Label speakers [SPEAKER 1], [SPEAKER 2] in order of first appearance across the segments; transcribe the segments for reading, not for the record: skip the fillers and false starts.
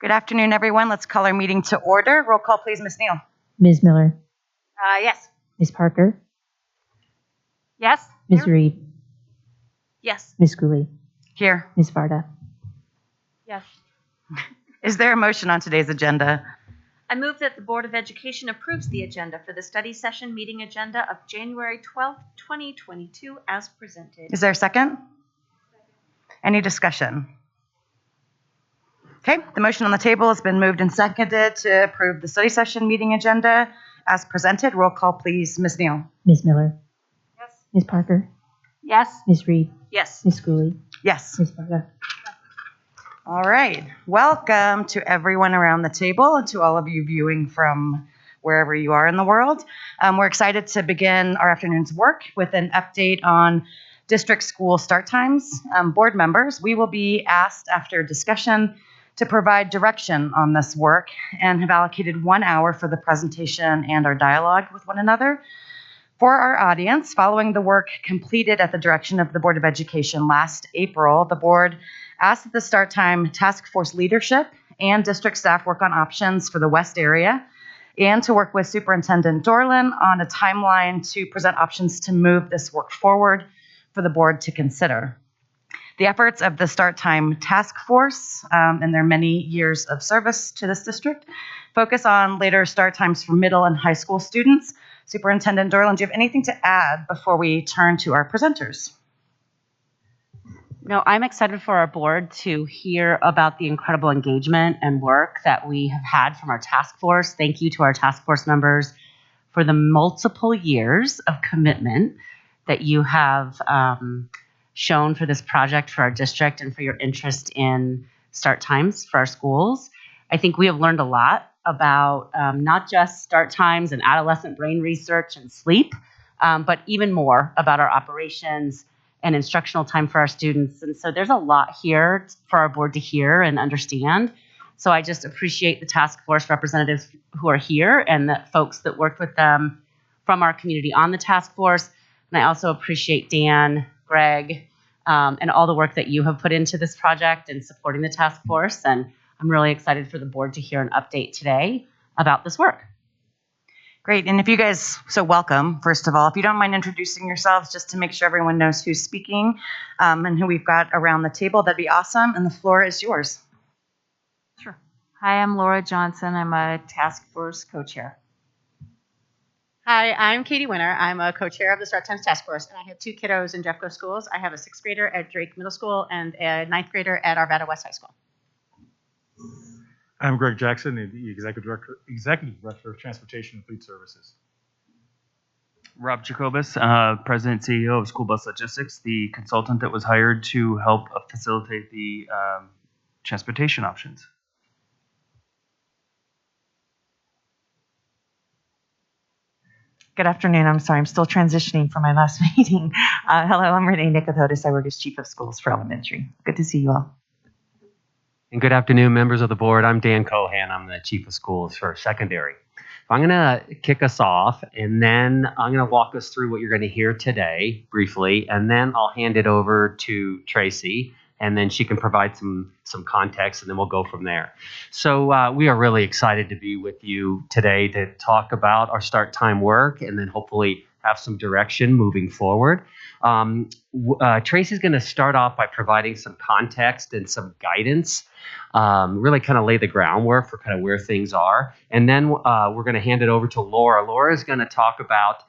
[SPEAKER 1] Good afternoon, everyone. Let's call our meeting to order. Roll call, please, Ms. Neal.
[SPEAKER 2] Ms. Miller,
[SPEAKER 1] Yes.
[SPEAKER 2] Ms. Parker,
[SPEAKER 1] Yes.
[SPEAKER 2] Ms. Reed,
[SPEAKER 1] Yes.
[SPEAKER 2] Ms. Cooley,
[SPEAKER 1] Here.
[SPEAKER 2] Ms. Varda.
[SPEAKER 3] Yes.
[SPEAKER 1] Is there a motion on today's agenda?
[SPEAKER 3] I move that the Board of Education approves the agenda for the study session meeting agenda of January 12th, 2022 as presented.
[SPEAKER 1] Is there a second? Any discussion? Okay, the motion on the table has been moved and seconded to approve the study session meeting agenda as presented. Roll call, please, Ms. Neal.
[SPEAKER 2] Ms. Miller,
[SPEAKER 3] Yes.
[SPEAKER 2] Ms. Parker,
[SPEAKER 3] Yes.
[SPEAKER 2] Ms. Reed,
[SPEAKER 3] Yes.
[SPEAKER 2] Ms. Cooley,
[SPEAKER 1] Yes.
[SPEAKER 2] Ms. Varda.
[SPEAKER 1] All right. Welcome to everyone around the table and to all of you viewing from wherever you are in the world. We're excited to begin our afternoon's work with an update on district school start times. Board members, we will be asked after discussion to provide direction on this work and have allocated 1 hour for the presentation and our dialogue with one another. For our audience, following the work completed at the direction of the Board of Education last April, the board asked that the start time task force leadership and district staff work on options for the West area and to work with Superintendent Dorlan on a timeline to present options to move this work forward for the board to consider. The efforts of the Start Time Task Force and their many years of service to this district focus on later start times for middle and high school students. Superintendent Dorlan, do you have anything to add before we turn to our presenters?
[SPEAKER 4] No, I'm excited for our board to hear about the incredible engagement and work that we have had from our task force. Thank you to our task force members for the multiple years of commitment that you have shown for this project for our district and for your interest in start times for our schools. I think we have learned a lot about not just start times and adolescent brain research and sleep, but even more about our operations and instructional time for our students. And so there's a lot here for our board to hear and understand. So I just appreciate the task force representatives who are here and the folks that worked with them from our community on the task force. And I also appreciate Dan, Greg, and all the work that you have put into this project and supporting the task force. And I'm really excited for the board to hear an update today about this work.
[SPEAKER 1] Great. And if you guys, so welcome, first of all, if you don't mind introducing yourselves just to make sure everyone knows who's speaking and who we've got around the table, that'd be awesome. And the floor is yours.
[SPEAKER 5] Sure. Hi, I'm Laura Johnson. I'm a task force co-chair.
[SPEAKER 6] Hi, I'm Katie Winter. I'm a co-chair of the Start Times Task Force, and I have 2 kiddos in Jeffco schools. I have a 6th grader at Drake Middle School and a 9th grader at Arvada West High School.
[SPEAKER 7] I'm Greg Jackson, the Executive Director of Transportation and Fleet Services.
[SPEAKER 8] Rob Jacobus, President and CEO of School Bus Logistics, the consultant that was hired to help facilitate the transportation options.
[SPEAKER 5] Good afternoon. I'm sorry, I'm still transitioning from my last meeting. Hello, I'm Renee Nicothodis. I work as Chief of Schools for Elementary. Good to see you all.
[SPEAKER 9] And good afternoon, members of the board. I'm Dan Cohan. I'm the Chief of Schools for Secondary. I'm going to kick us off, and then I'm going to walk us through what you're going to hear today briefly, and then I'll hand it over to Tracy, and then she can provide some context, and then we'll go from there. So we are really excited to be with you today to talk about our start time work, and then hopefully have some direction moving forward. Tracy's going to start off by providing some context and some guidance, really kind of lay the groundwork for kind of where things are. And then we're going to hand it over to Laura. Laura is going to talk about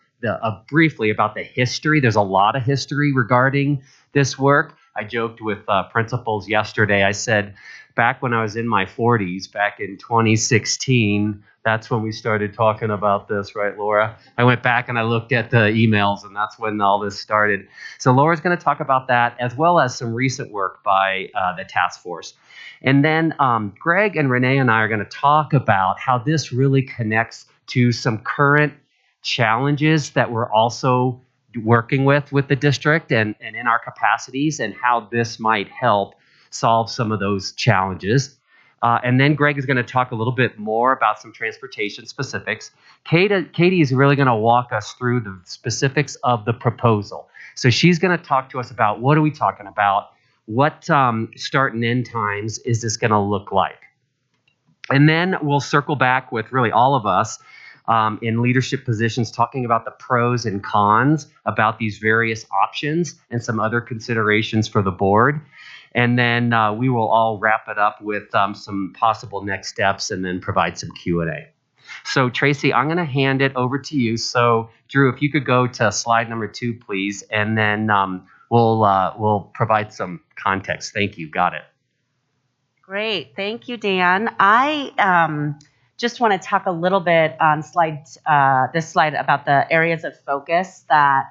[SPEAKER 9] briefly about the history. There's a lot of history regarding this work. I joked with principals yesterday. I said, back when I was in my 40s, back in 2016, that's when we started talking about this, right, Laura? I went back and I looked at the emails, and that's when all this started. So Laura's going to talk about that, as well as some recent work by the task force. And then Greg and Renee and I are going to talk about how this really connects to some current challenges that we're also working with the district and in our capacities, and how this might help solve some of those challenges. And then Greg is going to talk a little bit more about some transportation specifics. Katie is really going to walk us through the specifics of the proposal. So she's going to talk to us about what are we talking about, what start and end times is this going to look like. And then we'll circle back with really all of us in leadership positions, talking about the pros and cons about these various options and some other considerations for the board. And then we will all wrap it up with some possible next steps and then provide some Q&A. So Tracy, I'm going to hand it over to you. So Drew, if you could go to slide number 2, please, and then we'll provide some context. Thank you. Got it.
[SPEAKER 4] Great. Thank you, Dan. I just want to talk a little bit on this slide about the areas of focus that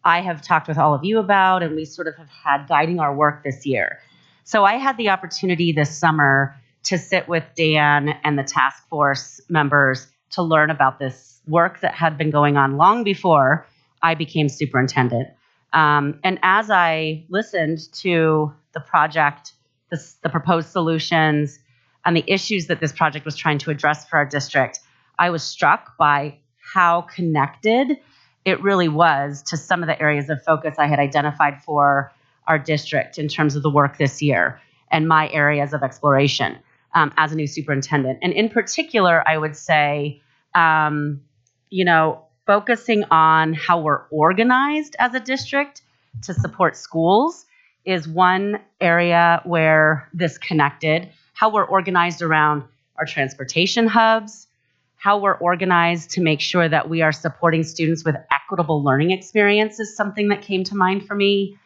[SPEAKER 4] I have talked with all of you about and we sort of have had guiding our work this year. So I had the opportunity this summer to sit with Dan and the task force members to learn about this work that had been going on long before I became superintendent. And as I listened to the project, the proposed solutions, and the issues that this project was trying to address for our district, I was struck by how connected it really was to some of the areas of focus I had identified for our district in terms of the work this year and my areas of exploration as a new superintendent. And in particular, I would say, focusing on how we're organized as a district to support schools is one area where this connected. How we're organized around our transportation hubs, how we're organized to make sure that we are supporting students with equitable learning experience is something that came to mind for me.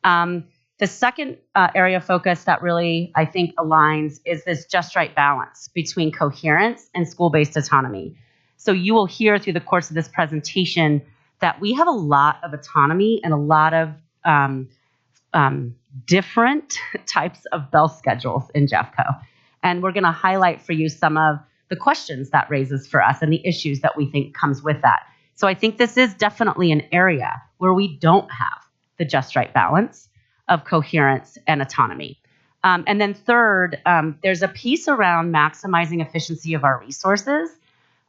[SPEAKER 4] The second area of focus that really, I think, aligns is this just right balance between coherence and school-based autonomy. So you will hear through the course of this presentation that we have a lot of autonomy and a lot of different types of bell schedules in Jeffco. And we're going to highlight for you some of the questions that raises for us and the issues that we think comes with that. So I think this is definitely an area where we don't have the just right balance of coherence and autonomy. And then third, there's a piece around maximizing efficiency of our resources,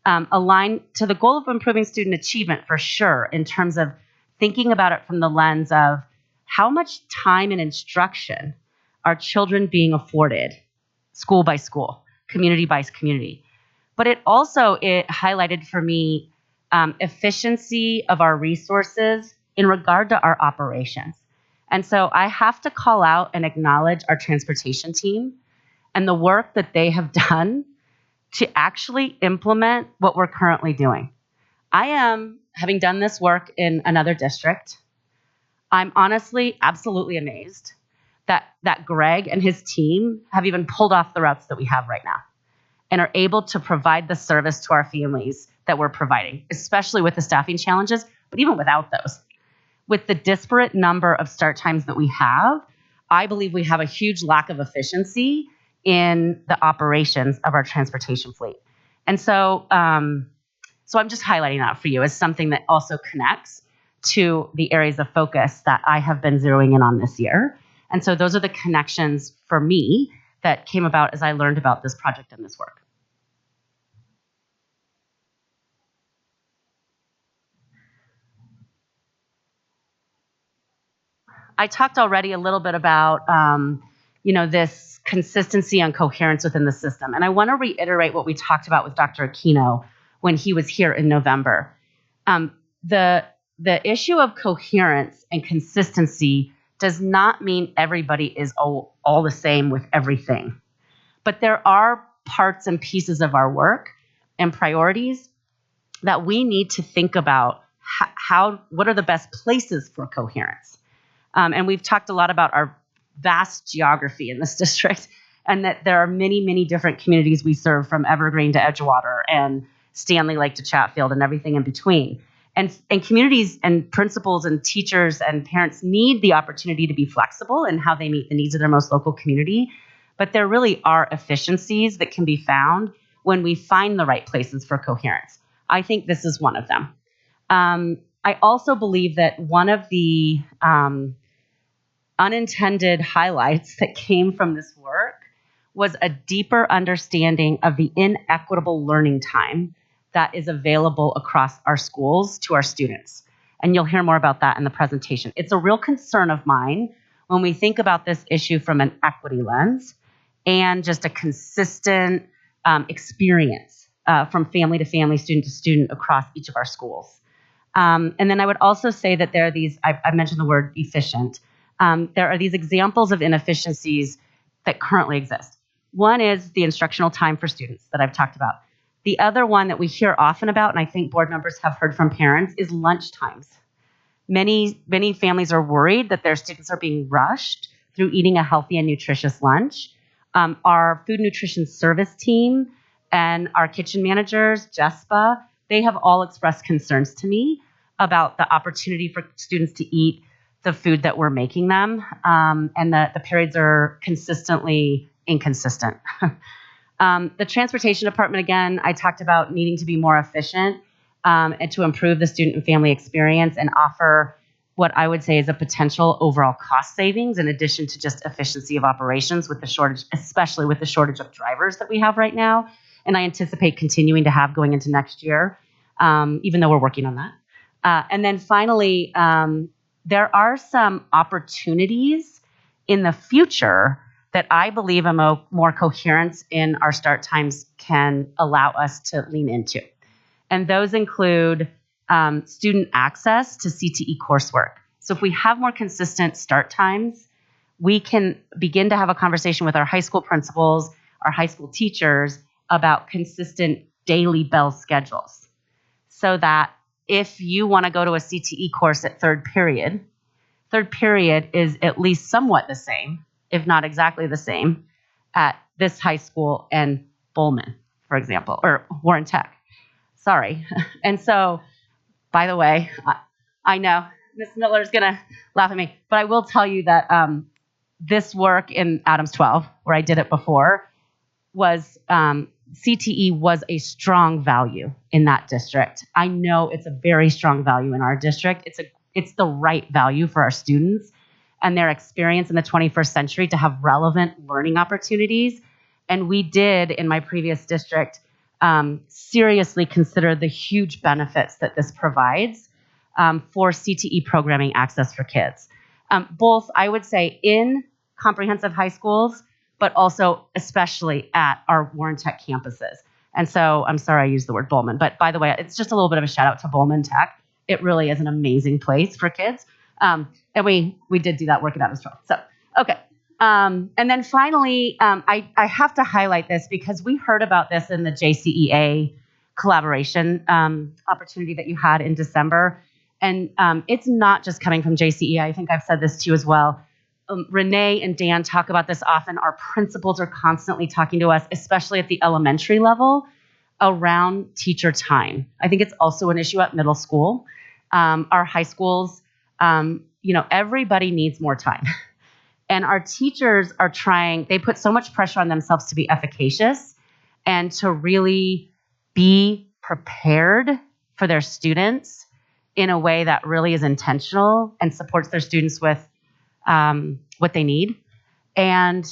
[SPEAKER 4] aligned to the goal of improving student achievement for sure, in terms of thinking about it from the lens of how much time and instruction are children being afforded, school by school, community by community. But it highlighted for me efficiency of our resources in regard to our operations. And so I have to call out and acknowledge our transportation team and the work that they have done to actually implement what we're currently doing. I am, having done this work in another district, I'm honestly absolutely amazed that Greg and his team have even pulled off the routes that we have right now and are able to provide the service to our families that we're providing, especially with the staffing challenges, but even without those. With the disparate number of start times that we have, I believe we have a huge lack of efficiency in the operations of our transportation fleet. And so I'm just highlighting that for you as something that also connects to the areas of focus that I have been zeroing in on this year. And so those are the connections for me that came about as I learned about this project and this work. I talked already a little bit about, this consistency and coherence within the system. And I want to reiterate what we talked about with Dr. Aquino when he was here in November. The issue of coherence and consistency does not mean everybody is all the same with everything. But there are parts and pieces of our work and priorities that we need to think about what are the best places for coherence. And we've talked a lot about our vast geography in this district and that there are many, many different communities we serve, from Evergreen to Edgewater and Stanley Lake to Chatfield and everything in between. And communities and principals and teachers and parents need the opportunity to be flexible in how they meet the needs of their most local community. But there really are efficiencies that can be found when we find the right places for coherence. I think this is one of them. I also believe that one of the unintended highlights that came from this work was a deeper understanding of the inequitable learning time that is available across our schools to our students. And you'll hear more about that in the presentation. It's a real concern of mine when we think about this issue from an equity lens and just a consistent experience from family to family, student to student across each of our schools. And then I would also say that there are these, I mentioned the word efficient. There are these examples of inefficiencies that currently exist. One is the instructional time for students that I've talked about. The other one that we hear often about, and I think board members have heard from parents, is lunch times. Many families are worried that their students are being rushed through eating a healthy and nutritious lunch. Our food nutrition service team and our kitchen managers, JESPA, they have all expressed concerns to me about the opportunity for students to eat the food that we're making them, and the periods are consistently inconsistent. The transportation department, again, I talked about needing to be more efficient and to improve the student and family experience and offer what I would say is a potential overall cost savings in addition to just efficiency of operations with the shortage, especially with the shortage of drivers that we have right now. And I anticipate continuing to have going into next year, even though we're working on that. And then finally, there are some opportunities in the future that I believe a more coherence in our start times can allow us to lean into. And those include student access to CTE coursework. So if we have more consistent start times, we can begin to have a conversation with our high school principals, our high school teachers about consistent daily bell schedules. So that if you want to go to a CTE course at third period is at least somewhat the same, if not exactly the same, at this high school and Bowman, for example, or Warren Tech. Sorry. And so, by the way, I know Ms. Miller's going to laugh at me, but I will tell you that this work in Adams 12, where I did it before, was CTE was a strong value in that district. I know it's a very strong value in our district. It's the right value for our students and their experience in the 21st century to have relevant learning opportunities. And we did, in my previous district, seriously consider the huge benefits that this provides for CTE programming access for kids. Both, I would say, in comprehensive high schools, but also especially at our Warren Tech campuses. And so I'm sorry I used the word Bowman, but by the way, it's just a little bit of a shout out to Bowman Tech. It really is an amazing place for kids. And we did do that work at Adams 12. So, okay. And then finally, I have to highlight this because we heard about this in the JCEA collaboration opportunity that you had in December. And it's not just coming from JCEA. I think I've said this to you as well. Renee and Dan talk about this often. Our principals are constantly talking to us, especially at the elementary level, around teacher time. I think it's also an issue at middle school. Our high schools, everybody needs more time. And our teachers are they put so much pressure on themselves to be efficacious and to really be prepared for their students in a way that really is intentional and supports their students with what they need. And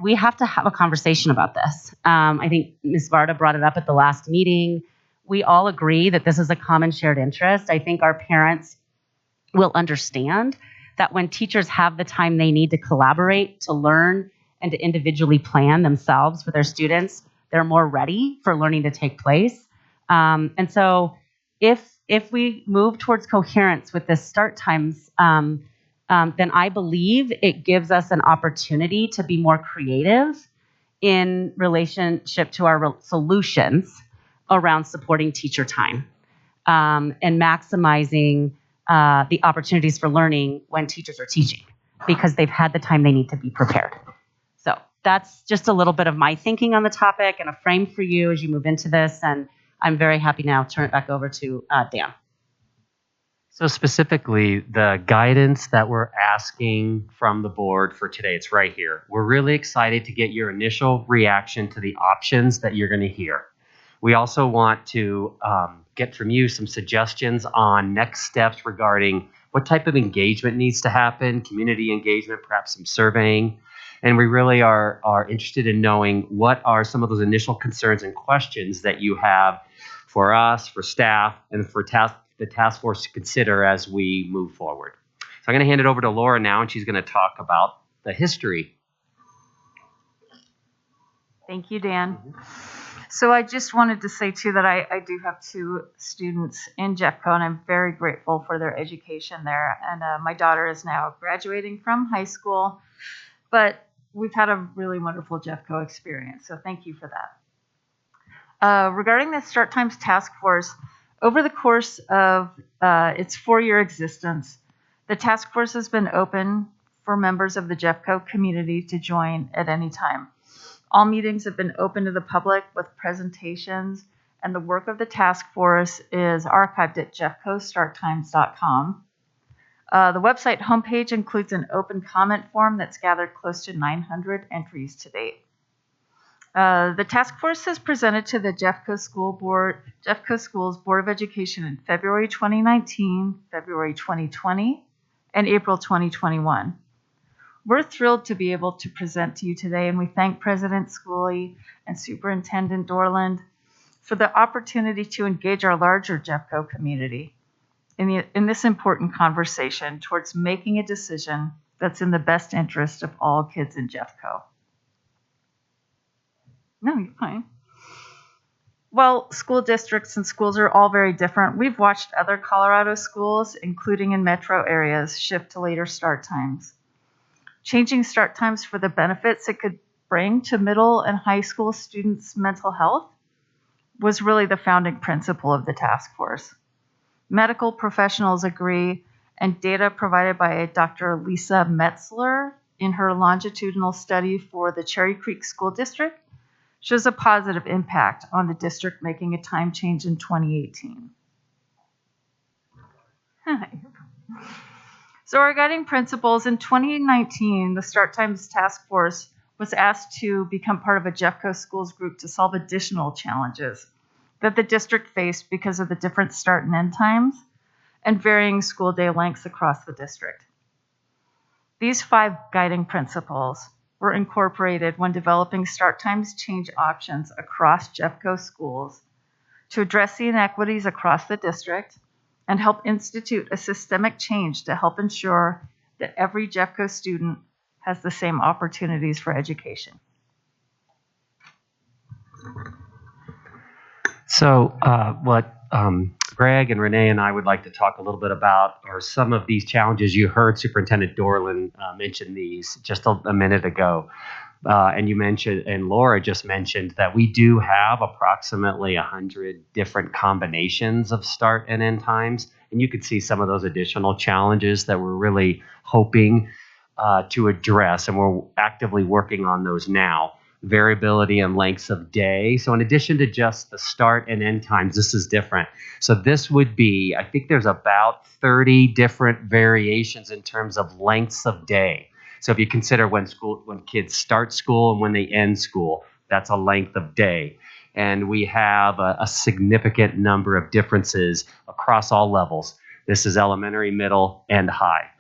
[SPEAKER 4] we have to have a conversation about this. I think Ms. Varda brought it up at the last meeting. We all agree that this is a common shared interest. I think our parents will understand that when teachers have the time they need to collaborate, to learn, and to individually plan themselves with their students, they're more ready for learning to take place. And so if we move towards coherence with this start times, then I believe it gives us an opportunity to be more creative in relationship to our solutions around supporting teacher time and maximizing the opportunities for learning when teachers are teaching because they've had the time they need to be prepared. So that's just a little bit of my thinking on the topic and a frame for you as you move into this. And I'm very happy now to turn it back over to Dan.
[SPEAKER 9] So specifically, the guidance that we're asking from the board for today, it's right here. We're really excited to get your initial reaction to the options that you're going to hear. We also want to get from you some suggestions on next steps regarding what type of engagement needs to happen, community engagement, perhaps some surveying. And we really are interested in knowing what are some of those initial concerns and questions that you have for us, for staff, and for the task force to consider as we move forward. So I'm going to hand it over to Laura now, and she's going to talk about the history.
[SPEAKER 10] Thank you, Dan. So I just wanted to say too that I do have two students in Jeffco, and I'm very grateful for their education there. And my daughter is now graduating from high school, but we've had a really wonderful Jeffco experience. So thank you for that. Regarding the Start Times Task Force, over the course of its 4-year existence, the task force has been open for members of the Jeffco community to join at any time. All meetings have been open to the public with presentations, and the work of the task force is archived at jeffcostarttimes.com. The website homepage includes an open comment form that's gathered close to 900 entries to date. The task force has presented to the Jeffco Schools Board of Education in February 2019, February 2020, and April 2021. We're thrilled to be able to present to you today, and we thank President Schooley and Superintendent Dorland for the opportunity to engage our larger Jeffco community in this important conversation towards making a decision that's in the best interest of all kids in Jeffco. No, you're fine. Well, school districts and schools are all very different. We've watched other Colorado schools, including in metro areas, shift to later start times. Changing start times for the benefits it could bring to middle and high school students' mental health was really the founding principle of the task force. Medical professionals agree, and data provided by Dr. Lisa Metzler in her longitudinal study for the Cherry Creek School District shows a positive impact on the district making a time change in 2018. So our guiding principles in 2019, the Start Times Task Force was asked to become part of a Jeffco Schools group to solve additional challenges that the district faced because of the different start and end times and varying school day lengths across the district. These 5 guiding principles were incorporated when developing start times change options across Jeffco schools to address the inequities across the district and help institute a systemic change to help ensure that every Jeffco student has the same opportunities for education.
[SPEAKER 9] So what Greg and Renee and I would like to talk a little bit about are some of these challenges. You heard Superintendent Dorland mention these just a minute ago. And you mentioned, and Laura just mentioned, that we do have approximately 100 different combinations of start and end times. And you could see some of those additional challenges that we're really hoping to address. And we're actively working on those now. Variability and lengths of day. So in addition to just the start and end times, this is different. So this would be, I think there's about 30 different variations in terms of lengths of day. So if you consider when kids start school and when they end school, that's a length of day. And we have a significant number of differences across all levels. This is elementary, middle, and high.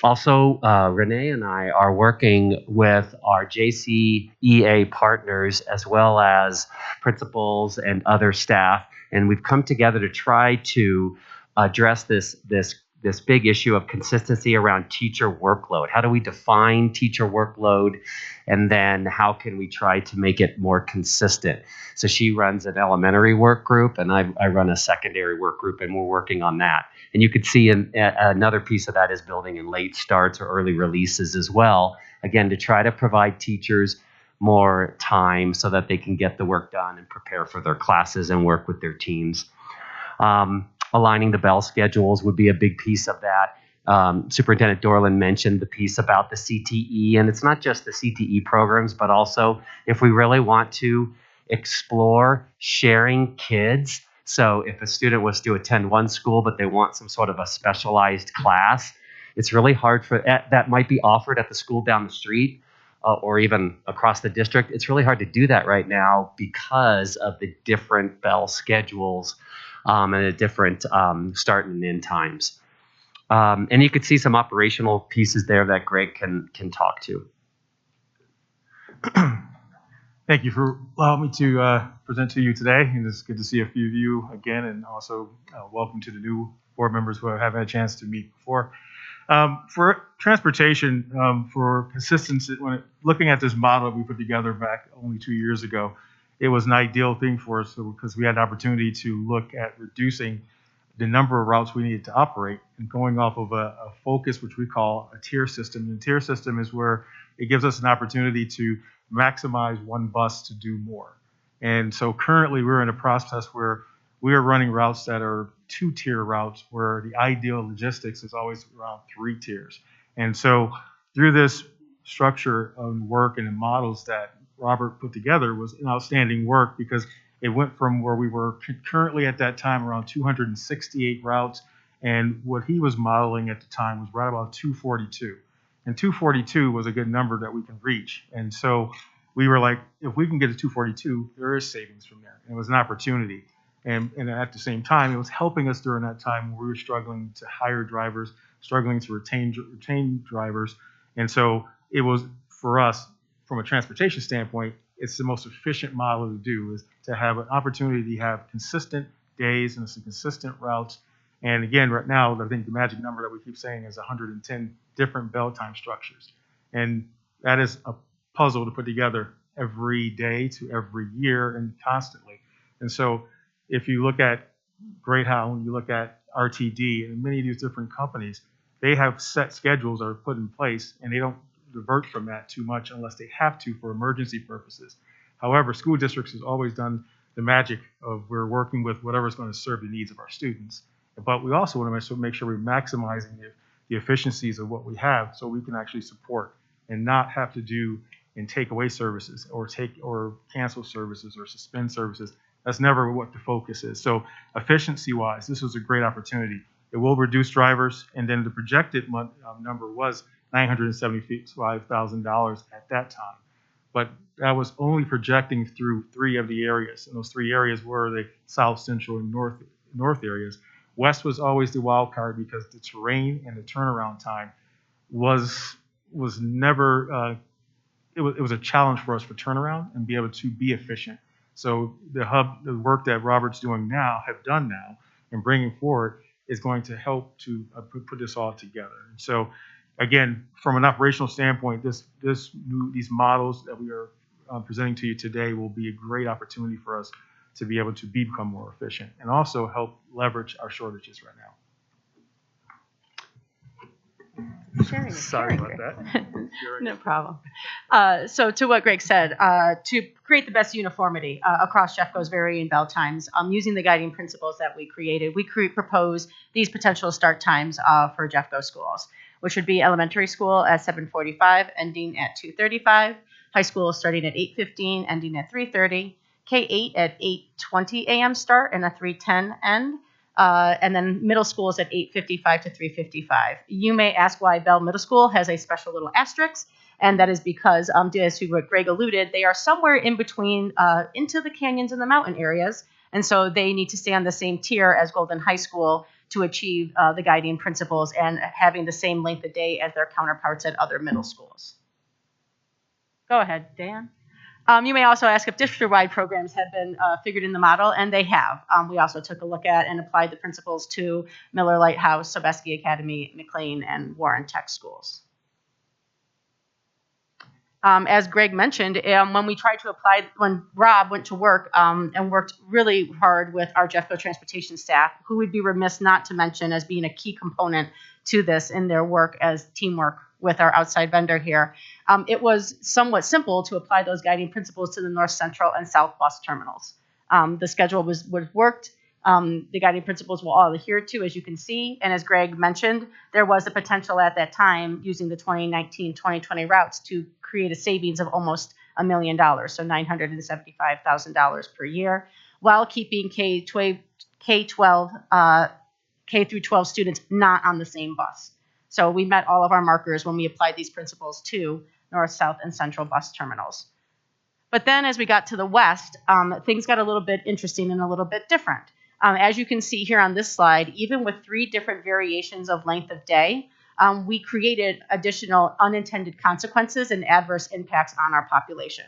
[SPEAKER 9] Also, Renee and I are working with our JCEA partners as well as principals and other staff, and we've come together to try to address this big issue of consistency around teacher workload. How do we define teacher workload, and then how can we try to make it more consistent? So she runs an elementary work group, and I run a secondary work group, and we're working on that. And you could see another piece of that is building in late starts or early releases as well, again, to try to provide teachers more time so that they can get the work done and prepare for their classes and work with their teams. Aligning the bell schedules would be a big piece of that. Superintendent Dorland mentioned the piece about the CTE, and it's not just the CTE programs, but also if we really want to explore sharing kids. So if a student was to attend one school, but they want some sort of a specialized class, it's really hard for that might be offered at the school down the street or even across the district. It's really hard to do that right now because of the different bell schedules and the different start and end times. And you could see some operational pieces there that Greg can talk to.
[SPEAKER 7] Thank you for allowing me to present to you today. And it's good to see a few of you again, and also welcome to the new board members who I haven't had a chance to meet before. For transportation, for consistency, looking at this model that we put together back only 2 years ago, it was an ideal thing for us because we had the opportunity to look at reducing the number of routes we needed to operate and going off of a focus, which we call a tier system. And the tier system is where it gives us an opportunity to maximize one bus to do more. And so currently we're in a process where we are running routes that are 2-tier routes, where the ideal logistics is always around 3 tiers. And so through this structure of work and the models that Robert put together was an outstanding work, because it went from where we were currently at that time around 268 routes, and what he was modeling at the time was right about 242. And 242 was a good number that we can reach. And so we were like, if we can get to 242, there is savings from there. And it was an opportunity. And at the same time, it was helping us during that time where we were struggling to hire drivers, struggling to retain drivers. And so it was, for us, from a transportation standpoint, it's the most efficient model to do, is to have an opportunity to have consistent days and some consistent routes. And again, right now, I think the magic number that we keep saying is 110 different bell time structures. And that is a puzzle to put together every day to every year and constantly. And so if you look at Greyhound, you look at RTD, and many of these different companies, they have set schedules that are put in place, and they don't divert from that too much unless they have to for emergency purposes. However, school districts has always done the magic of we're working with whatever's going to serve the needs of our students. But we also want to make sure we're maximizing the efficiencies of what we have, so we can actually support and not have to do and take away services or cancel services or suspend services. That's never what the focus is. So efficiency-wise, this was a great opportunity. It will reduce drivers, and then the projected number was $975,000 at that time. But that was only projecting through 3 of the areas, and those 3 areas were the South, Central, and North areas. West was always the wild card because the terrain and the turnaround time was never. It was a challenge for us for turnaround and be able to be efficient. So the work that Robert's doing now, and bringing forward, is going to help to put this all together. And so, again, from an operational standpoint, these models that we are presenting to you today will be a great opportunity for us to be able to become more efficient and also help leverage our shortages right now.
[SPEAKER 6] Sorry
[SPEAKER 7] about that.
[SPEAKER 6] No problem. So to what Greg said, to create the best uniformity across Jeffco's varying bell times, using the guiding principles that we created, we propose these potential start times for Jeffco schools, which would be elementary school at 7:45, ending at 2:35, high school starting at 8:15, ending at 3:30, K-8 at 8:20 a.m. start and a 3:10 end. And then middle school is at 8:55 to 3:55. You may ask why Bell Middle School has a special little asterisk, and that is because, as to what Greg alluded, they are somewhere in between into the canyons and the mountain areas, and so they need to stay on the same tier as Golden High School to achieve the guiding principles and having the same length of day as their counterparts at other middle schools. Go ahead, Dan. You may also ask if district-wide programs have been figured in the model, and they have. We also took a look at and applied the principles to Miller Lighthouse, Sobeski Academy, McLean, and Warren Tech schools. As Greg mentioned, when Rob went to work and worked really hard with our Jeffco transportation staff, who would be remiss not to mention as being a key component to this in their work as teamwork with our outside vendor here. It was somewhat simple to apply those guiding principles to the North Central and South bus terminals. The schedule was worked. The guiding principles were all adhered to, as you can see. And as Greg mentioned, there was a potential at that time using the 2019-2020 routes to create a savings of almost $1 million, so $975,000 per year, while keeping K through 12 students not on the same bus. So we met all of our markers when we applied these principles to North, South, and Central bus terminals. But then as we got to the West, things got a little bit interesting and a little bit different. As you can see here on this slide, even with 3 different variations of length of day, we created additional unintended consequences and adverse impacts on our population.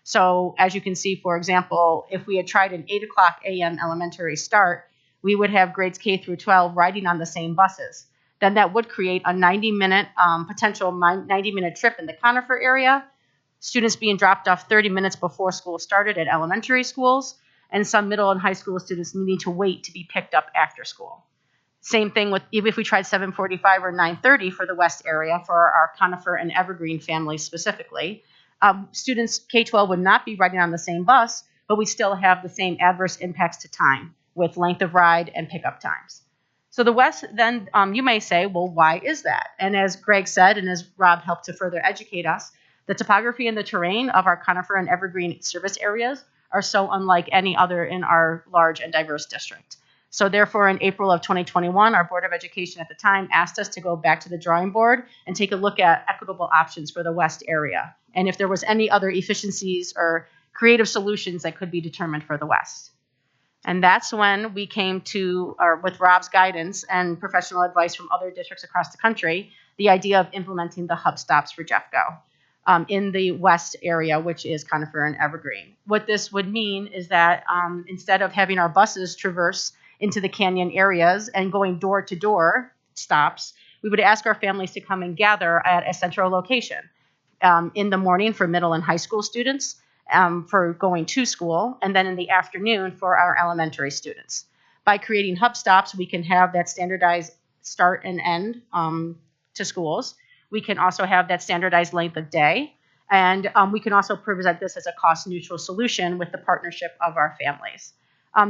[SPEAKER 6] So as you can see, for example, if we had tried an 8 o'clock a.m. elementary start, we would have grades K through 12 riding on the same buses. then that would create a 90-minute potential 90-minute trip in the Conifer area. Students being dropped off 30 minutes before school started at elementary schools, and some middle and high school students needing to wait to be picked up after school. Same thing with even if we tried 7:45 or 9:30 for the West area for our Conifer and Evergreen families specifically. Students K-12 would not be riding on the same bus, but we still have the same adverse impacts to time with length of ride and pickup times. So the West, then you may say, well, why is that? And as Greg said, and as Rob helped to further educate us, the topography and the terrain of our Conifer and Evergreen service areas are so unlike any other in our large and diverse district. So therefore, in April of 2021, our Board of Education at the time asked us to go back to the drawing board and take a look at equitable options for the West area, and if there was any other efficiencies or creative solutions that could be determined for the West. And that's when we came to, or with Rob's guidance and professional advice from other districts across the country, the idea of implementing the hub stops for Jeffco in the West area, which is Conifer and Evergreen. What this would mean is that instead of having our buses traverse into the canyon areas and going door to door stops, we would ask our families to come and gather at a central location in the morning for middle and high school students for going to school, and then in the afternoon for our elementary students. By creating hub stops, we can have that standardized start and end to schools. We can also have that standardized length of day, and we can also present this as a cost-neutral solution with the partnership of our families.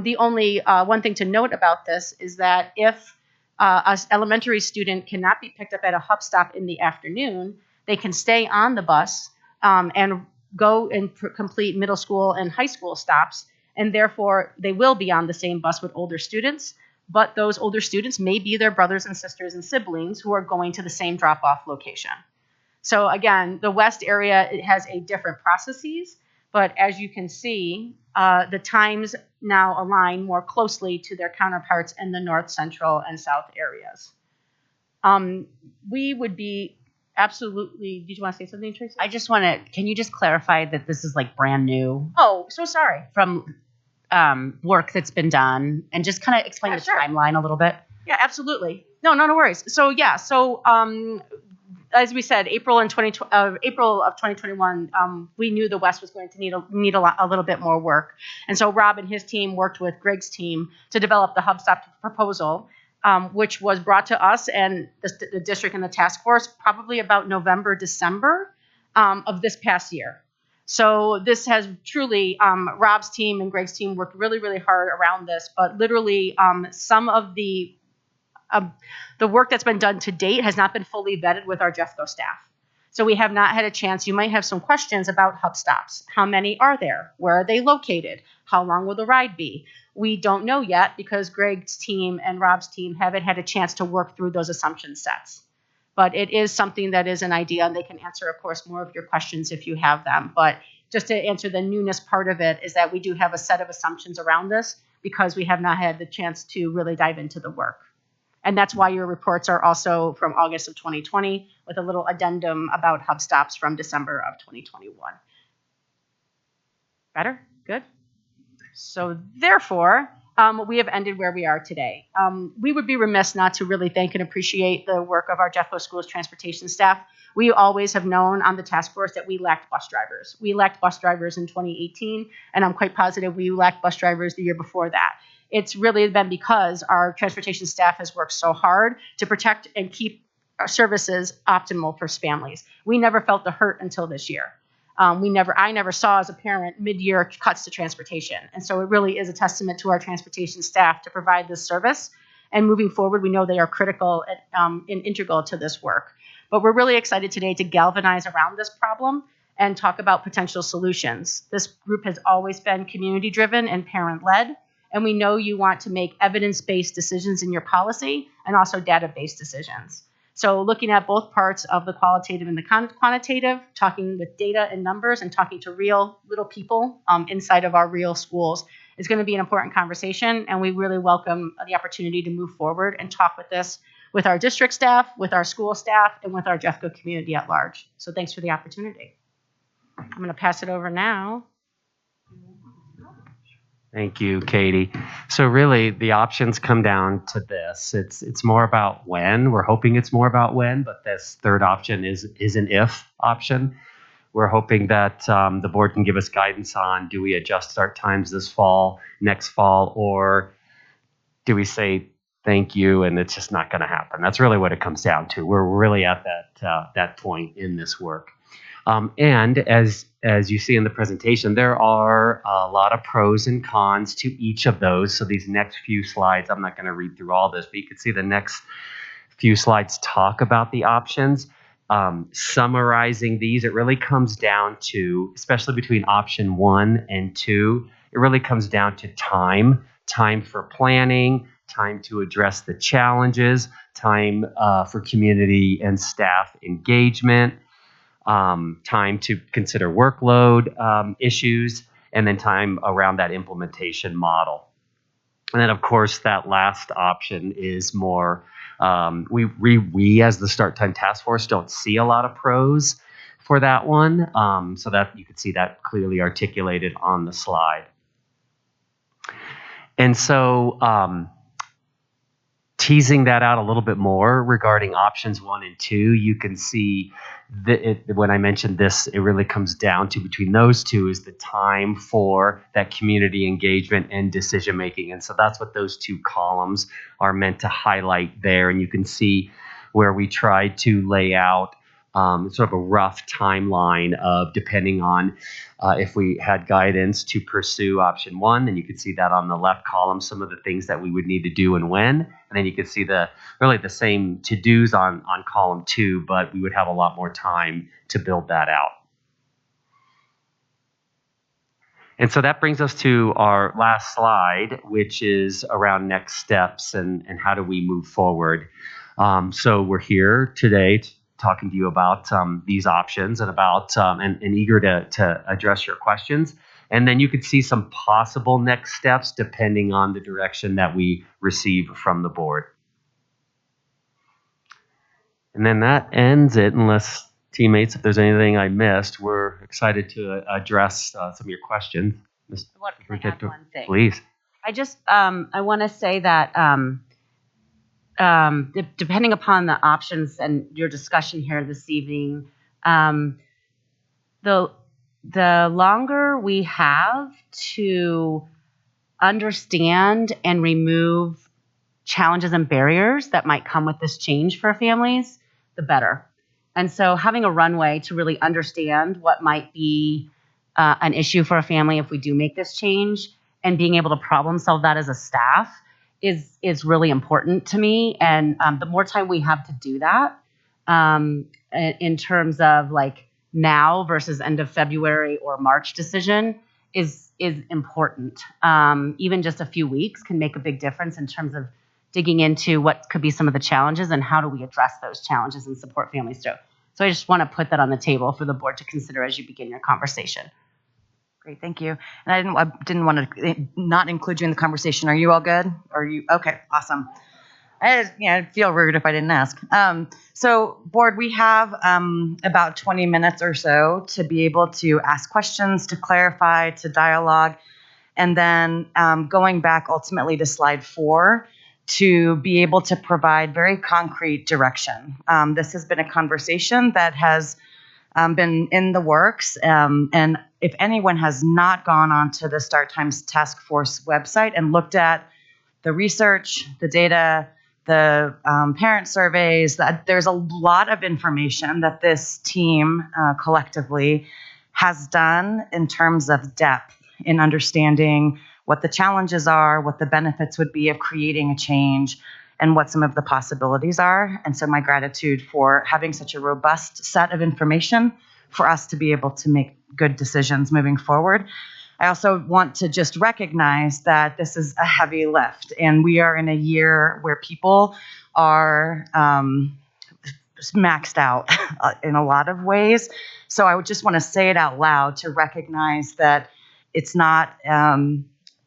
[SPEAKER 6] The only one thing to note about this is that if an elementary student cannot be picked up at a hub stop in the afternoon, they can stay on the bus and go and complete middle school and high school stops, and therefore they will be on the same bus with older students, but those older students may be their brothers and sisters and siblings who are going to the same drop-off location. So again, the West area, it has a different processes, but as you can see, the times now align more closely to their counterparts in the North, Central, and South areas. We would be absolutely, did you want to say something, Tracy?
[SPEAKER 4] I just want to, can you just clarify that this is like brand new
[SPEAKER 6] Oh, so sorry.
[SPEAKER 4] from work that's been done, and just kind of explain
[SPEAKER 6] Yeah,
[SPEAKER 4] the
[SPEAKER 6] sure.
[SPEAKER 4] timeline a little bit?
[SPEAKER 6] Yeah, absolutely. No worries. So yeah, so as we said, April of 2021, we knew the West was going to need a little bit more work, and so Rob and his team worked with Greg's team to develop the hub stop proposal, which was brought to us and the district and the task force probably about November, December of this past year. So this has truly, Rob's team and Greg's team worked really, really hard around this, but literally some of the work that's been done to date has not been fully vetted with our Jeffco staff. So we have not had a chance. You might have some questions about hub stops. How many are there? Where are they located? How long will the ride be? We don't know yet because Greg's team and Rob's team haven't had a chance to work through those assumption sets. But it is something that is an idea, and they can answer, of course, more of your questions if you have them. But just to answer the newness part of it is that we do have a set of assumptions around this because we have not had the chance to really dive into the work. And that's why your reports are also from August of 2020 with a little addendum about hub stops from December of 2021. Better? Good? So therefore, we have ended where we are today. We would be remiss not to really thank and appreciate the work of our Jeffco Schools transportation staff. We always have known on the task force that we lacked bus drivers. We lacked bus drivers in 2018, and I'm quite positive we lacked bus drivers the year before that. It's really been because our transportation staff has worked so hard to protect and keep our services optimal for families. We never felt the hurt until this year. I never saw as a parent mid-year cuts to transportation. And so it really is a testament to our transportation staff to provide this service. And moving forward, we know they are critical and integral to this work. But we're really excited today to galvanize around this problem and talk about potential solutions. This group has always been community-driven and parent-led. And we know you want to make evidence-based decisions in your policy and also data-based decisions. So looking at both parts of the qualitative and the quantitative, talking with data and numbers and talking to real little people inside of our real schools is going to be an important conversation. And we really welcome the opportunity to move forward and talk with this with our district staff, with our school staff, and with our Jeffco community at large. So thanks for the opportunity. I'm going to pass it over now.
[SPEAKER 9] Thank you, Katie. So really, the options come down to this. It's more about when. We're hoping it's more about when, but this third option is an if option. We're hoping that the board can give us guidance on, do we adjust start times this fall, next fall, or do we say thank you and it's just not going to happen? That's really what it comes down to. We're really at that point in this work. And as you see in the presentation, there are a lot of pros and cons to each of those. So these next few slides, I'm not going to read through all this, but you can see the next few slides talk about the options. Summarizing these, it really comes down to, especially between option 1 and 2, it really comes down to time for planning, time to address the challenges, time for community and staff engagement, time to consider workload issues, and then time around that implementation model. And then, of course, that last option is more, we as the Start Time Task Force don't see a lot of pros for that one. So that you can see that clearly articulated on the slide. And so teasing that out a little bit more regarding options 1 and 2, you can see that when I mentioned this, it really comes down to between those two is the time for that community engagement and decision making. And so that's what those two columns are meant to highlight there. And you can see where we tried to lay out sort of a rough timeline of depending on if we had guidance to pursue option 1, then you could see that on the left column, some of the things that we would need to do and when. And then you could see really the same to-dos on column 2, but we would have a lot more time to build that out. And so that brings us to our last slide, which is around next steps and how do we move forward. So we're here today talking to you about these options and about and eager to address your questions. And then you could see some possible next steps depending on the direction that we receive from the board. And then that ends it, unless teammates, if there's anything I missed, we're excited to address some of your questions.
[SPEAKER 4] Can I add one thing?
[SPEAKER 9] Please.
[SPEAKER 4] I just I want to say that depending upon the options and your discussion here this evening, the longer we have to understand and remove challenges and barriers that might come with this change for families, the better. And so having a runway to really understand what might be an issue for a family if we do make this change and being able to problem solve that as a staff is really important to me. And the more time we have to do that in terms of like now versus end of February or March decision is important. Even just a few weeks can make a big difference in terms of digging into what could be some of the challenges and how do we address those challenges and support families through. So I just want to put that on the table for the board to consider as you begin your conversation.
[SPEAKER 1] Great, thank you. And I didn't want to not include you in the conversation. Are you all good? Are you okay? Awesome. I'd feel rude if I didn't ask. So, board, we have about 20 minutes or so to be able to ask questions, to clarify, to dialogue, and then going back ultimately to slide 4 to be able to provide very concrete direction. This has been a conversation that has been in the works, and if anyone has not gone onto the Start Times Task Force website and looked at the research, the data, the parent surveys, there's a lot of information that this team collectively has done in terms of depth in understanding what the challenges are, what the benefits would be of creating a change, and what some of the possibilities are. And so my gratitude for having such a robust set of information for us to be able to make good decisions moving forward. I also want to just recognize that this is a heavy lift, and we are in a year where people are maxed out in a lot of ways. So I would just want to say it out loud to recognize that it's not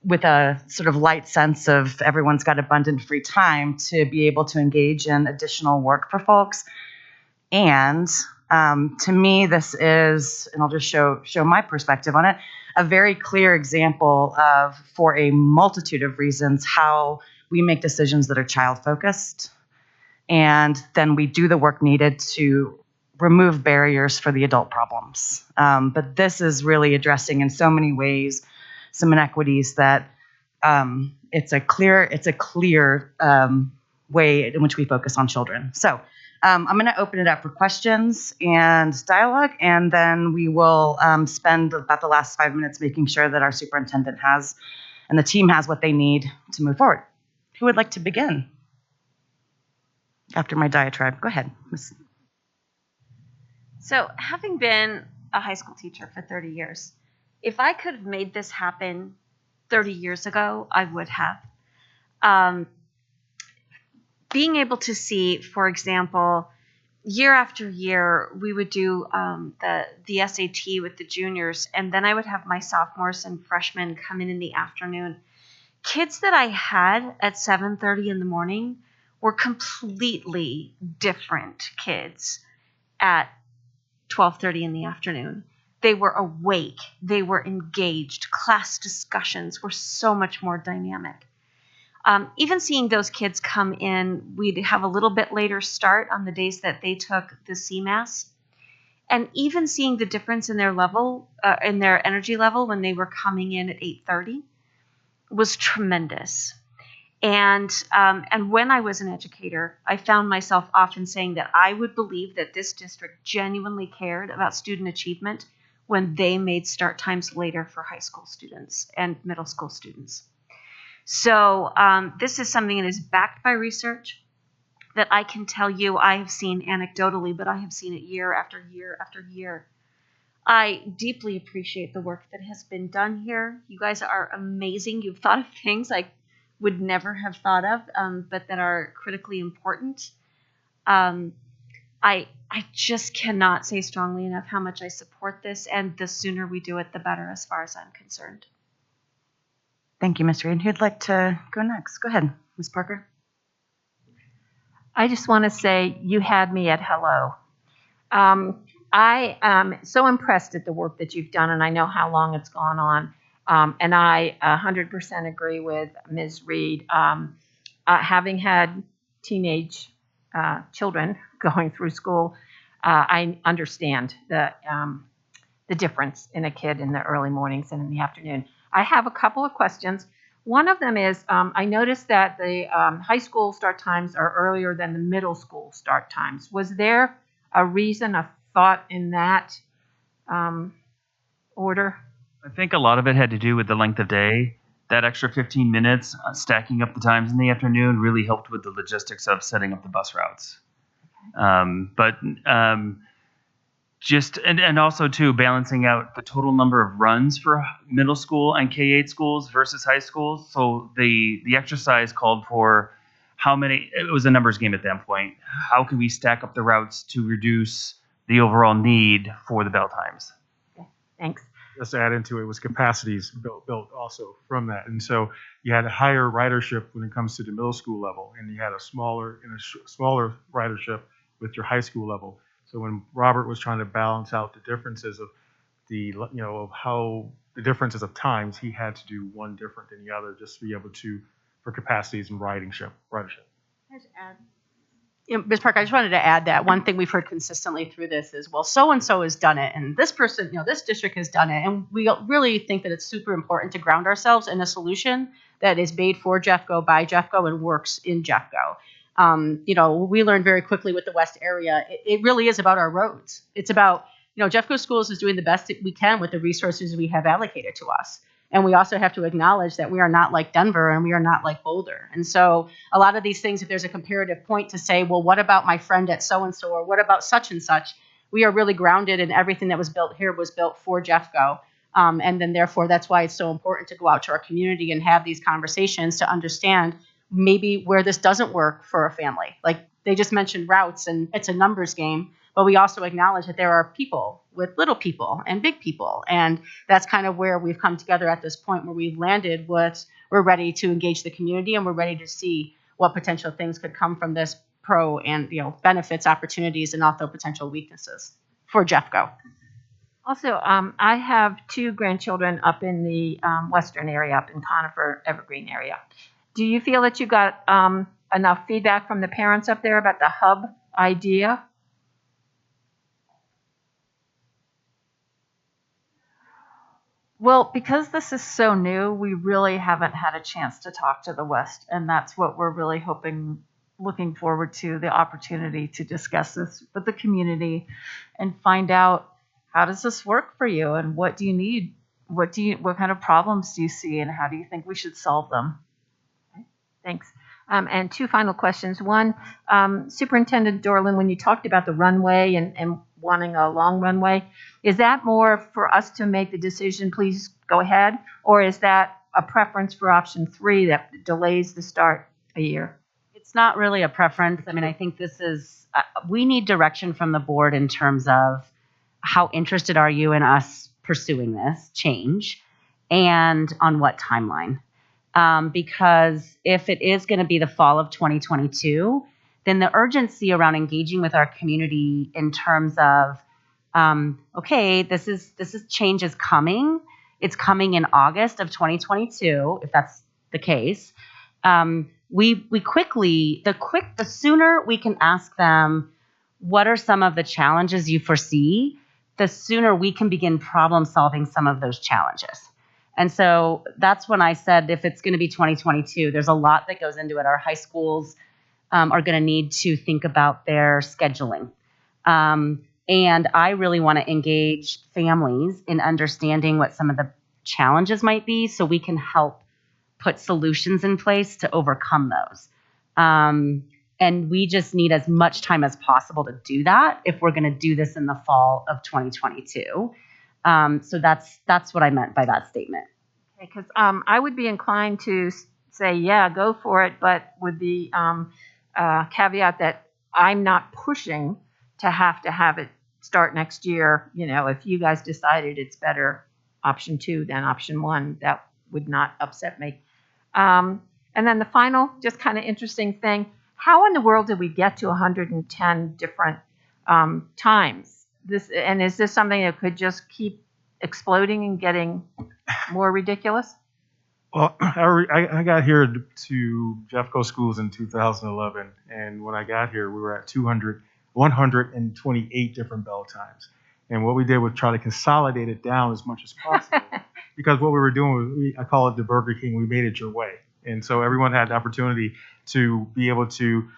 [SPEAKER 1] with a sort of light sense of everyone's got abundant free time to be able to engage in additional work for folks. And to me, this is, and I'll just show my perspective on it, a very clear example of, for a multitude of reasons, how we make decisions that are child-focused, and then we do the work needed to remove barriers for the adult problems. But this is really addressing in so many ways some inequities that it's a clear way in which we focus on children. So I'm going to open it up for questions and dialogue, and then we will spend about the last 5 minutes making sure that our superintendent has and the team has what they need to move forward. Who would like to begin? After my diatribe, go ahead, Ms.
[SPEAKER 3] So, having been a high school teacher for 30 years, if I could have made this happen 30 years ago, I would have. Being able to see, for example, year after year, we would do the SAT with the juniors, and then I would have my sophomores and freshmen come in the afternoon. Kids that I had at 7:30 in the morning were completely different kids at 12:30 in the afternoon. They were awake. They were engaged. Class discussions were so much more dynamic. Even seeing those kids come in, we'd have a little bit later start on the days that they took the CMAS. And even seeing the difference in their level, in their energy level when they were coming in at 8:30 was tremendous. And when I was an educator, I found myself often saying that I would believe that this district genuinely cared about student achievement when they made start times later for high school students and middle school students. So this is something that is backed by research that I can tell you I have seen anecdotally, but I have seen it year after year after year. I deeply appreciate the work that has been done here. You guys are amazing. You've thought of things I would never have thought of, but that are critically important. I just cannot say strongly enough how much I support this, and the sooner we do it, the better as far as I'm concerned.
[SPEAKER 1] Thank you, Ms. Reed. Who'd like to go next? Go ahead, Ms. Parker.
[SPEAKER 2] I just want to say you had me at hello. I am so impressed at the work that you've done, and I know how long it's gone on. And I 100% agree with Ms. Reed. Having had teenage children going through school, I understand the difference in a kid in the early mornings and in the afternoon. I have a couple of questions. One of them is, I noticed that the high school start times are earlier than the middle school start times. Was there a reason, a thought in that order?
[SPEAKER 8] I think a lot of it had to do with the length of day. That extra 15 minutes, stacking up the times in the afternoon, really helped with the logistics of setting up the bus routes. And also too, balancing out the total number of runs for middle school and K-8 schools versus high schools. So the exercise called for how many. It was a numbers game at that point. How can we stack up the routes to reduce the overall need for the bell times?
[SPEAKER 2] Okay, thanks.
[SPEAKER 7] Just to add into it was capacities built also from that. And so you had a higher ridership when it comes to the middle school level, and you had a smaller ridership with your high school level. So when Robert was trying to balance out the differences of of how the differences of times, he had to do one different than the other just to be able to, for capacities and ridership.
[SPEAKER 6] Ms. Parker, I just wanted to add that one thing we've heard consistently through this is, well, so-and-so has done it, and this person, this district has done it. And we really think that it's super important to ground ourselves in a solution that is made for Jeffco, by Jeffco, and works in Jeffco. We learned very quickly with the West area, it really is about our roads. It's about, Jeffco Schools is doing the best that we can with the resources we have allocated to us. And we also have to acknowledge that we are not like Denver and we are not like Boulder. And so a lot of these things, if there's a comparative point to say, well, what about my friend at so-and-so, or what about such and such? We are really grounded in everything that was built here was built for Jeffco. And then therefore, that's why it's so important to go out to our community and have these conversations to understand maybe where this doesn't work for a family. Like they just mentioned routes, and it's a numbers game. But we also acknowledge that there are people with little people and big people. And that's kind of where we've come together at this point where we've landed with, we're ready to engage the community and we're ready to see what potential things could come from this benefits, opportunities, and also potential weaknesses for Jeffco.
[SPEAKER 2] Also, I have two grandchildren up in the western area, up in Conifer, Evergreen area. Do you feel that you got enough feedback from the parents up there about the hub idea?
[SPEAKER 10] Well, because this is so new, we really haven't had a chance to talk to the West, and that's what we're really looking forward to, the opportunity to discuss this with the community and find out, how does this work for you, and what do you need? What kind of problems do you see, and how do you think we should solve them?
[SPEAKER 2] Thanks. And two final questions. One, Superintendent Dorland, when you talked about the runway and wanting a long runway, is that more for us to make the decision, please go ahead, or is that a preference for option 3 that delays the start a year?
[SPEAKER 4] It's not really a preference. I mean, I think this is, we need direction from the board in terms of how interested are you in us pursuing this change and on what timeline. Because if it is going to be the fall of 2022, then the urgency around engaging with our community in terms of, okay, this is change is coming. It's coming in August of 2022, if that's the case. The sooner we can ask them, what are some of the challenges you foresee, the sooner we can begin problem solving some of those challenges. And so that's when I said, if it's going to be 2022, there's a lot that goes into it. Our high schools are going to need to think about their scheduling. And I really want to engage families in understanding what some of the challenges might be so we can help put solutions in place to overcome those. And we just need as much time as possible to do that if we're going to do this in the fall of 2022. So that's what I meant by that statement.
[SPEAKER 2] Okay, because I would be inclined to say, yeah, go for it, but with the caveat that I'm not pushing to have it start next year. You know, if you guys decided it's better option 2 than option 1, that would not upset me. And then the final, just kind of interesting thing, how in the world did we get to 110 different times? Is this something that could just keep exploding and getting more ridiculous?
[SPEAKER 7] Well, I got here to Jeffco schools in 2011, and when I got here, we were at 128 different bell times. And what we did was try to consolidate it down as much as possible, because what we were doing was, I call it the Burger King, we made it your way. And so everyone had the opportunity to be able to,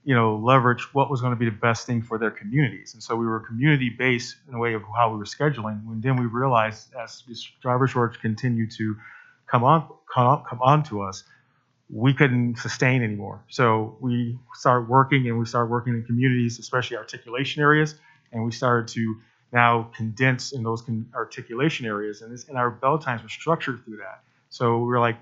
[SPEAKER 7] leverage what was going to be the best thing for their communities. And so we were community-based in a way of how we were scheduling. And then we realized, as this driver shortage continued to come on to us, we couldn't sustain anymore. So we started working in communities, especially articulation areas, and we started to now condense in those articulation areas, and our bell times were structured through that. So we were like,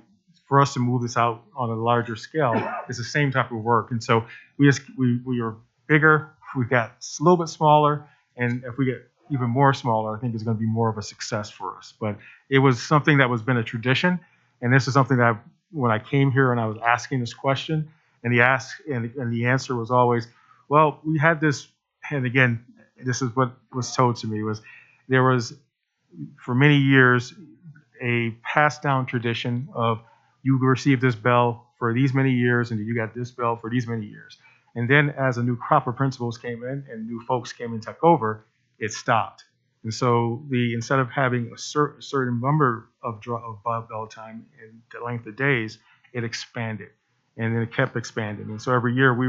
[SPEAKER 7] for us to move this out on a larger scale, it's the same type of work. And so we are bigger, we got a little bit smaller, and if we get even more smaller, I think it's going to be more of a success for us. But it was something that was been a tradition, and this is something that when I came here and I was asking this question, and the answer was always, well, we had this, and again, this is what was told to me, was there was for many years a passed down tradition of, you received this bell for these many years, and you got this bell for these many years. And then as a new crop of principals came in and new folks came and took over, it stopped. And so instead of having a certain number of bell time and the length of days, it expanded. And then it kept expanding. And so every year we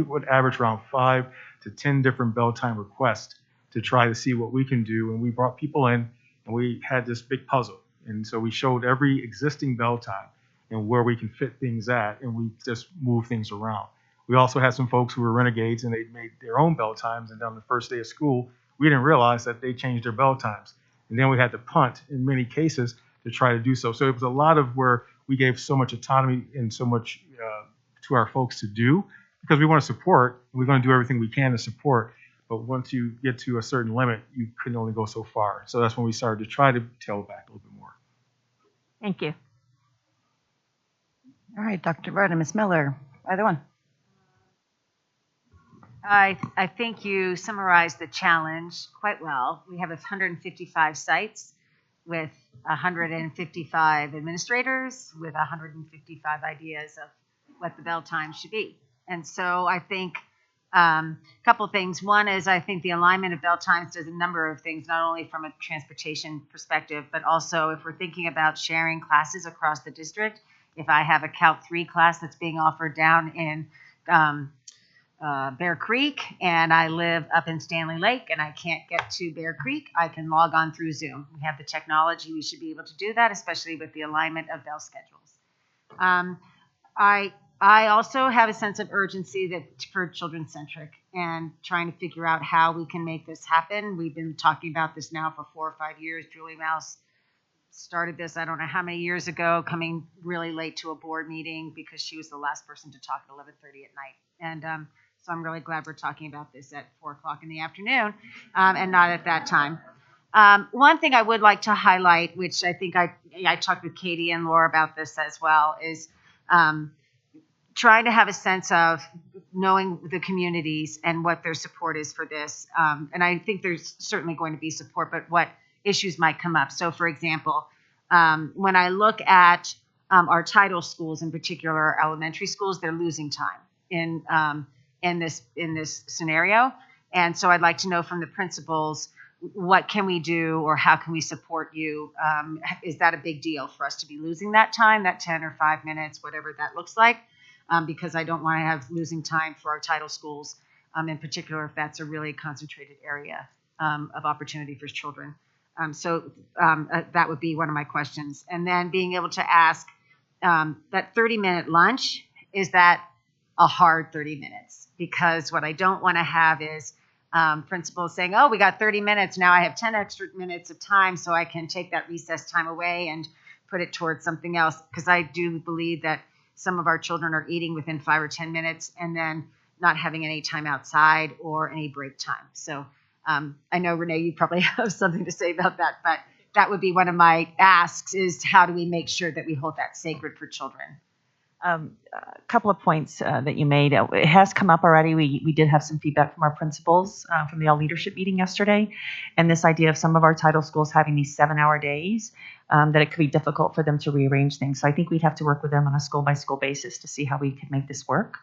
[SPEAKER 7] would average around 5 to 10 different bell time requests to try to see what we can do. And we brought people in, and we had this big puzzle. And so we showed every existing bell time and where we can fit things at, and we just move things around. We also had some folks who were renegades, and they made their own bell times, and on the first day of school, we didn't realize that they changed their bell times. And then we had to punt in many cases to try to do so. So it was a lot of where we gave so much autonomy and so much to our folks to do, because we want to support, and we're going to do everything we can to support. But once you get to a certain limit, you can only go so far. So that's when we started to try to tail back a little bit more.
[SPEAKER 2] Thank you.
[SPEAKER 1] All right, Dr. Rudd and Ms. Miller, either one.
[SPEAKER 11] I think you summarized the challenge quite well. We have 155 sites with 155 administrators with 155 ideas of what the bell time should be. And so I think a couple things. One is I think the alignment of bell times does a number of things, not only from a transportation perspective, but also if we're thinking about sharing classes across the district. If I have a Calc 3 class that's being offered down in Bear Creek and I live up in Stanley Lake and I can't get to Bear Creek, I can log on through Zoom. We have the technology. We should be able to do that, especially with the alignment of bell schedules. I also have a sense of urgency that for children centric and trying to figure out how we can make this happen. We've been talking about this now for 4 or 5 years. Julie Mouse started this, I don't know how many years ago, coming really late to a board meeting because she was the last person to talk at 11:30 at night. And so I'm really glad we're talking about this at 4 o'clock in the afternoon and not at that time. One thing I would like to highlight, which I think I talked with Katie and Laura about this as well, is trying to have a sense of knowing the communities and what their support is for this. And I think there's certainly going to be support, but what issues might come up. So, for example, when I look at our title schools, in particular our elementary schools, they're losing time in this scenario. And so I'd like to know from the principals, what can we do or how can we support you? Is that a big deal for us to be losing that time, that 10 or 5 minutes, whatever that looks like? Because I don't want to have losing time for our title schools, in particular if that's a really concentrated area of opportunity for children. So that would be one of my questions. And then being able to ask that 30-minute lunch, is that a hard 30 minutes? Because what I don't want to have is principals saying, oh, we got 30 minutes. Now I have 10 extra minutes of time so I can take that recess time away and put it towards something else. Because I do believe that some of our children are eating within 5 or 10 minutes and then not having any time outside or any break time. So I know, Renee, you probably have something to say about that, but that would be one of my asks is how do we make sure that we hold that sacred for children?
[SPEAKER 5] A couple of points that you made. It has come up already. We did have some feedback from our principals from the all leadership meeting yesterday. And this idea of some of our title schools having these 7-hour days, that it could be difficult for them to rearrange things. So I think we'd have to work with them on a school by school basis to see how we could make this work.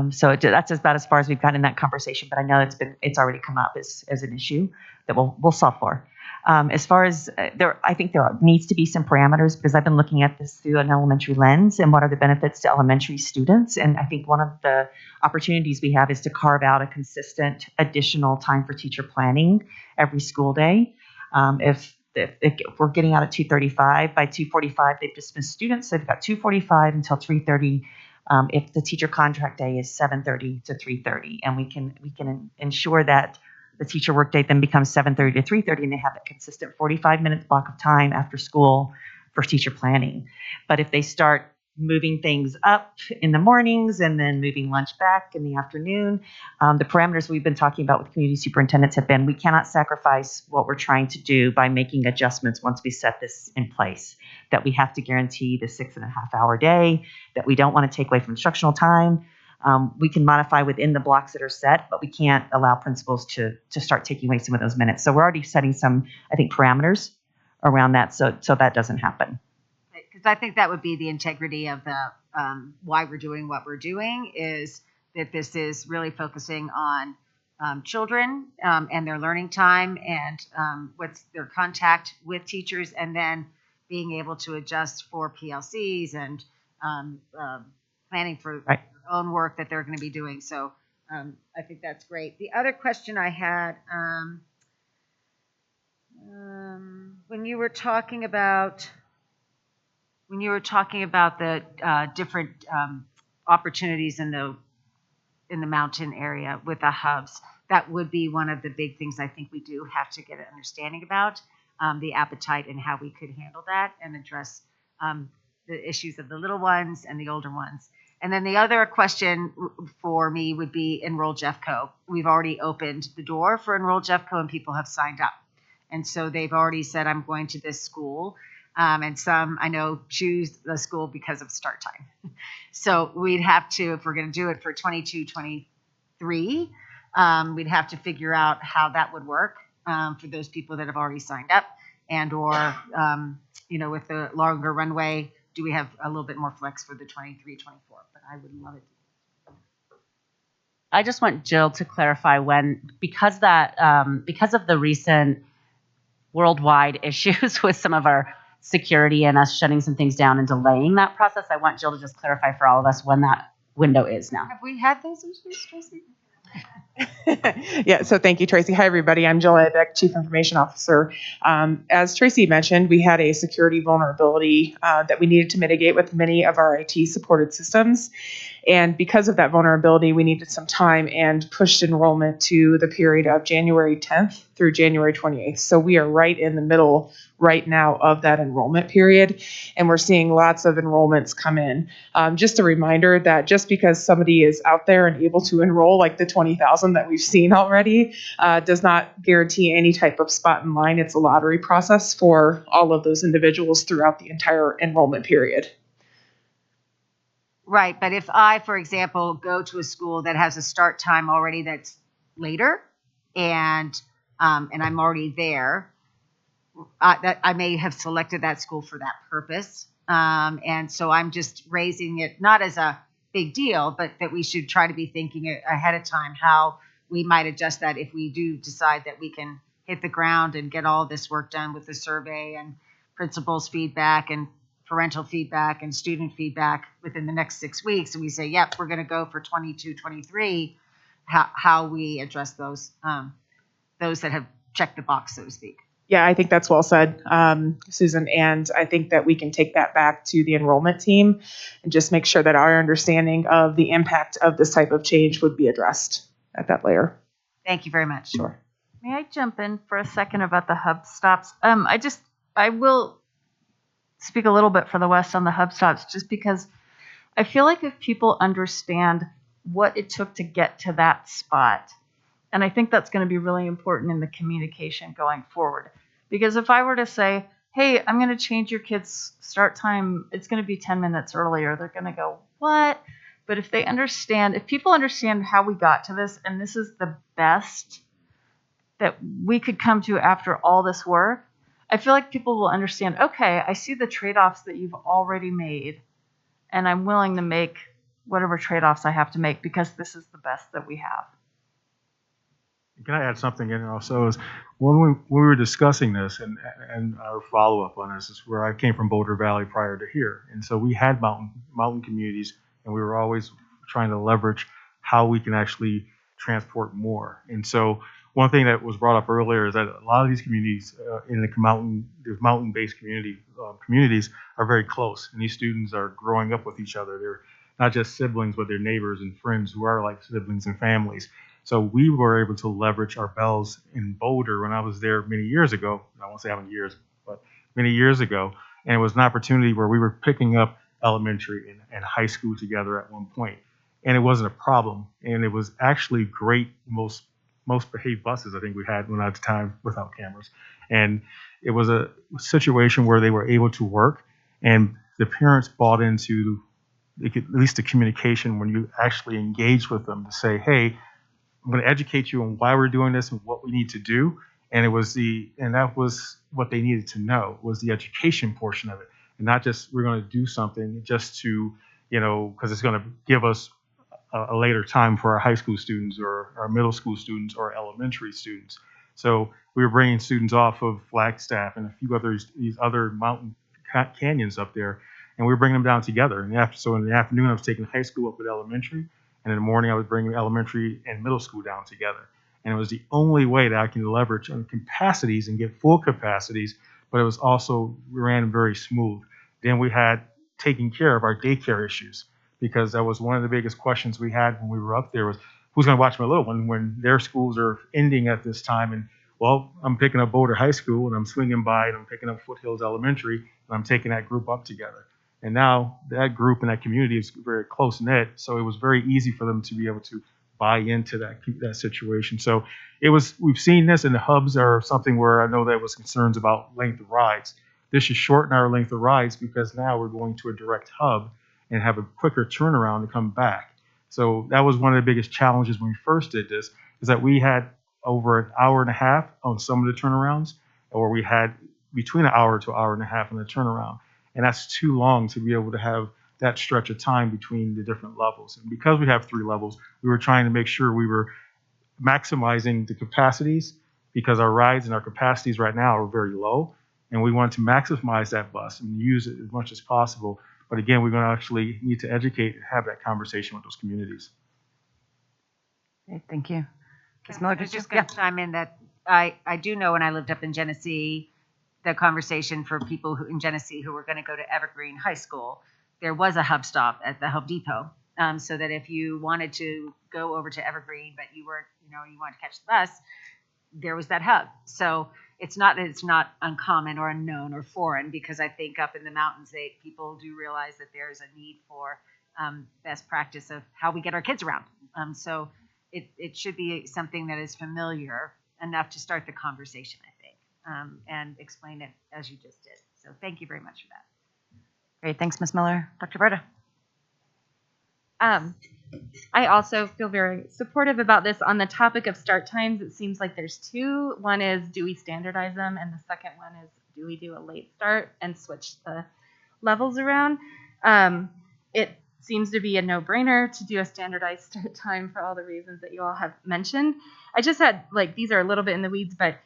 [SPEAKER 5] So that's about as far as we've gotten in that conversation, but I know it's already come up as an issue that we'll solve for. As far as I think there needs to be some parameters because I've been looking at this through an elementary lens and what are the benefits to elementary students. And I think one of the opportunities we have is to carve out a consistent additional time for teacher planning every school day. If we're getting out at 2:35, by 2:45 they've dismissed students. So they've got 2:45 until 3:30. If the teacher contract day is 7:30 to 3:30, and we can ensure that the teacher workday then becomes 7:30 to 3:30, and they have that consistent 45-minute block of time after school for teacher planning. But if they start moving things up in the mornings and then moving lunch back in the afternoon, the parameters we've been talking about with community superintendents have been we cannot sacrifice what we're trying to do by making adjustments once we set this in place, that we have to guarantee the 6.5-hour day, that we don't want to take away from instructional time. We can modify within the blocks that are set, but we can't allow principals to start taking away some of those minutes. So we're already setting some, I think, parameters around that so that doesn't happen.
[SPEAKER 11] Because I think that would be the integrity of the why we're doing what we're doing is that this is really focusing on children and their learning time and what's their contact with teachers, and then being able to adjust for PLCs and planning for
[SPEAKER 5] Right.
[SPEAKER 11] their own work that they're going to be doing. So I think that's great. The other question I had, when you were talking about the different opportunities in the mountain area with the hubs, that would be one of the big things I think we do have to get an understanding about, the appetite and how we could handle that and address the issues of the little ones and the older ones. And then the other question for me would be Enroll Jeffco. We've already opened the door for Enroll Jeffco and people have signed up. And so they've already said, I'm going to this school. And some, I know, choose the school because of start time. So we'd have to, if we're going to do it for 22, 23, 2023. We'd have to figure out how that would work for those people that have already signed up, and or with the longer runway, do we have a little bit more flex for the 23, 24? But I would love it.
[SPEAKER 4] I just want Jill to clarify because of the recent worldwide issues with some of our security and us shutting some things down and delaying that process. I want Jill to just clarify for all of us when that window is now.
[SPEAKER 11] Have we had those issues, Tracy?
[SPEAKER 12] Yeah, so thank you, Tracy. Hi, everybody. I'm Jill Edbeck, Chief Information Officer. As Tracy mentioned, we had a security vulnerability that we needed to mitigate with many of our IT-supported systems. And because of that vulnerability, we needed some time and pushed enrollment to the period of January 10th through January 28th. So we are right in the middle right now of that enrollment period, and we're seeing lots of enrollments come in. Just a reminder that just because somebody is out there and able to enroll, like the 20,000 that we've seen already, does not guarantee any type of spot in line. It's a lottery process for all of those individuals throughout the entire enrollment period.
[SPEAKER 11] Right, but if I, for example, go to a school that has a start time already that's later, and I'm already there, that I may have selected that school for that purpose, and so I'm just raising it not as a big deal, but that we should try to be thinking ahead of time how we might adjust that if we do decide that we can hit the ground and get all this work done with the survey and principals' feedback and parental feedback and student feedback within the next 6 weeks, and we say, yep, we're going to go for 22, 23, how we address those that have checked the box, so to speak.
[SPEAKER 12] Yeah, I think that's well said, Susan, and I think that we can take that back to the enrollment team and just make sure that our understanding of the impact of this type of change would be addressed at that layer.
[SPEAKER 11] Thank you very much.
[SPEAKER 12] Sure.
[SPEAKER 10] May I jump in for a second about the hub stops? I will speak a little bit for the West on the hub stops, just because I feel like if people understand what it took to get to that spot, and I think that's going to be really important in the communication going forward. Because if I were to say, hey, I'm going to change your kid's start time, it's going to be 10 minutes earlier, they're going to go, what? But if people understand how we got to this, and this is the best that we could come to after all this work, I feel like people will understand, okay, I see the trade-offs that you've already made, and I'm willing to make whatever trade-offs I have to make because this is the best that we have.
[SPEAKER 7] Can I add something in also? Is when we were discussing this and our follow-up on this is where I came from Boulder Valley prior to here. And so we had mountain communities, and we were always trying to leverage how we can actually transport more. And so one thing that was brought up earlier is that a lot of these communities in the mountain-based communities are very close, and these students are growing up with each other. They're not just siblings, but they're neighbors and friends who are like siblings and families. So we were able to leverage our bells in Boulder when I was there many years ago. I won't say how many years, but many years ago, and it was an opportunity where we were picking up elementary and high school together at one point, and it wasn't a problem, and it was actually great. Most behaved buses I think we had when at the time without cameras. And it was a situation where they were able to work, and the parents bought into at least the communication when you actually engage with them to say, hey, I'm going to educate you on why we're doing this and what we need to do. And that was what they needed to know, was the education portion of it, and not just we're going to do something just to, because it's going to give us a later time for our high school students or our middle school students or elementary students. So we were bringing students off of Flagstaff and a few these other mountain canyons up there, and we were bringing them down together. So in the afternoon, I was taking high school up at elementary, and in the morning, I was bringing elementary and middle school down together. And it was the only way that I can leverage on capacities and get full capacities, but it was also ran very smooth. Then we had taking care of our daycare issues, because that was one of the biggest questions we had when we were up there was, who's going to watch my little one when their schools are ending at this time? And, well, I'm picking up Boulder High School, and I'm swinging by, and I'm picking up Foothills Elementary, and I'm taking that group up together. And now that group and that community is very close-knit, so it was very easy for them to be able to buy into that situation. So we've seen this, and the hubs are something where I know there was concerns about length of rides. This should shorten our length of rides because now we're going to a direct hub and have a quicker turnaround to come back. So that was one of the biggest challenges when we first did this, is that we had over an hour and a half on some of the turnarounds, or we had between an hour to an hour and a half on the turnaround. And that's too long to be able to have that stretch of time between the different levels. And because we have 3 levels, we were trying to make sure we were maximizing the capacities, because our rides and our capacities right now are very low. And we want to maximize that bus and use it as much as possible. But again, we're going to actually need to educate and have that conversation with those communities.
[SPEAKER 1] Okay, thank you. Ms.
[SPEAKER 11] I
[SPEAKER 1] Miller,
[SPEAKER 11] was
[SPEAKER 1] did you?
[SPEAKER 11] just going to chime in that I do know when I lived up in Genesee, the conversation for people who in Genesee who were going to go to Evergreen High School, there was a hub stop at the Home Depot. So that if you wanted to go over to Evergreen, but you weren't, you wanted to catch the bus, there was that hub. So it's not that it's not uncommon or unknown or foreign, because I think up in the mountains, people do realize that there's a need for best practice of how we get our kids around. So it should be something that is familiar enough to start the conversation, I think, and explain it as you just did. So thank you very much for that.
[SPEAKER 1] Great, thanks, Ms. Miller. Dr. Berta.
[SPEAKER 13] I also feel very supportive about this. On the topic of start times, it seems like there's 2. One is, do we standardize them? And the second one is, do we do a late start and switch the levels around? It seems to be a no-brainer to do a standardized start time for all the reasons that you all have mentioned. I just had, these are a little bit in the weeds, but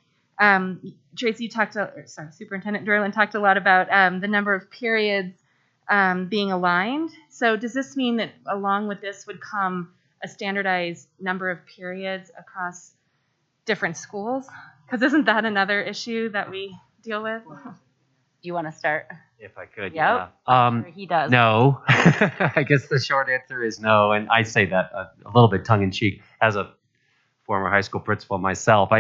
[SPEAKER 13] Tracy Superintendent Dorland talked a lot about the number of periods being aligned. So does this mean that along with this would come a standardized number of periods across different schools? Because isn't that another issue that we deal with?
[SPEAKER 4] Do you want to start?
[SPEAKER 9] If I could,
[SPEAKER 4] Yep.
[SPEAKER 9] yeah.
[SPEAKER 4] He does.
[SPEAKER 9] No. I guess the short answer is no. And I say that a little bit tongue in cheek as a former high school principal myself.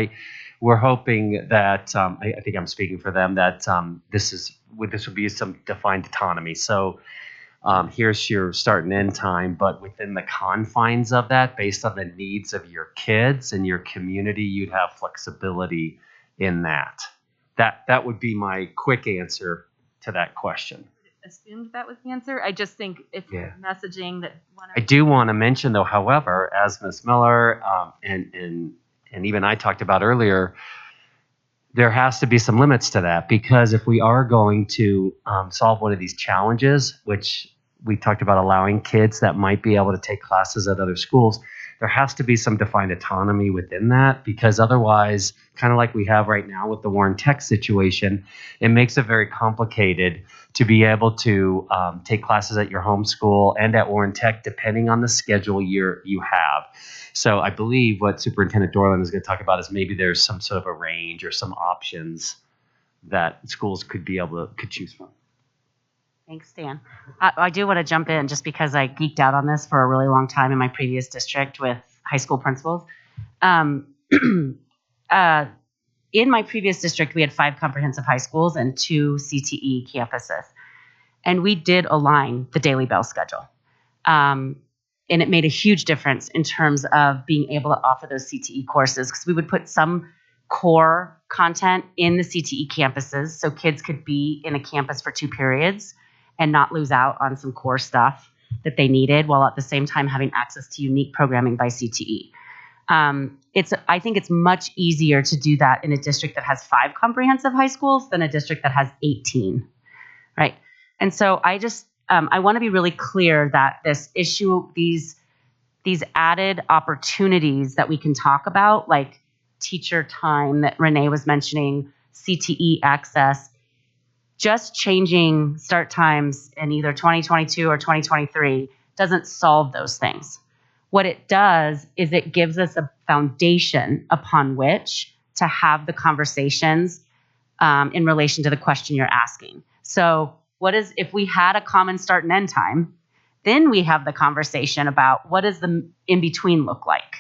[SPEAKER 9] We're hoping that, I think I'm speaking for them, that this would be some defined autonomy. So here's your start and end time, but within the confines of that, based on the needs of your kids and your community, you'd have flexibility in that. That would be my quick answer to that question.
[SPEAKER 13] Assumed that was the answer. I just think it's messaging that
[SPEAKER 9] I do want to mention, though, however, as Ms. Miller and even I talked about earlier, there has to be some limits to that, because if we are going to solve one of these challenges, which we talked about allowing kids that might be able to take classes at other schools, there has to be some defined autonomy within that, because otherwise, kind of like we have right now with the Warren Tech situation, it makes it very complicated to be able to take classes at your home school and at Warren Tech, depending on the schedule you have. So I believe what Superintendent Dorland is going to talk about is maybe there's some sort of a range or some options that schools could choose from.
[SPEAKER 4] Thanks, Dan. I do want to jump in just because I geeked out on this for a really long time in my previous district with high school principals. In my previous district, we had 5 comprehensive high schools and 2 CTE campuses. And we did align the daily bell schedule. And it made a huge difference in terms of being able to offer those CTE courses, because we would put some core content in the CTE campuses so kids could be in a campus for 2 periods and not lose out on some core stuff that they needed, while at the same time having access to unique programming by CTE. I think it's much easier to do that in a district that has 5 comprehensive high schools than a district that has 18, right? And so I want to be really clear that this issue, these added opportunities that we can talk about, like teacher time that Renee was mentioning, CTE access, just changing start times in either 2022 or 2023 doesn't solve those things. What it does is it gives us a foundation upon which to have the conversations in relation to the question you're asking. So if we had a common start and end time, then we have the conversation about what does the in-between look like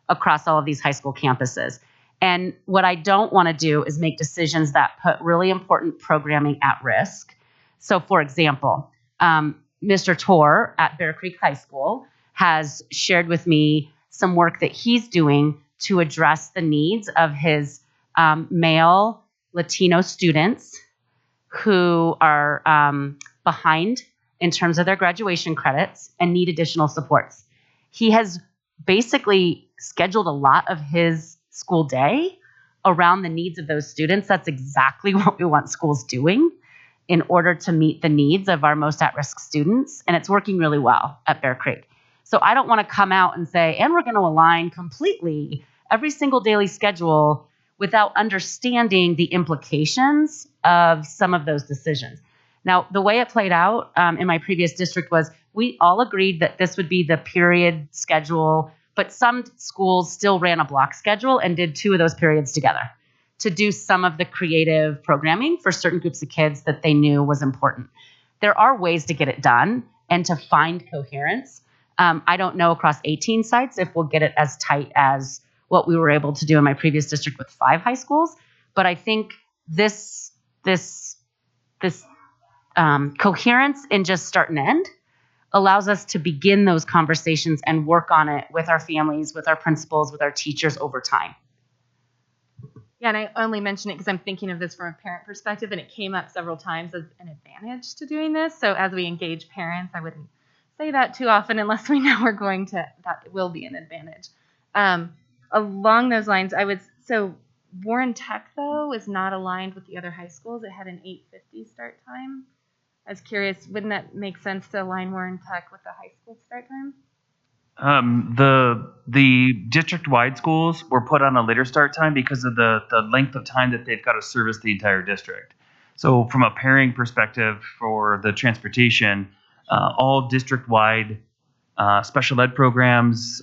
[SPEAKER 4] across all of these high school campuses. And what I don't want to do is make decisions that put really important programming at risk. So for example, Mr. Torr at Bear Creek High School has shared with me some work that he's doing to address the needs of his male Latino students who are behind in terms of their graduation credits and need additional supports. he has basically scheduled a lot of his school day around the needs of those students. That's exactly what we want schools doing in order to meet the needs of our most at-risk students. And it's working really well at Bear Creek. So I don't want to come out and say, and we're going to align completely every single daily schedule without understanding the implications of some of those decisions. Now, the way it played out in my previous district was we all agreed that this would be the period schedule, but some schools still ran a block schedule and did 2 of those periods together to do some of the creative programming for certain groups of kids that they knew was important. There are ways to get it done and to find coherence. I don't know across 18 sites if we'll get it as tight as what we were able to do in my previous district with 5 high schools, but I think this coherence in just start and end allows us to begin those conversations and work on it with our families, with our principals, with our teachers over time.
[SPEAKER 13] Yeah, and I only mention it because I'm thinking of this from a parent perspective, and it came up several times as an advantage to doing this. So as we engage parents, I wouldn't say that too often unless we know we're going to, that will be an advantage. Along those lines, so Warren Tech, though, is not aligned with the other high schools. It had an 8:50 start time. I was curious, wouldn't that make sense to align Warren Tech with the high school start time?
[SPEAKER 8] The district-wide schools were put on a later start time because of the length of time that they've got to service the entire district. So from a pairing perspective for the transportation, all district-wide special ed programs,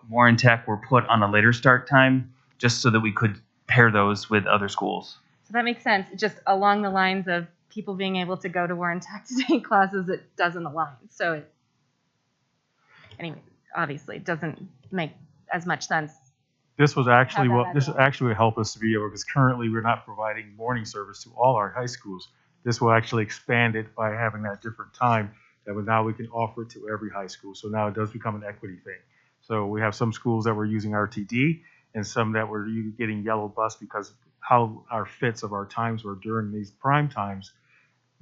[SPEAKER 8] Warren Tech were put on a later start time just so that we could pair those with other schools.
[SPEAKER 13] So that makes sense. Just along the lines of people being able to go to Warren Tech to take classes, it doesn't align. So anyway, obviously, it doesn't make as much sense.
[SPEAKER 7] This was actually this actually would help us to be able, because currently we're not providing morning service to all our high schools. This will actually expand it by having that different time that now we can offer it to every high school. So now it does become an equity thing. So we have some schools that were using RTD and some that were getting yellow bus because of how our fits of our times were during these prime times.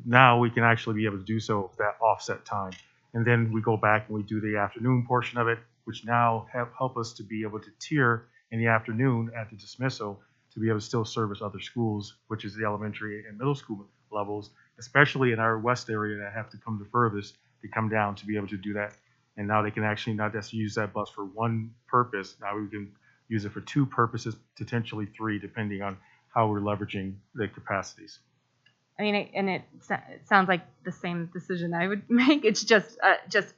[SPEAKER 7] Now we can actually be able to do so with that offset time. And then we go back and we do the afternoon portion of it, which now help us to be able to tier in the afternoon at the dismissal to be able to still service other schools, which is the elementary and middle school levels, especially in our west area that have to come the furthest to come down to be able to do that. And now they can actually not just use that bus for one purpose. Now we can use it for 2 purposes, potentially 3, depending on how we're leveraging the capacities.
[SPEAKER 13] I mean, it sounds like the same decision I would make. It's just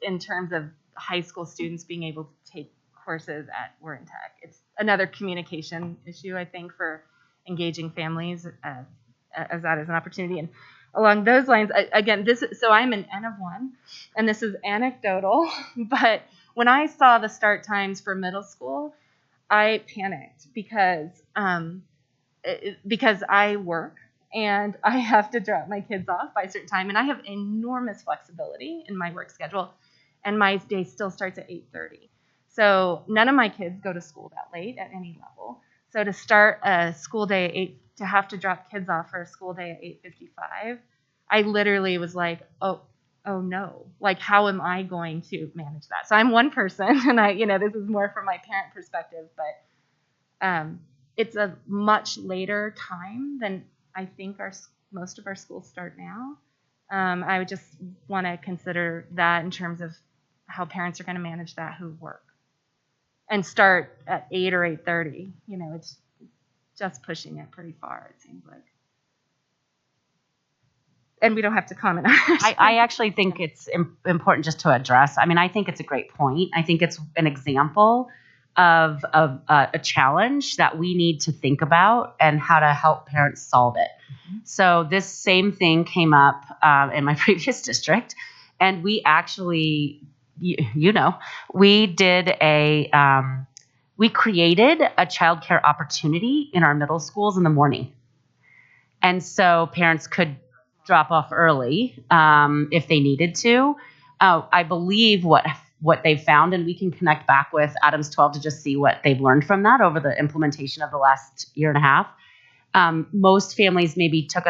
[SPEAKER 13] in terms of high school students being able to take courses at Warren Tech. It's another communication issue, I think, for engaging families as that is an opportunity. And along those lines, again, so I'm an N of 1, and this is anecdotal, but when I saw the start times for middle school, I panicked because I work and I have to drop my kids off by a certain time, and I have enormous flexibility in my work schedule, and my day still starts at 8:30. So none of my kids go to school that late at any level. So to start a school day at 8, to have to drop kids off for a school day at 8:55, I literally was like, oh no, like how am I going to manage that? So I'm one person, and this is more from my parent perspective, but it's a much later time than I think most of our schools start now. I would just want to consider that in terms of how parents are going to manage that who work and start at 8 or 8:30. It's just pushing it pretty far, it seems like. And we don't have to comment on it.
[SPEAKER 4] I actually think it's important just to address. I mean, I think it's a great point. I think it's an example of a challenge that we need to think about and how to help parents solve it. Mm-hmm. So this same thing came up in my previous district, and we actually, we did we created a childcare opportunity in our middle schools in the morning. And so parents could drop off early if they needed to. I believe what they've found, and we can connect back with Adams 12 to just see what they've learned from that over the implementation of the last year and a half. Most families maybe took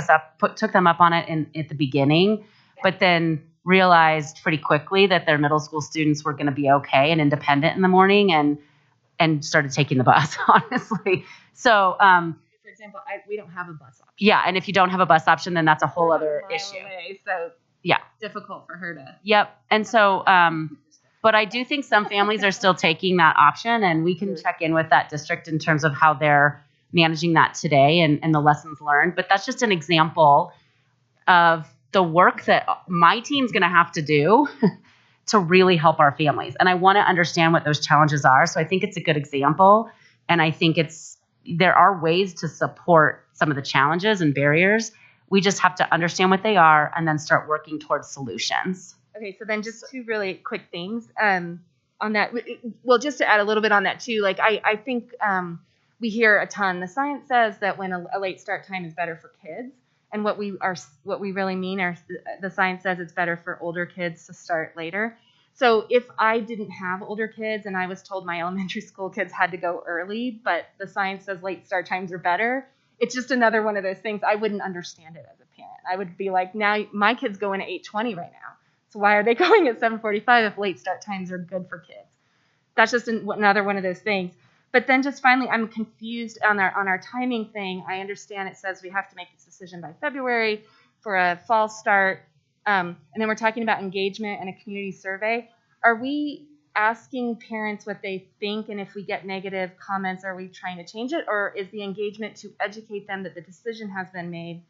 [SPEAKER 4] them up on it at the beginning, but then realized pretty quickly that their middle school students were going to be okay and independent in the morning and started taking the bus, honestly. So,
[SPEAKER 13] For example, we don't have a bus option.
[SPEAKER 4] yeah, and if you don't have a bus option, then that's a whole other issue.
[SPEAKER 13] So
[SPEAKER 4] Yeah.
[SPEAKER 13] difficult for her to.
[SPEAKER 4] Yep. And so, but I do think some families are still taking that option, and we can check in with that district in terms of how they're managing that today and the lessons learned. But that's just an example of the work that my team's going to have to do to really help our families. And I want to understand what those challenges are. So I think it's a good example. And I think there are ways to support some of the challenges and barriers. We just have to understand what they are and then start working towards solutions.
[SPEAKER 13] Okay, so then just two really quick things on that. Well, just to add a little bit on that too, like I think we hear a ton. The science says that when a late start time is better for kids, and what we really mean are the science says it's better for older kids to start later. So if I didn't have older kids and I was told my elementary school kids had to go early, but the science says late start times are better, it's just another one of those things. I wouldn't understand it as a parent. I would be like, now my kids go in at 8:20 right now. So why are they going at 7:45 if late start times are good for kids? That's just another one of those things. But then just finally, I'm confused on our timing thing. I understand it says we have to make this decision by February for a fall start. And then we're talking about engagement and a community survey. Are we asking parents what they think? And if we get negative comments, are we trying to change it? Or is the engagement to educate them that the decision has been made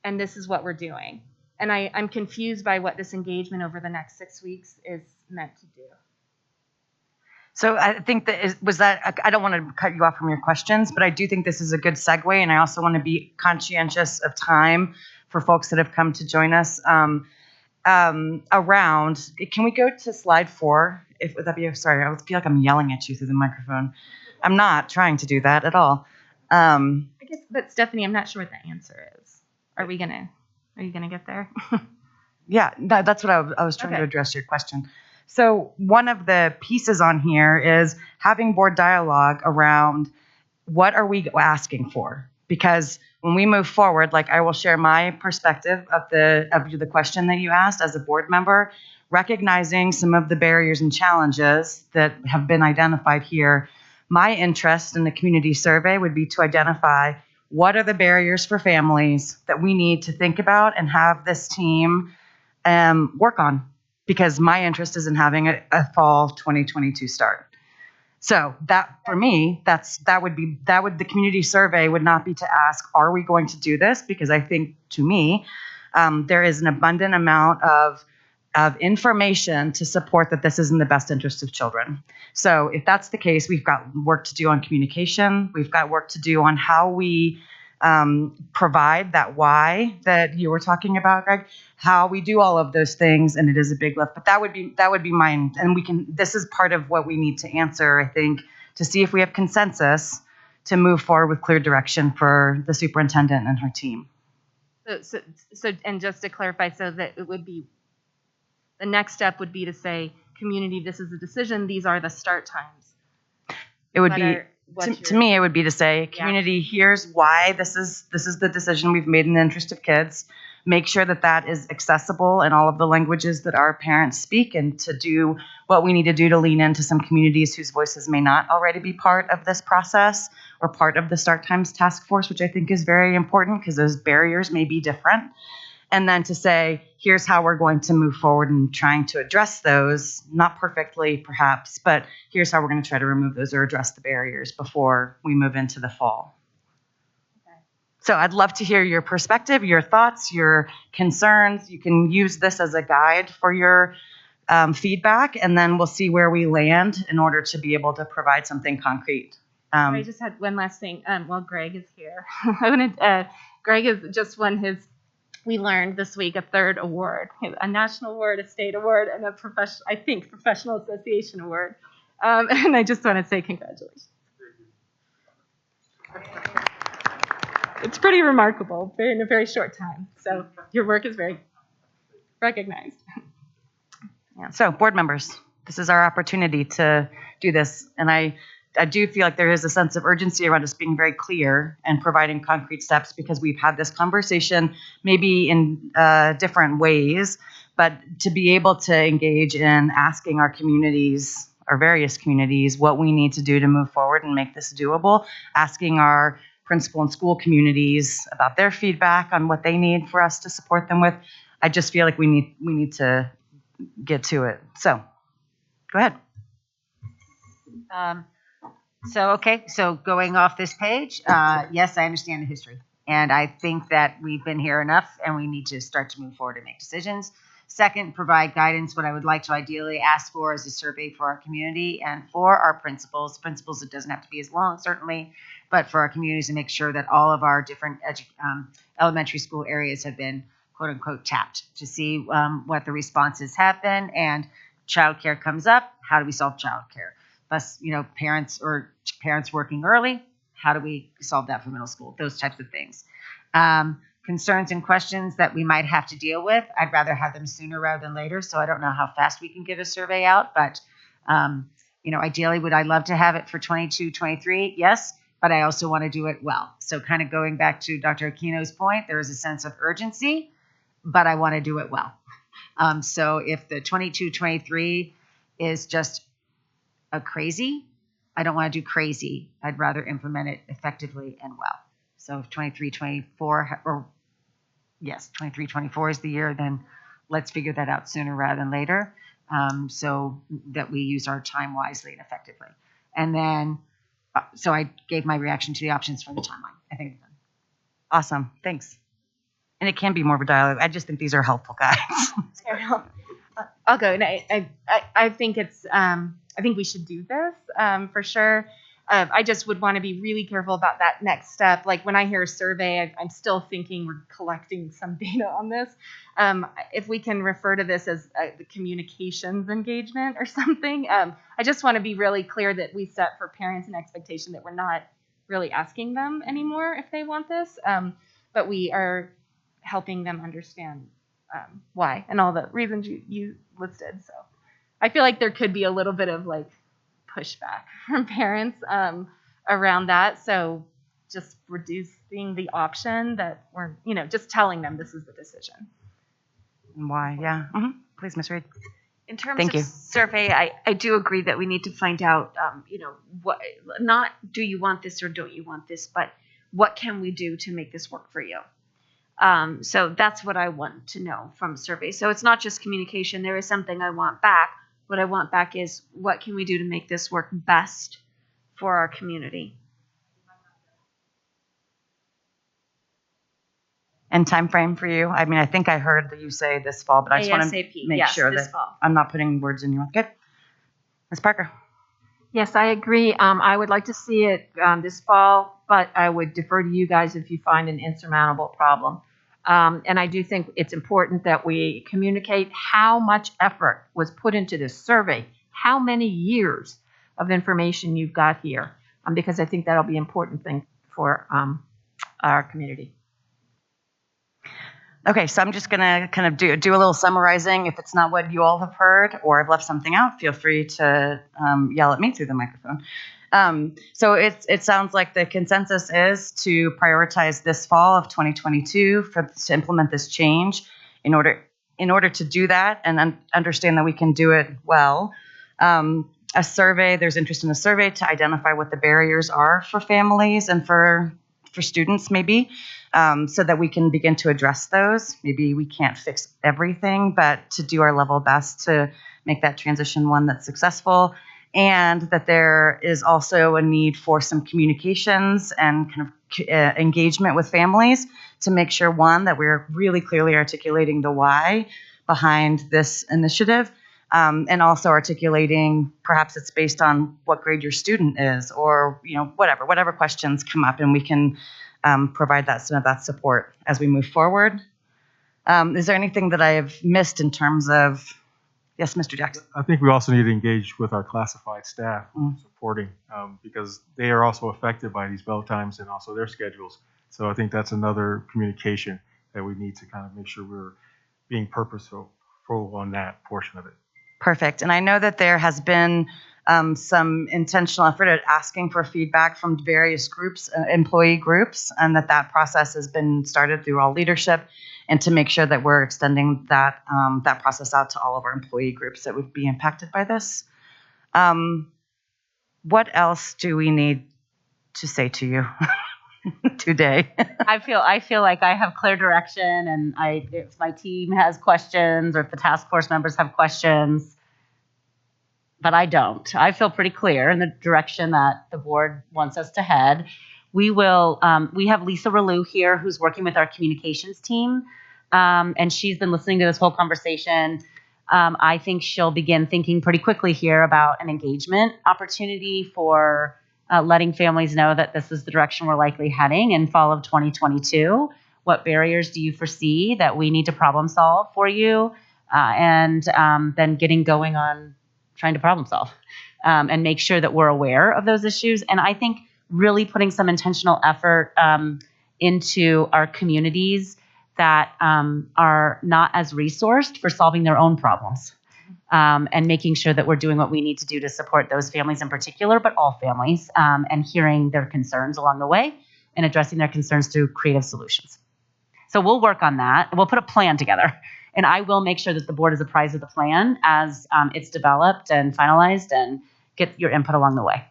[SPEAKER 13] and this is what we're doing? And I'm confused by what this engagement over the next 6 weeks is meant to do.
[SPEAKER 1] So I think I don't want to cut you off from your questions, but I do think this is a good segue, and I also want to be conscientious of time for folks that have come to join us around. Can we go to slide 4? Would that be? Sorry, I feel like I'm yelling at you through the microphone. I'm not trying to do that at all.
[SPEAKER 13] I guess, but Stephanie, I'm not sure what the answer is. Are you gonna get there?
[SPEAKER 1] Yeah, that's what I was trying to address your question. So one of the pieces on here is having board dialogue around what are we asking for? Because when we move forward, like I will share my perspective of the question that you asked as a board member, recognizing some of the barriers and challenges that have been identified here. My interest in the community survey would be to identify what are the barriers for families that we need to think about and have this team work on. Because my interest is in having a fall 2022 start. So that for me, the community survey would not be to ask, are we going to do this? Because I think to me, there is an abundant amount of information to support that this is in the best interest of children. So if that's the case, we've got work to do on communication. We've got work to do on how we provide that why that you were talking about, Greg, how we do all of those things. And it is a big lift, but that would be mine. And this is part of what we need to answer, I think, to see if we have consensus to move forward with clear direction for the superintendent and her team.
[SPEAKER 13] So, and just to clarify, so that it would be, the next step would be to say, community, this is the decision. These are the start times.
[SPEAKER 1] It would be, to me, it would be to say, community, here's why this is the decision we've made in the interest of kids. Make sure that is accessible in all of the languages that our parents speak, and to do what we need to do to lean into some communities whose voices may not already be part of this process or part of the Start Times Task Force, which I think is very important because those barriers may be different. And then to say, here's how we're going to move forward in trying to address those, not perfectly perhaps, but here's how we're going to try to remove those or address the barriers before we move into the fall. Okay. So I'd love to hear your perspective, your thoughts, your concerns. You can use this as a guide for your feedback, and then we'll see where we land in order to be able to provide something concrete.
[SPEAKER 13] I just had one last thing. While Greg is here, Greg has just won we learned this week, a third award, a national award, a state award, and a professional association award. And I just want to say congratulations. It's pretty remarkable in a very short time. So your work is very recognized.
[SPEAKER 1] Yeah. So board members, this is our opportunity to do this. And I do feel like there is a sense of urgency around us being very clear and providing concrete steps, because we've had this conversation maybe in different ways, but to be able to engage in asking our communities, our various communities, what we need to do to move forward and make this doable, asking our principal and school communities about their feedback on what they need for us to support them with. I just feel like we need to get to it. So go ahead.
[SPEAKER 11] So going off this page, yes, I understand the history. And I think that we've been here enough and we need to start to move forward and make decisions. Second, provide guidance. What I would like to ideally ask for is a survey for our community and for our principals. Principals, it doesn't have to be as long, certainly, but for our communities to make sure that all of our different elementary school areas have been, quote unquote, tapped to see what the responses have been. And childcare comes up. How do we solve childcare? Plus, parents working early. How do we solve that for middle school? Those types of things. Concerns and questions that we might have to deal with. I'd rather have them sooner rather than later. So I don't know how fast we can get a survey out, but ideally, would I love to have it for 22, 23? Yes, but I also want to do it well. So kind of going back to Dr. Aquino's point, there is a sense of urgency, but I want to do it well. So if the 22, 23 is just a crazy, I don't want to do crazy. I'd rather implement it effectively and well. So if 23, 24 is the year, then let's figure that out sooner rather than later, so that we use our time wisely and effectively. And then, so I gave my reaction to the options for the timeline. I think it's done.
[SPEAKER 1] Awesome. Thanks. And it can be more of a dialogue. I just think these are helpful guides.
[SPEAKER 13] I'll go. And I think I think we should do this for sure. I just would want to be really careful about that next step. Like when I hear a survey, I'm still thinking we're collecting some data on this. If we can refer to this as the communications engagement or something, I just want to be really clear that we set for parents an expectation that we're not really asking them anymore if they want this, but we are helping them understand why and all the reasons you listed. So I feel like there could be a little bit of like pushback from parents around that. So just reducing the option that we're, just telling them this is the decision.
[SPEAKER 1] And why? Yeah. Mm-hmm. Please, Ms. Reed.
[SPEAKER 3] In terms
[SPEAKER 1] Thank
[SPEAKER 3] of
[SPEAKER 1] you.
[SPEAKER 3] survey, I do agree that we need to find out, what, not do you want this or don't you want this, but what can we do to make this work for you? So that's what I want to know from survey. So it's not just communication. There is something I want back. What I want back is what can we do to make this work best for our community?
[SPEAKER 1] And time frame for you? I mean, I think I heard that you say this fall, but I just want to
[SPEAKER 3] ASAP,
[SPEAKER 1] make
[SPEAKER 3] yes,
[SPEAKER 1] sure
[SPEAKER 3] this
[SPEAKER 1] that
[SPEAKER 3] fall.
[SPEAKER 1] I'm not putting words in your mouth. Good. Ms. Parker.
[SPEAKER 2] Yes, I agree. I would like to see it this fall, but I would defer to you guys if you find an insurmountable problem. And I do think it's important that we communicate how much effort was put into this survey, how many years of information you've got here, because I think that'll be an important thing for our community.
[SPEAKER 1] Okay, so I'm just going to kind of do a little summarizing. If it's not what you all have heard or I've left something out, feel free to yell at me through the microphone. So it sounds like the consensus is to prioritize this fall of 2022 to implement this change. In order to do that and understand that we can do it well, a survey, there's interest in a survey to identify what the barriers are for families and for students maybe, so that we can begin to address those. Maybe we can't fix everything, but to do our level best to make that transition one that's successful. And that there is also a need for some communications and kind of engagement with families to make sure, one, that we're really clearly articulating the why behind this initiative, and also articulating perhaps it's based on what grade your student is, or whatever questions come up, and we can provide some of that support as we move forward. Is there anything that I have missed in terms of? Yes, Mr. Jackson.
[SPEAKER 7] I think we also need to engage with our classified staff supporting, because they are also affected by these bell times and also their schedules. So I think that's another communication that we need to kind of make sure we're being purposeful on that portion of it.
[SPEAKER 1] Perfect. And I know that there has been some intentional effort at asking for feedback from various groups, employee groups, and that process has been started through all leadership, and to make sure that we're extending that process out to all of our employee groups that would be impacted by this. What else do we need to say to you today?
[SPEAKER 4] I feel like I have clear direction, and if my team has questions or if the task force members have questions, but I don't. I feel pretty clear in the direction that the board wants us to head. We have Lisa Ralou here, who's working with our communications team, and she's been listening to this whole conversation. I think she'll begin thinking pretty quickly here about an engagement opportunity for letting families know that this is the direction we're likely heading in fall of 2022. What barriers do you foresee that we need to problem solve for you? And then getting going on trying to problem solve and make sure that we're aware of those issues. And I think really putting some intentional effort into our communities that are not as resourced for solving their own problems, and making sure that we're doing what we need to do to support those families in particular, but all families, and hearing their concerns along the way and addressing their concerns through creative solutions. So we'll work on that. We'll put a plan together, and I will make sure that the board is apprised of the plan as it's developed and finalized, and get your input along the way.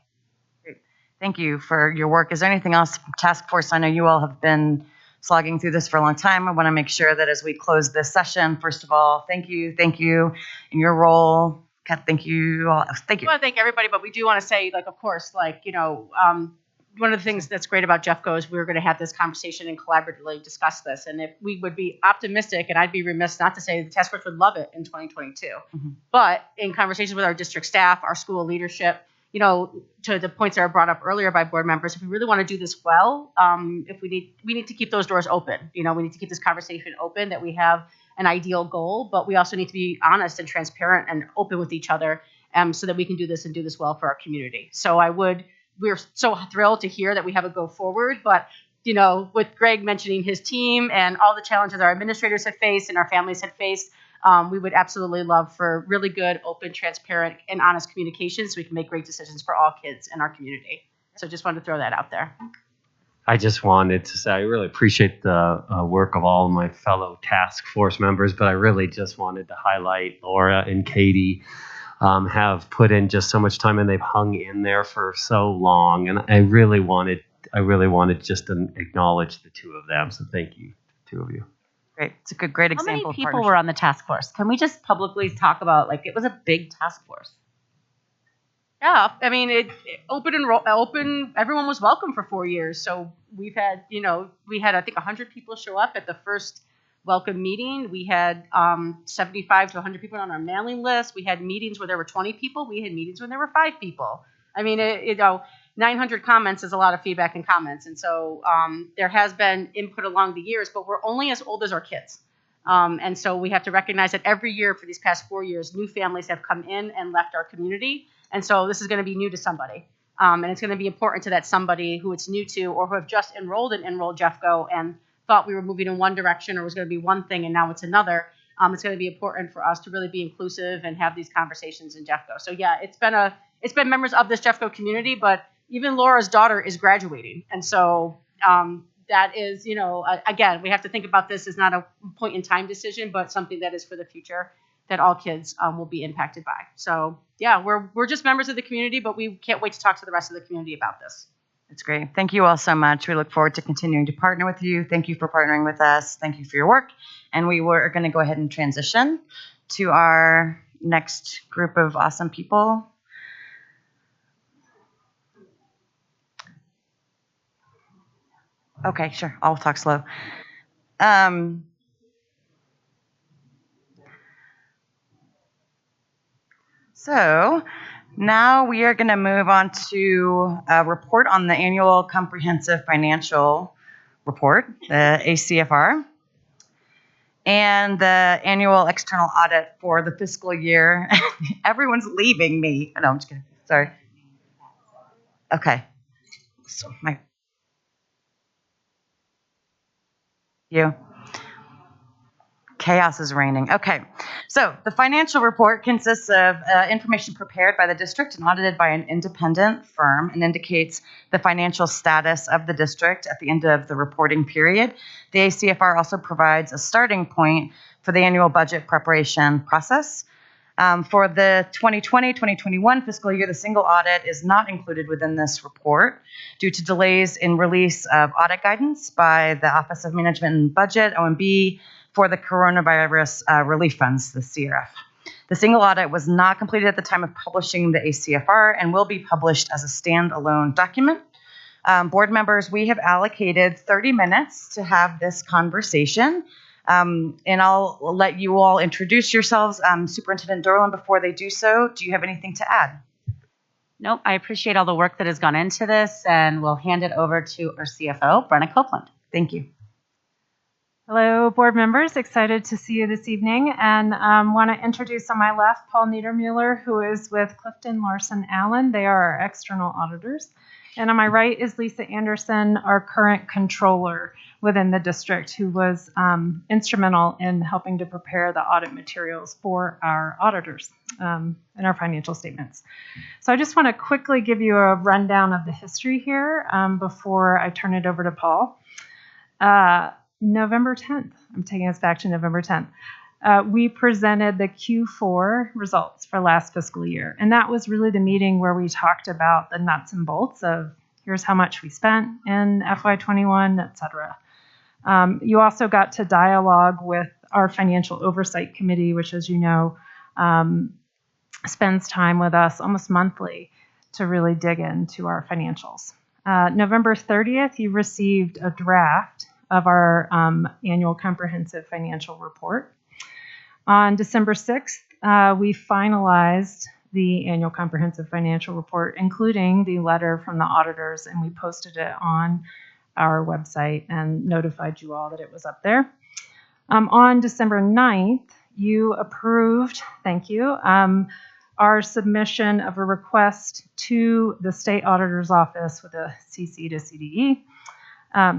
[SPEAKER 1] Great. Thank you for your work. Is there anything else, task force? I know you all have been slogging through this for a long time. I want to make sure that as we close this session, first of all, thank you in your role. Kat, thank you. Thank you.
[SPEAKER 6] I want to thank everybody, but we do want to say, of course, one of the things that's great about Jeffco is we're going to have this conversation and collaboratively discuss this. And if we would be optimistic, and I'd be remiss not to say the task force would love it in 2022. Mm-hmm. But in conversations with our district staff, our school leadership, to the points that are brought up earlier by board members, if we really want to do this well, we need to keep those doors open. We need to keep this conversation open, that we have an ideal goal, but we also need to be honest and transparent and open with each other, so that we can do this and do this well for our community. So we're so thrilled to hear that we have a go forward, but with Greg mentioning his team and all the challenges our administrators have faced and our families have faced, we would absolutely love for really good, open, transparent, and honest communication so we can make great decisions for all kids in our community. So just wanted to throw that out there.
[SPEAKER 9] I just wanted to say I really appreciate the work of all of my fellow task force members, but I really just wanted to highlight Laura and Katie. Have put in just so much time, and they've hung in there for so long. And I really wanted just to acknowledge the two of them. So thank you, two of you.
[SPEAKER 1] Great. It's a great example.
[SPEAKER 4] How many people were on the task force? Can we just publicly talk about, it was a big task force?
[SPEAKER 6] Yeah, I mean, it open. Everyone was welcome for 4 years. So we had I think 100 people show up at the first welcome meeting. We had 75 to 100 people on our mailing list. We had meetings where there were 20 people. We had meetings when there were 5 people. I mean, 900 comments is a lot of feedback and comments. And so there has been input along the years, but we're only as old as our kids. And so we have to recognize that every year for these past 4 years, new families have come in and left our community. And so this is going to be new to somebody. And it's going to be important to that somebody who it's new to, or who have just enrolled Jeffco and thought we were moving in one direction or was going to be one thing and now it's another. It's going to be important for us to really be inclusive and have these conversations in Jeffco. So yeah, it's been members of this Jeffco community, but even Laura's daughter is graduating. And so that is, again, we have to think about this as not a point in time decision, but something that is for the future that all kids will be impacted by. So yeah, we're just members of the community, but we can't wait to talk to the rest of the community about this.
[SPEAKER 1] That's great. Thank you all so much. We look forward to continuing to partner with you. Thank you for partnering with us. Thank you for your work. And we were going to go ahead and transition to our next group of awesome people. Okay, sure. I'll talk slow. So now we are going to move on to a report on the annual comprehensive financial report, the ACFR, and the annual external audit for the fiscal year. Everyone's leaving me. No, I'm just kidding. Sorry. Okay. So Chaos is reigning. Okay. So the financial report consists of information prepared by the district and audited by an independent firm and indicates the financial status of the district at the end of the reporting period. The ACFR also provides a starting point for the annual budget preparation process. For the 2020-2021 fiscal year, the single audit is not included within this report due to delays in release of audit guidance by the Office of Management and Budget, OMB, for the coronavirus relief funds, the CRF. The single audit was not completed at the time of publishing the ACFR and will be published as a standalone document. Board members, we have allocated 30 minutes to have this conversation. And I'll let you all introduce yourselves. Superintendent Dorland, before they do so, do you have anything to add?
[SPEAKER 4] Nope, I appreciate all the work that has gone into this, and we'll hand it over to our CFO, Brenna Copeland.
[SPEAKER 1] Thank you.
[SPEAKER 13] Hello, board members. Excited to see you this evening, and want to introduce on my left Paul Niedermuller, who is with Clifton Larson Allen. They are our external auditors. And on my right is Lisa Anderson, our current controller within the district, who was instrumental in helping to prepare the audit materials for our auditors and our financial statements. So I just want to quickly give you a rundown of the history here before I turn it over to Paul. November 10th, I'm taking us back to November 10th. We presented the Q4 results for last fiscal year. And that was really the meeting where we talked about the nuts and bolts of here's how much we spent in FY21, et cetera. You also got to dialogue with our Financial Oversight Committee, which, as you know, spends time with us almost monthly to really dig into our financials. November 30th, you received a draft of our annual comprehensive financial report. On December 6th, we finalized the annual comprehensive financial report, including the letter from the auditors, and we posted it on our website and notified you all that it was up there. On December 9th, you approved, thank you, our submission of a request to the state auditor's office with a CC to CDE.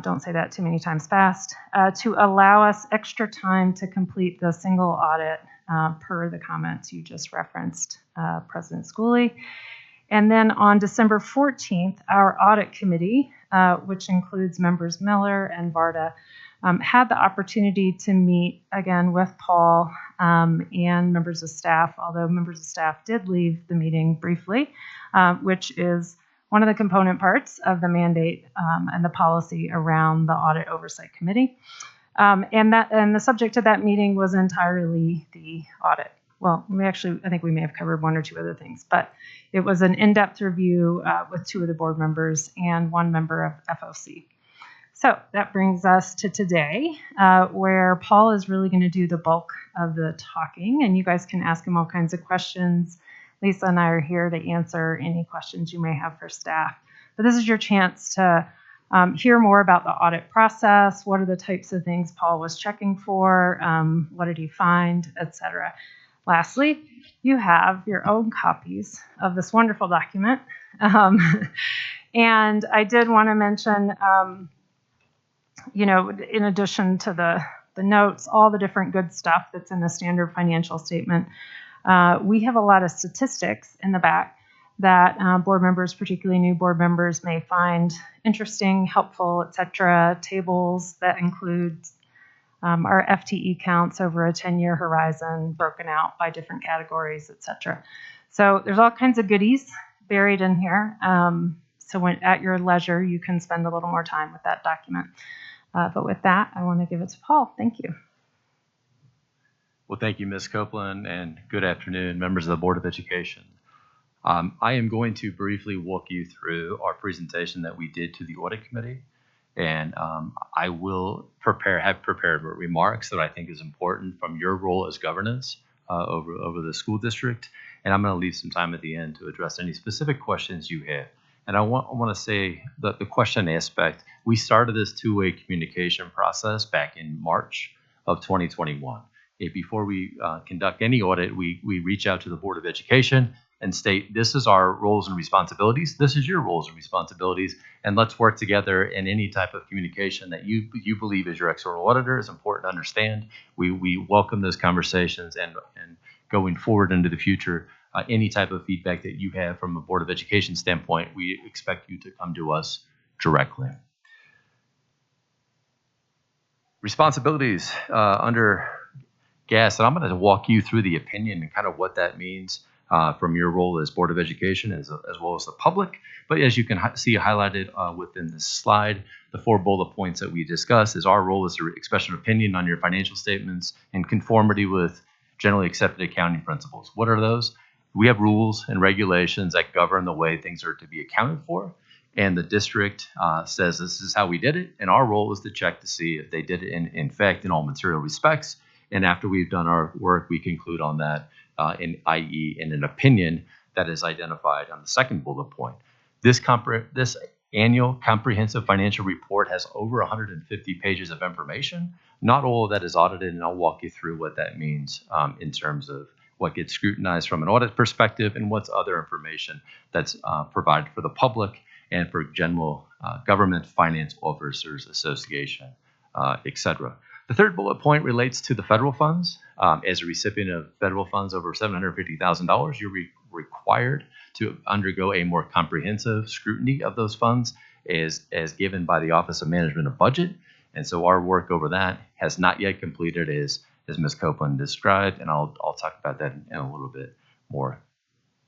[SPEAKER 13] Don't say that too many times fast, to allow us extra time to complete the single audit per the comments you just referenced, President Schooley. And then on December 14th, our audit committee, which includes members Miller and Varda, had the opportunity to meet again with Paul and members of staff, although members of staff did leave the meeting briefly, which is one of the component parts of the mandate and the policy around the Audit Oversight Committee. And the subject of that meeting was entirely the audit. Well, I think we may have covered one or two other things, but it was an in-depth review with two of the board members and one member of FOC. So that brings us to today, where Paul is really going to do the bulk of the talking, and you guys can ask him all kinds of questions. Lisa and I are here to answer any questions you may have for staff. But this is your chance to hear more about the audit process. What are the types of things Paul was checking for? What did he find, et cetera. Lastly, you have your own copies of this wonderful document. And I did want to mention, in addition to the notes, all the different good stuff that's in the standard financial statement, we have a lot of statistics in the back that board members, particularly new board members, may find interesting, helpful, et cetera. Tables that include our FTE counts over a 10-year horizon, broken out by different categories, et cetera. So there's all kinds of goodies buried in here. So when at your leisure, you can spend a little more time with that document. But with that, I want to give it to Paul. Thank you.
[SPEAKER 14] Well, thank you, Ms. Copeland, and good afternoon, members of the Board of Education. I am going to briefly walk you through our presentation that we did to the Audit Committee, and I will have prepared remarks that I think is important from your role as governance over the school district, and I'm going to leave some time at the end to address any specific questions you have. And I want to say that the question aspect, we started this two-way communication process back in March of 2021. Before we conduct any audit, we reach out to the Board of Education and state, this is our roles and responsibilities, this is your roles and responsibilities, and let's work together in any type of communication that you believe as your external auditor is important to understand. We welcome those conversations, and going forward into the future, any type of feedback that you have from a Board of Education standpoint, we expect you to come to us directly. Responsibilities under GAS, and I'm going to walk you through the opinion and kind of what that means from your role as Board of Education as well as the public. But as you can see highlighted within this slide, the 4 bullet points that we discussed is our role is to express an opinion on your financial statements in conformity with generally accepted accounting principles. What are those? We have rules and regulations that govern the way things are to be accounted for. And the district says this is how we did it. And our role is to check to see if they did it in fact in all material respects. And after we've done our work, we conclude on that, i.e. in an opinion that is identified on the second bullet point. This annual comprehensive financial report has over 150 pages of information. Not all of that is audited, and I'll walk you through what that means in terms of what gets scrutinized from an audit perspective and what's other information that's provided for the public and for general government finance officers association, et cetera. The third bullet point relates to the federal funds. As a recipient of federal funds over $750,000, you're required to undergo a more comprehensive scrutiny of those funds as given by the Office of Management and Budget. And so our work over that has not yet completed as Ms. Copeland described, and I'll talk about that in a little bit more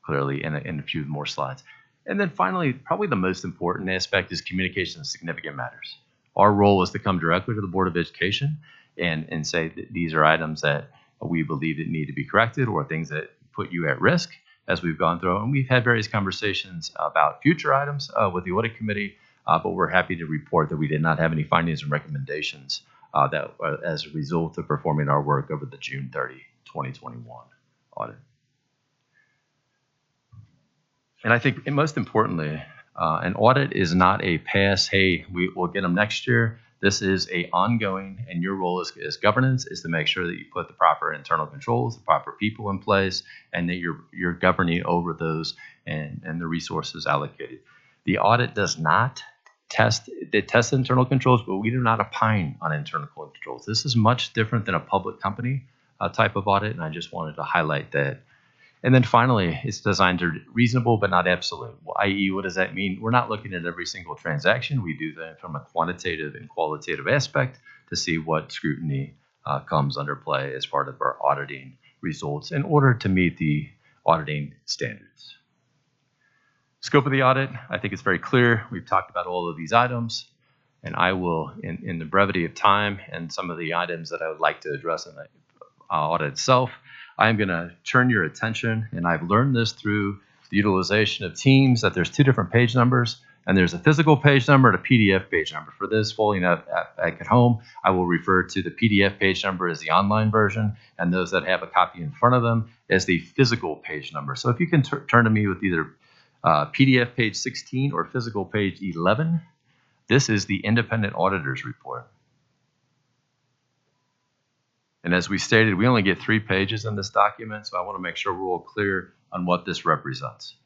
[SPEAKER 14] clearly in a few more slides. And then finally, probably the most important aspect is communication of significant matters. Our role is to come directly to the Board of Education and say that these are items that we believe that need to be corrected or things that put you at risk as we've gone through. And we've had various conversations about future items with the Audit Committee, but we're happy to report that we did not have any findings and recommendations that as a result of performing our work over the June 30, 2021 audit. And I think most importantly, an audit is not a pass, hey, we'll get them next year. This is a ongoing, and your role as governance is to make sure that you put the proper internal controls, the proper people in place, and that you're governing over those and the resources allocated. The audit does not test internal controls, but we do not opine on internal controls. This is much different than a public company type of audit, and I just wanted to highlight that. And then finally, it's designed to reasonable but not absolute, i.e. what does that mean? We're not looking at every single transaction. We do that from a quantitative and qualitative aspect to see what scrutiny comes under play as part of our auditing results in order to meet the auditing standards. Scope of the audit, I think it's very clear. We've talked about all of these items, and I will, in the brevity of time and some of the items that I would like to address in the audit itself, I'm going to turn your attention, and I've learned this through the utilization of Teams, that there's 2 different page numbers, and there's a physical page number and a PDF page number. For this following up back at home, I will refer to the PDF page number as the online version, and those that have a copy in front of them as the physical page number. So if you can turn to me with either PDF page 16 or physical page 11, this is the Independent Auditor's Report. And as we stated, we only get 3 pages in this document, so I want to make sure we're all clear on what this represents.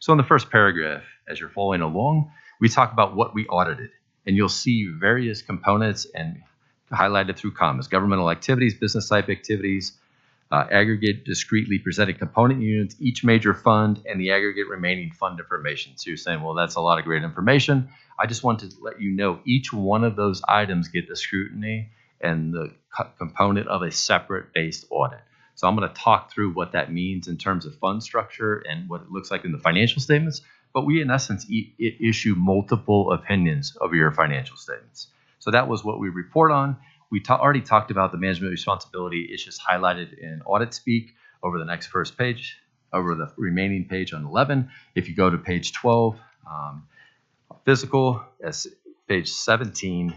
[SPEAKER 14] So in the first paragraph, as you're following along, we talk about what we audited, and you'll see various components and highlighted through commas: governmental activities, business type activities, aggregate discretely presented component units, each major fund, and the aggregate remaining fund information. So you're saying, well, that's a lot of great information. I just wanted to let you know each one of those items get the scrutiny and the component of a separate based audit. So I'm going to talk through what that means in terms of fund structure and what it looks like in the financial statements. But we, in essence, issue multiple opinions over your financial statements. So that was what we report on. We already talked about the management responsibility. It's just highlighted in audit speak over the next first page, over the remaining page on 11. If you go to page 12, physical, as page 17,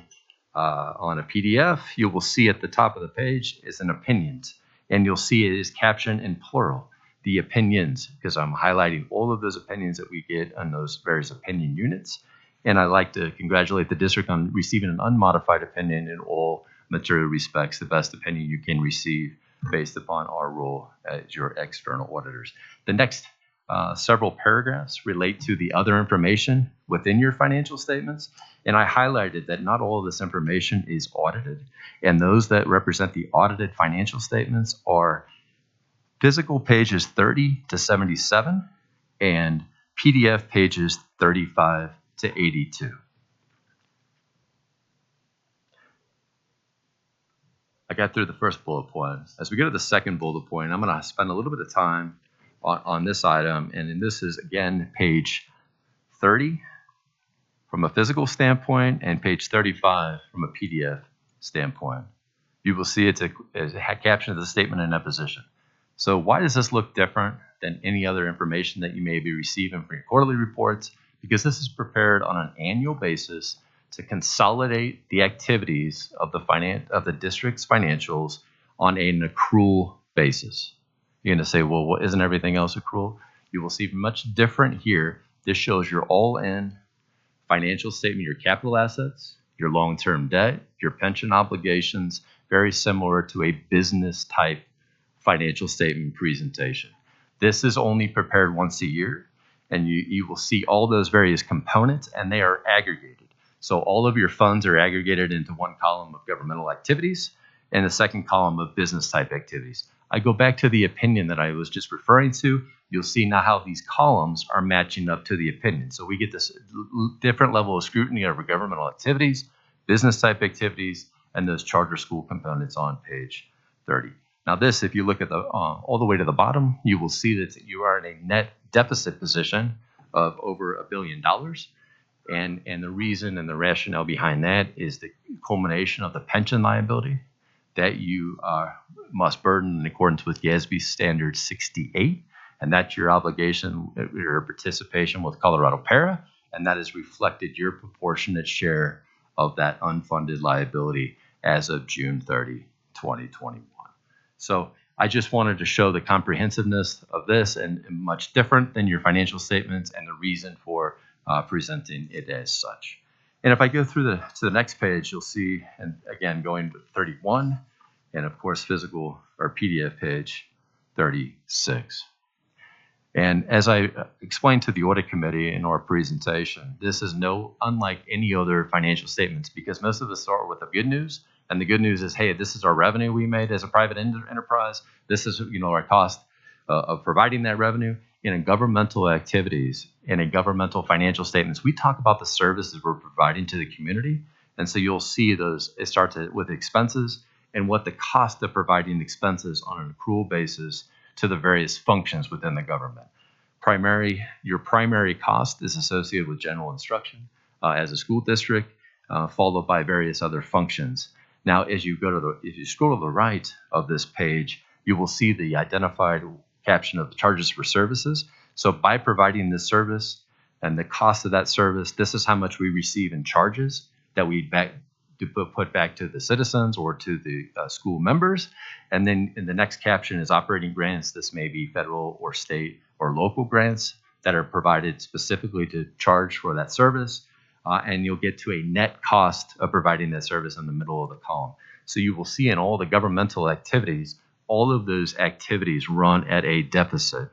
[SPEAKER 14] on a PDF, you will see at the top of the page is an opinions, and you'll see it is captioned in plural, the opinions, because I'm highlighting all of those opinions that we get on those various opinion units. And I'd like to congratulate the district on receiving an unmodified opinion in all material respects, the best opinion you can receive based upon our role as your external auditors. The next several paragraphs relate to the other information within your financial statements. And I highlighted that not all of this information is audited. And those that represent the audited financial statements are physical pages 30 to 77 and PDF pages 35 to 82. I got through the first bullet point. As we go to the second bullet point, I'm going to spend a little bit of time on this item. And this is, again, page 30 from a physical standpoint and page 35 from a PDF standpoint. You will see it's a caption of the statement in opposition. So why does this look different than any other information that you may be receiving from your quarterly reports? Because this is prepared on an annual basis to consolidate the activities of the district's financials on an accrual basis. You're going to say, well, isn't everything else accrual? You will see much different here. This shows your all-in financial statement, your capital assets, your long-term debt, your pension obligations, very similar to a business type financial statement presentation. This is only prepared once a year, and you will see all those various components, and they are aggregated. So all of your funds are aggregated into one column of governmental activities and the second column of business type activities. I go back to the opinion that I was just referring to. You'll see now how these columns are matching up to the opinion. So we get this different level of scrutiny over governmental activities, business type activities, and those charter school components on page 30. Now this, if you look at the all the way to the bottom, you will see that you are in a net deficit position of over $1 billion. And the reason and the rationale behind that is the culmination of the pension liability that you must burden in accordance with GASB Standard 68. And that's your obligation, your participation with Colorado Para, and that has reflected your proportionate share of that unfunded liability as of June 30, 2021. So I just wanted to show the comprehensiveness of this and much different than your financial statements and the reason for presenting it as such. And if I go through to the next page, you'll see, and again, going to 31, and of course, physical or PDF page 36. And as I explained to the audit committee in our presentation, this is unlike any other financial statements because most of us start with the good news. And the good news is, hey, this is our revenue we made as a private enterprise. This is, our cost of providing that revenue. In governmental activities, in governmental financial statements, we talk about the services we're providing to the community. And so you'll see those, it starts with expenses and what the cost of providing expenses on an accrual basis to the various functions within the government. Your primary cost is associated with general instruction as a school district, followed by various other functions. Now, as you scroll to the right of this page, you will see the identified caption of the charges for services. So by providing this service and the cost of that service, this is how much we receive in charges that we put back to the citizens or to the school members. And then in the next caption is operating grants. This may be federal or state or local grants that are provided specifically to charge for that service. And you'll get to a net cost of providing that service in the middle of the column. So you will see in all the governmental activities, all of those activities run at a deficit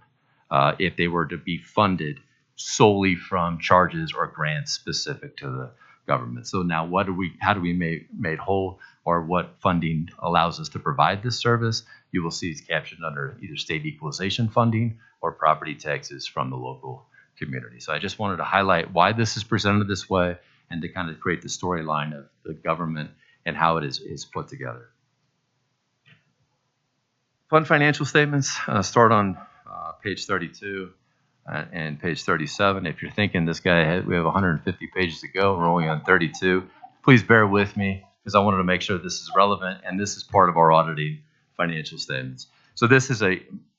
[SPEAKER 14] if they were to be funded solely from charges or grants specific to the government. So now how do we made whole, or what funding allows us to provide this service? You will see it's captioned under either state equalization funding or property taxes from the local community. So I just wanted to highlight why this is presented this way and to kind of create the storyline of the government and how it is put together. Fund financial statements start on page 32 and page 37. If you're thinking we have 150 pages to go, we're only on 32, please bear with me because I wanted to make sure this is relevant and this is part of our auditing financial statements. So this is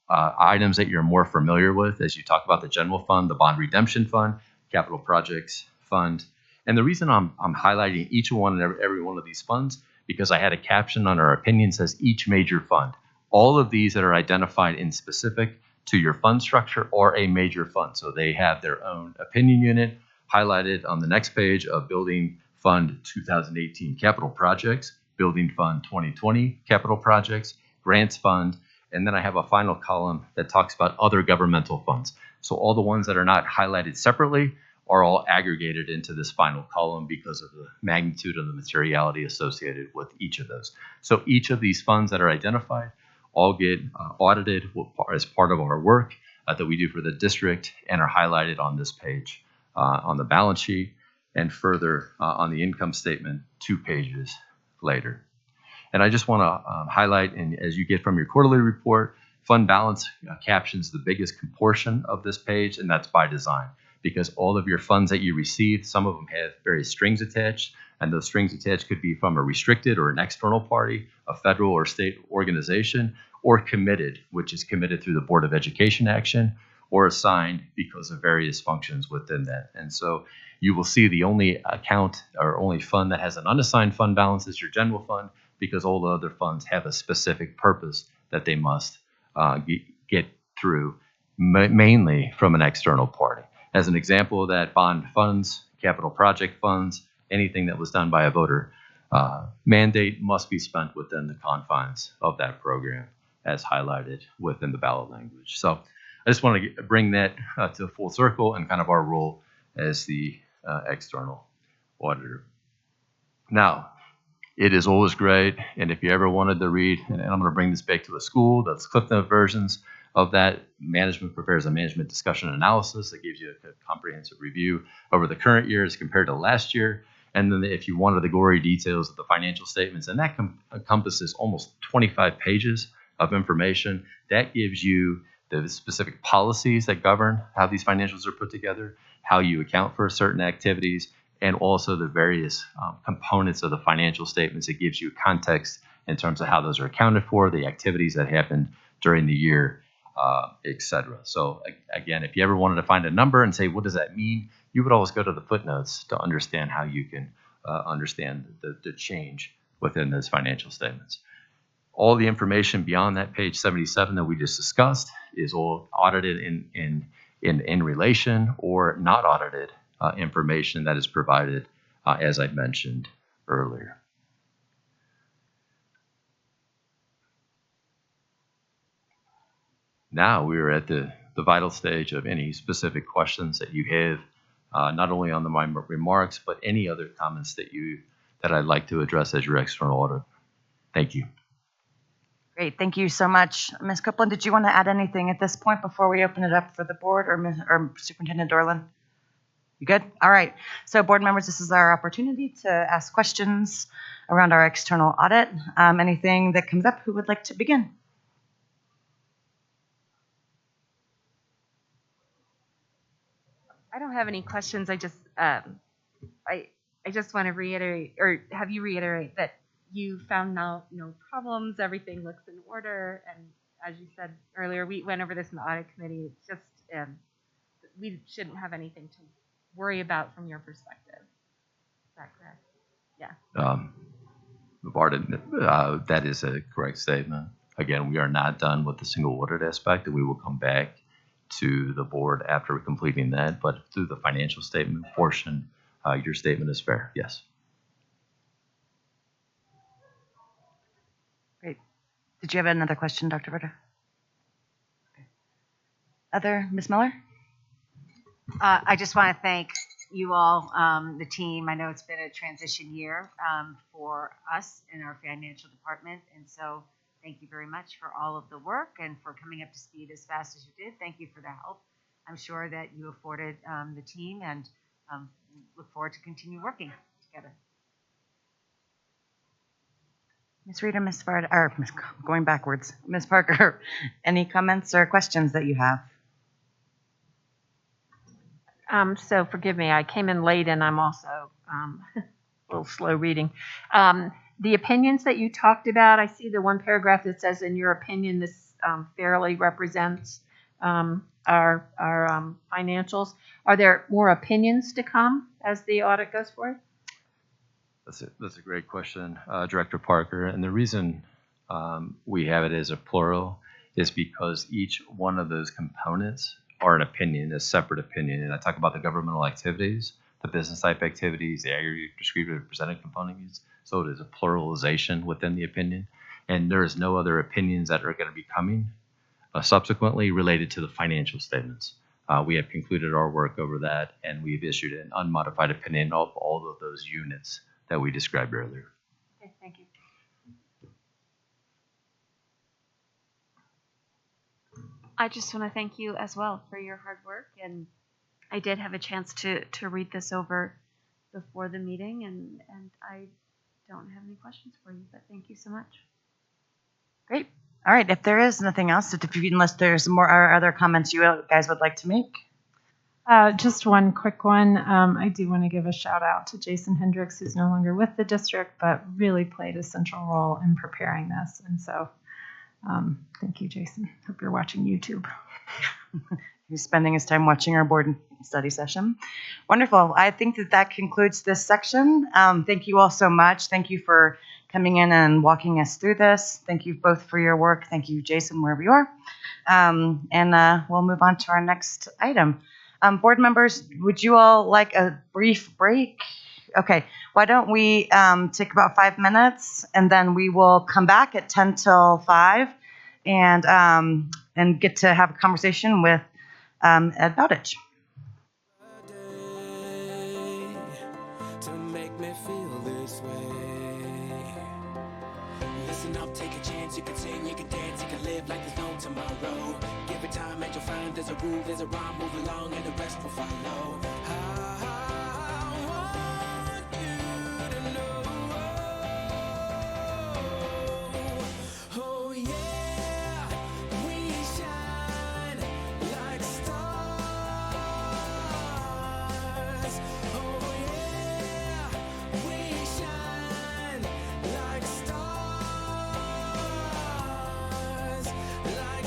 [SPEAKER 14] items that you're more familiar with as you talk about the general fund, the bond redemption fund, capital projects fund. And the reason I'm highlighting each one and every one of these funds because I had a caption on our opinion says each major fund. All of these that are identified in specific to your fund structure or a major fund. So they have their own opinion unit highlighted on the next page of Building Fund 2018 Capital Projects, Building Fund 2020 Capital Projects, Grants Fund, and then I have a final column that talks about other governmental funds. So all the ones that are not highlighted separately are all aggregated into this final column because of the magnitude of the materiality associated with each of those. So each of these funds that are identified all get audited as part of our work that we do for the district and are highlighted on this page on the balance sheet and further on the income statement 2 pages later. And I just want to highlight, and as you get from your quarterly report, fund balance captions the biggest portion of this page, and that's by design, because all of your funds that you receive, some of them have various strings attached, and those strings attached could be from a restricted or an external party, a federal or state organization, or committed, which is committed through the Board of Education action, or assigned because of various functions within that. And so you will see the only account or only fund that has an unassigned fund balance is your general fund, because all the other funds have a specific purpose that they must get through, mainly from an external party. As an example of that, bond funds, capital project funds, anything that was done by a voter mandate must be spent within the confines of that program as highlighted within the ballot language. So I just want to bring that to full circle and kind of our role as the external auditor. Now, it is always great, and if you ever wanted to read, and I'm going to bring this back to a school, that's Cliff Note versions of that. Management prepares a management discussion analysis that gives you a comprehensive review over the current year as compared to last year. And then if you wanted the gory details of the financial statements, and that encompasses almost 25 pages of information, that gives you the specific policies that govern how these financials are put together, how you account for certain activities, and also the various components of the financial statements. It gives you context in terms of how those are accounted for, the activities that happened during the year, et cetera. So again, if you ever wanted to find a number and say, what does that mean? You would always go to the footnotes to understand how you can understand the change within those financial statements. All the information beyond that page 77 that we just discussed is all audited in relation or not audited information that is provided, as I mentioned earlier. Now we are at the vital stage of any specific questions that you have, not only on my remarks, but any other comments that I'd like to address as your external auditor. Thank you.
[SPEAKER 1] Great, thank you so much. Ms. Copeland, did you want to add anything at this point before we open it up for the board, or Superintendent Dorland? You good? All right. So board members, this is our opportunity to ask questions around our external audit. Anything that comes up, who would like to begin?
[SPEAKER 13] I don't have any questions. I just want to reiterate, or have you reiterate that you found no problems, everything looks in order, and as you said earlier, we went over this in the audit committee. It's just we shouldn't have anything to worry about from your perspective. Is that correct? Yeah.
[SPEAKER 14] That is a correct statement. Again, we are not done with the single audit aspect, and we will come back to the board after completing that. But through the financial statement portion, your statement is fair. Yes.
[SPEAKER 1] Great. Did you have another question, Dr. Berta? Okay. Other, Ms. Miller?
[SPEAKER 11] I just want to thank you all, the team. I know it's been a transition year for us in our financial department, and so thank you very much for all of the work and for coming up to speed as fast as you did. Thank you for the help. I'm sure that you afforded the team, and look forward to continue working together.
[SPEAKER 1] Ms. Rita, Ms. Varda, or going backwards, Ms. Parker, any comments or questions that you have?
[SPEAKER 2] So forgive me, I came in late and I'm also a little slow reading. The opinions that you talked about, I see the one paragraph that says, in your opinion, this fairly represents our financials. Are there more opinions to come as the audit goes forward?
[SPEAKER 14] That's a great question, Director Parker. And the reason we have it as a plural is because each one of those components are an opinion, a separate opinion. And I talk about the governmental activities, the business type activities, the aggregate, descriptive, presented components. So it is a pluralization within the opinion. And there is no other opinions that are going to be coming subsequently related to the financial statements. We have concluded our work over that, and we've issued an unmodified opinion of all of those units that we described earlier.
[SPEAKER 3] Okay, thank you. I just want to thank you as well for your hard work, and I did have a chance to read this over before the meeting, and I don't have any questions for you, but thank you so much.
[SPEAKER 1] Great. All right. If there is nothing else, unless there's more or other comments you guys would like to make.
[SPEAKER 13] Just one quick one. I do want to give a shout out to Jason Hendricks, who's no longer with the district, but really played a central role in preparing this. And so thank you, Jason. Hope you're watching YouTube.
[SPEAKER 1] He's spending his time watching our board study session. Wonderful. I think that concludes this section. Thank you all so much. Thank you for coming in and walking us through this. Thank you both for your work. Thank you, Jason, wherever you are. And we'll move on to our next item. Board members, would you all like a brief break? Okay, why don't we take about 5 minutes, and then we will come back at 10 till 5 and get to have a conversation with Ed Bowditch.
[SPEAKER 15] To make me feel this way. Listen up, take a chance. You can sing, you can dance, you can live like there's no tomorrow. Give it time and you'll find there's a groove, there's a rhyme. Move along and the rest will follow. I want you to know. Oh yeah, we shine like stars. Oh yeah, we shine like stars, like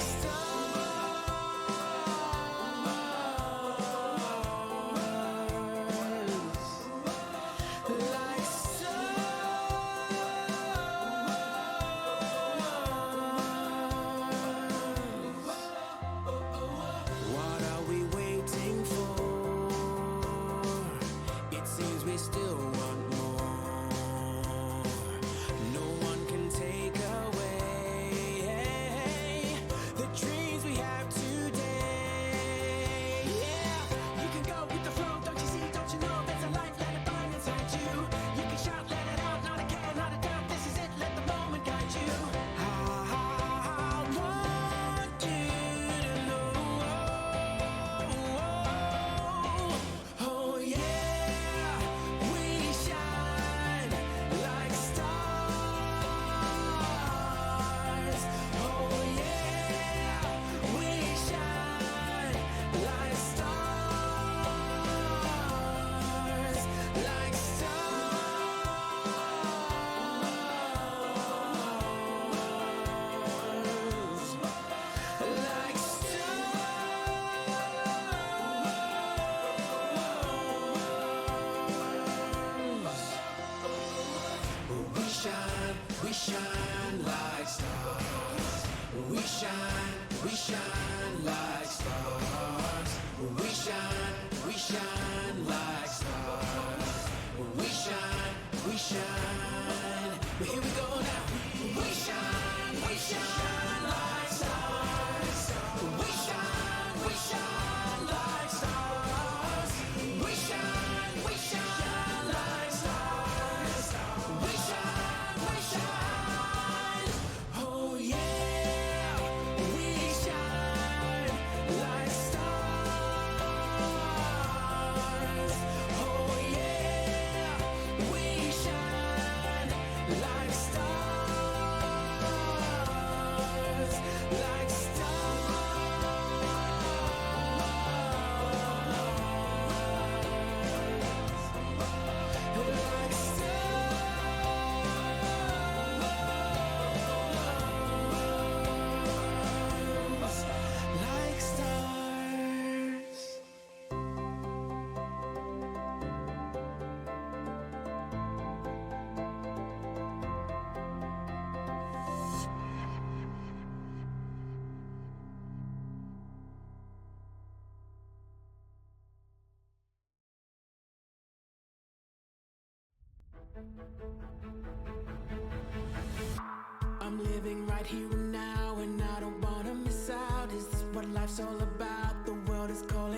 [SPEAKER 15] What are we waiting for? It seems we still want more. No one can take away the dreams we have today. Yeah, you can go with the flow, don't you see, don't you know there's a light, let it burn inside you. You can shout, let it out, not a care, not a doubt, this is it, let the moment guide you. I want you to know. Oh yeah, we shine like stars. Oh yeah, we shine like stars, like we shine like stars. We shine like stars. We shine like stars. We shine. But here we go now. We shine like stars. We shine like stars. We shine like stars. We shine. Oh yeah, we shine like stars. Oh yeah, we shine like stars, like stars. I'm living right here and now, and I don't wanna miss out. Is this what life's all about? The world is calling.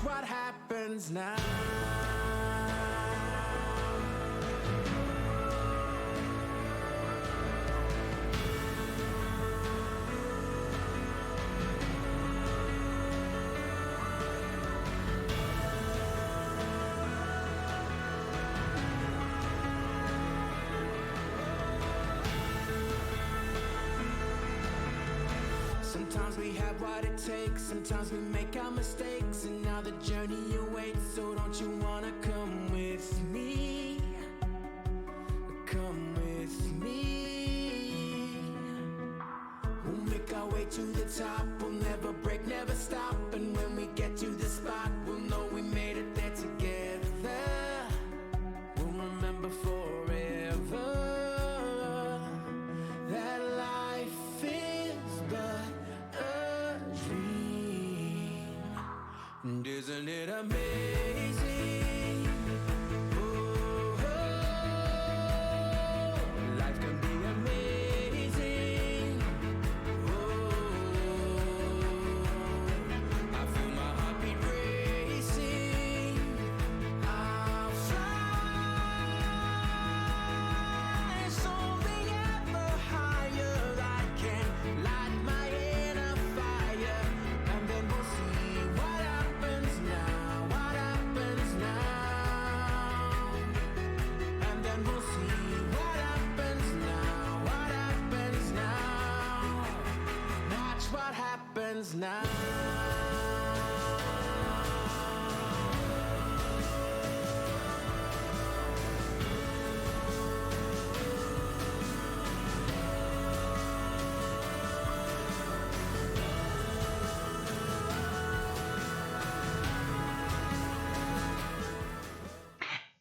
[SPEAKER 15] what happens now. Sometimes we have what it takes, sometimes we make our mistakes, and now the journey awaits, so don't you wanna come with me? Come with me. We'll make our way to the top, we'll never break, never stop, and when we get to the spot, we'll know we made it there together. We'll remember forever that life is but a dream. And isn't it amazing? Oh, life can be amazing. Oh, I feel my heartbeat racing. I'll fly soaring ever higher. I can light my inner fire, and then we'll see what happens now. What happens now? And then we'll see what happens now. What happens now? Watch what happens now.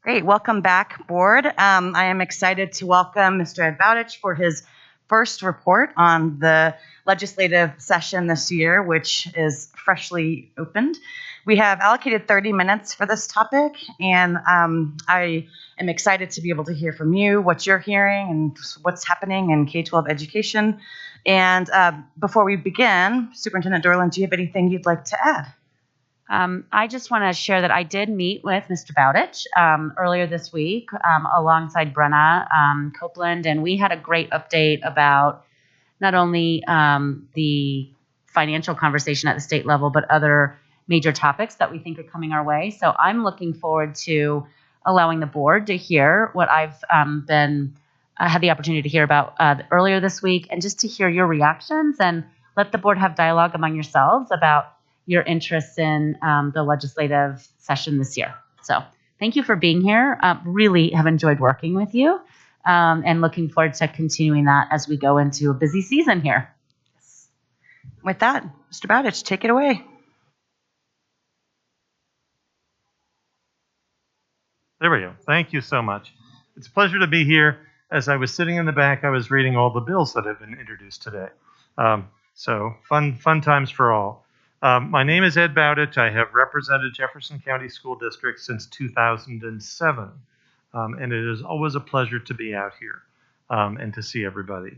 [SPEAKER 1] Great. Welcome back, board. I am excited to welcome Mr. Ed Bowditch for his first report on the legislative session this year, which is freshly opened. We have allocated 30 minutes for this topic, and I am excited to be able to hear from you, what you're hearing, and what's happening in K-12 education. And before we begin, Superintendent Dorland, do you have anything you'd like to add?
[SPEAKER 4] I just want to share that I did meet with Mr. Bowditch earlier this week alongside Brenna Copeland, and we had a great update about not only the financial conversation at the state level, but other major topics that we think are coming our way. So I'm looking forward to allowing the board to hear what I've had the opportunity to hear about earlier this week, and just to hear your reactions and let the board have dialogue among yourselves about your interest in the legislative session this year. So thank you for being here. Really have enjoyed working with you and looking forward to continuing that as we go into a busy season here.
[SPEAKER 1] With that, Mr. Bowditch, take it away.
[SPEAKER 7] There we go. Thank you so much. It's a pleasure to be here. As I was sitting in the back, I was reading all the bills that have been introduced today. So fun times for all. My name is Ed Bowditch. I have represented Jefferson County School District since 2007. And it is always a pleasure to be out here and to see everybody.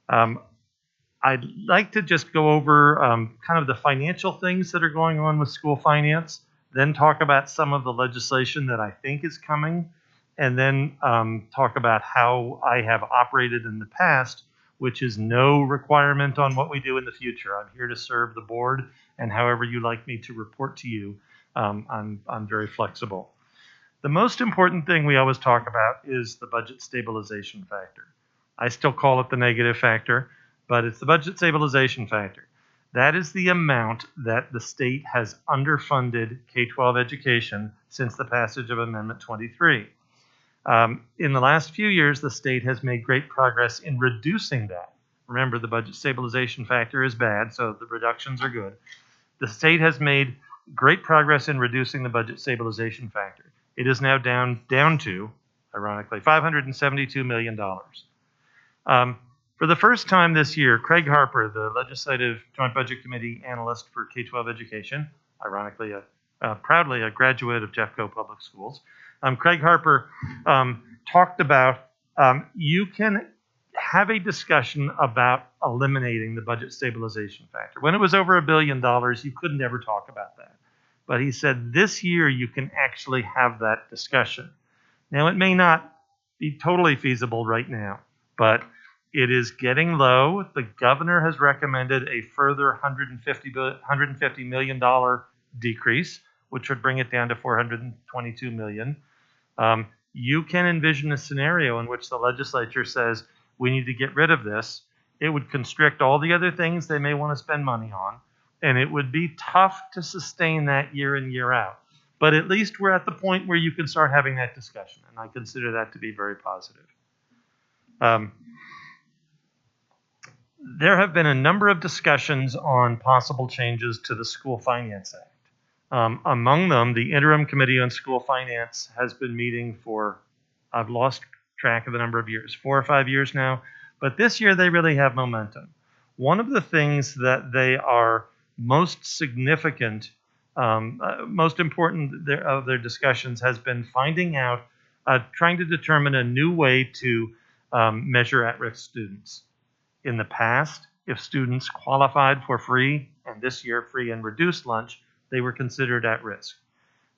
[SPEAKER 7] I'd like to just go over kind of the financial things that are going on with school finance, then talk about some of the legislation that I think is coming, and then talk about how I have operated in the past, which is no requirement on what we do in the future. I'm here to serve the board, and however you like me to report to you, I'm very flexible. The most important thing we always talk about is the budget stabilization factor. I still call it the negative factor, but it's the budget stabilization factor. That is the amount that the state has underfunded K-12 education since the passage of Amendment 23. In the last few years, the state has made great progress in reducing that. Remember, the budget stabilization factor is bad, so the reductions are good. The state has made great progress in reducing the budget stabilization factor. It is now down to, ironically, $572 million. For the first time this year, Craig Harper, the Legislative Joint Budget Committee analyst for K-12 education, ironically, proudly a graduate of Jeffco Public Schools, Craig Harper talked about you can have a discussion about eliminating the budget stabilization factor. When it was over $1 billion, you could never talk about that. But he said this year you can actually have that discussion. Now, it may not be totally feasible right now, but it is getting low. The governor has recommended a further $150 million decrease, which would bring it down to $422 million. You can envision a scenario in which the legislature says, we need to get rid of this. It would constrict all the other things they may want to spend money on, and it would be tough to sustain that year in, year out. But at least we're at the point where you can start having that discussion, and I consider that to be very positive. There have been a number of discussions on possible changes to the School Finance Act. Among them, the Interim Committee on School Finance has been meeting for, I've lost track of the number of years, 4 or 5 years now, but this year they really have momentum. One of the things that they are most significant, most important of their discussions has been finding out, trying to determine a new way to measure at-risk students. In the past, if students qualified for free, and this year free and reduced lunch, they were considered at risk.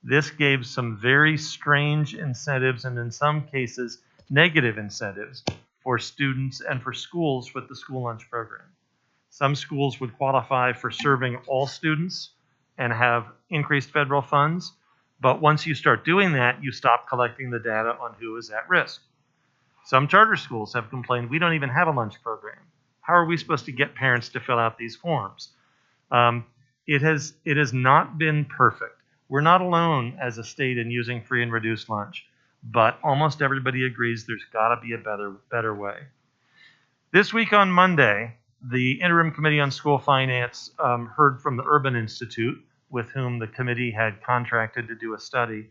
[SPEAKER 7] This gave some very strange incentives, and in some cases, negative incentives for students and for schools with the school lunch program. Some schools would qualify for serving all students and have increased federal funds, but once you start doing that, you stop collecting the data on who is at risk. Some charter schools have complained, we don't even have a lunch program. How are we supposed to get parents to fill out these forms? It has not been perfect. We're not alone as a state in using free and reduced lunch, but almost everybody agrees there's got to be a better way. This week on Monday, the Interim Committee on School Finance heard from the Urban Institute, with whom the committee had contracted to do a study.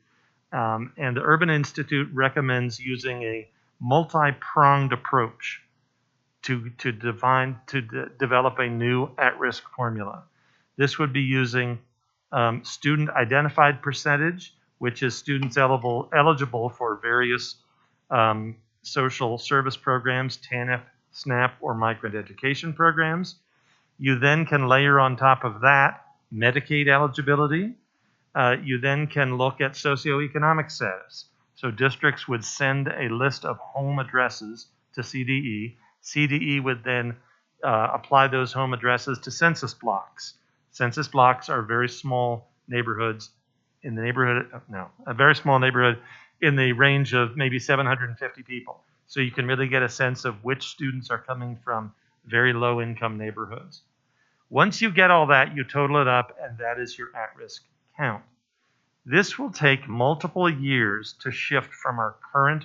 [SPEAKER 7] And the Urban Institute recommends using a multi-pronged approach to develop a new at-risk formula. This would be using student identified percentage, which is students eligible for various social service programs, TANF, SNAP, or migrant education programs. You then can layer on top of that Medicaid eligibility. You then can look at socioeconomic status. So districts would send a list of home addresses to CDE. CDE would then apply those home addresses to census blocks. Census blocks are very small neighborhoods a very small neighborhood in the range of maybe 750 people. So you can really get a sense of which students are coming from very low income neighborhoods. Once you get all that, you total it up, and that is your at-risk count. This will take multiple years to shift from our current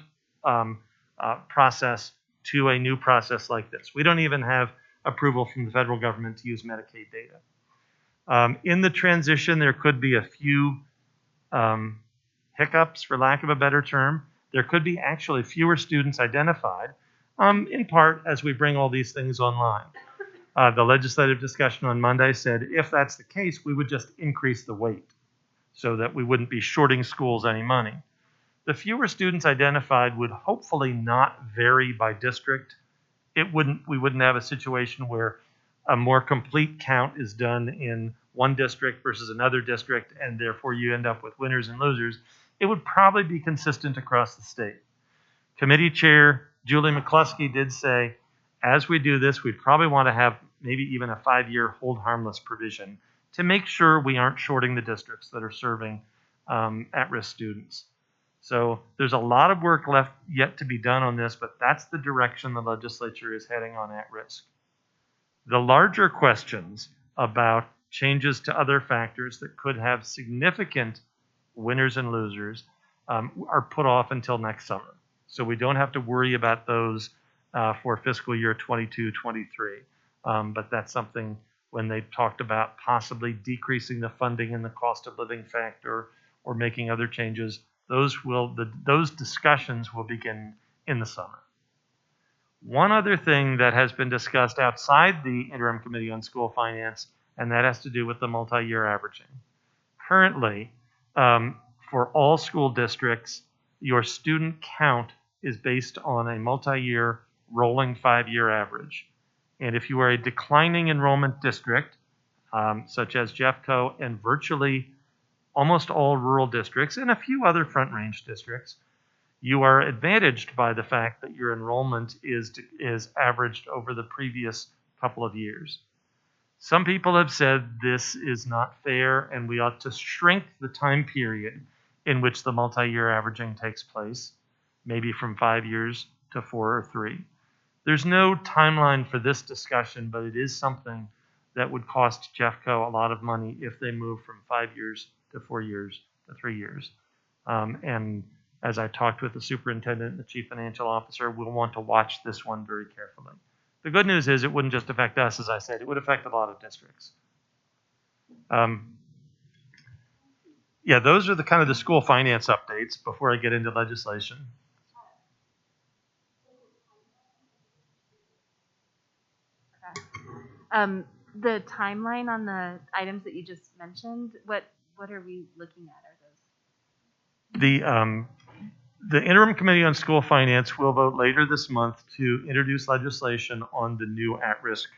[SPEAKER 7] process to a new process like this. We don't even have approval from the federal government to use Medicaid data. In the transition, there could be a few hiccups, for lack of a better term. There could be actually fewer students identified, in part as we bring all these things online. The legislative discussion on Monday said if that's the case, we would just increase the weight so that we wouldn't be shorting schools any money. The fewer students identified would hopefully not vary by district. We wouldn't have a situation where a more complete count is done in one district versus another district, and therefore you end up with winners and losers. It would probably be consistent across the state. Committee Chair Julie McCluskey did say, as we do this, we probably want to have maybe even a 5-year hold harmless provision to make sure we aren't shorting the districts that are serving at-risk students. So there's a lot of work left yet to be done on this, but that's the direction the legislature is heading on at-risk. The larger questions about changes to other factors that could have significant winners and losers are put off until next summer. So we don't have to worry about those for fiscal year 22-23. But that's something when they talked about possibly decreasing the funding and the cost of living factor or making other changes, those discussions will begin in the summer. One other thing that has been discussed outside the Interim Committee on School Finance, and that has to do with the multi-year averaging. Currently, for all school districts, your student count is based on a multi-year rolling 5-year average. And if you are a declining enrollment district, such as Jeffco, and virtually almost all rural districts, and a few other Front Range districts, you are advantaged by the fact that your enrollment is averaged over the previous couple of years. Some people have said this is not fair and we ought to shrink the time period in which the multi-year averaging takes place, maybe from 5 years to 4 or 3. There's no timeline for this discussion, but it is something that would cost Jeffco a lot of money if they move from 5 years to 4 years to 3 years. And as I talked with the superintendent and the chief financial officer, we'll want to watch this one very carefully. The good news is it wouldn't just affect us, as I said, it would affect a lot of districts. Yeah, those are the kind of the school finance updates before I get into legislation.
[SPEAKER 13] The timeline on the items that you just mentioned, what are we looking at? Are those?
[SPEAKER 7] The interim committee on school finance will vote later this month to introduce legislation on the new at-risk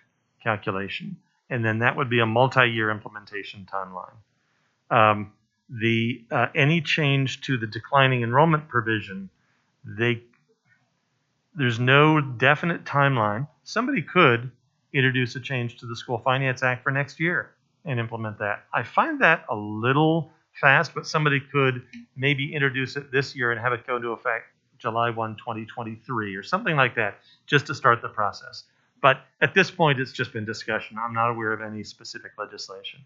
[SPEAKER 7] calculation, and then that would be a multi-year implementation timeline. Any change to the declining enrollment provision, there's no definite timeline. Somebody could introduce a change to the School Finance Act for next year and implement that. I find that a little fast, but somebody could maybe introduce it this year and have it go into effect July 1, 2023 or something like that, just to start the process. But at this point, it's just been discussion. I'm not aware of any specific legislation.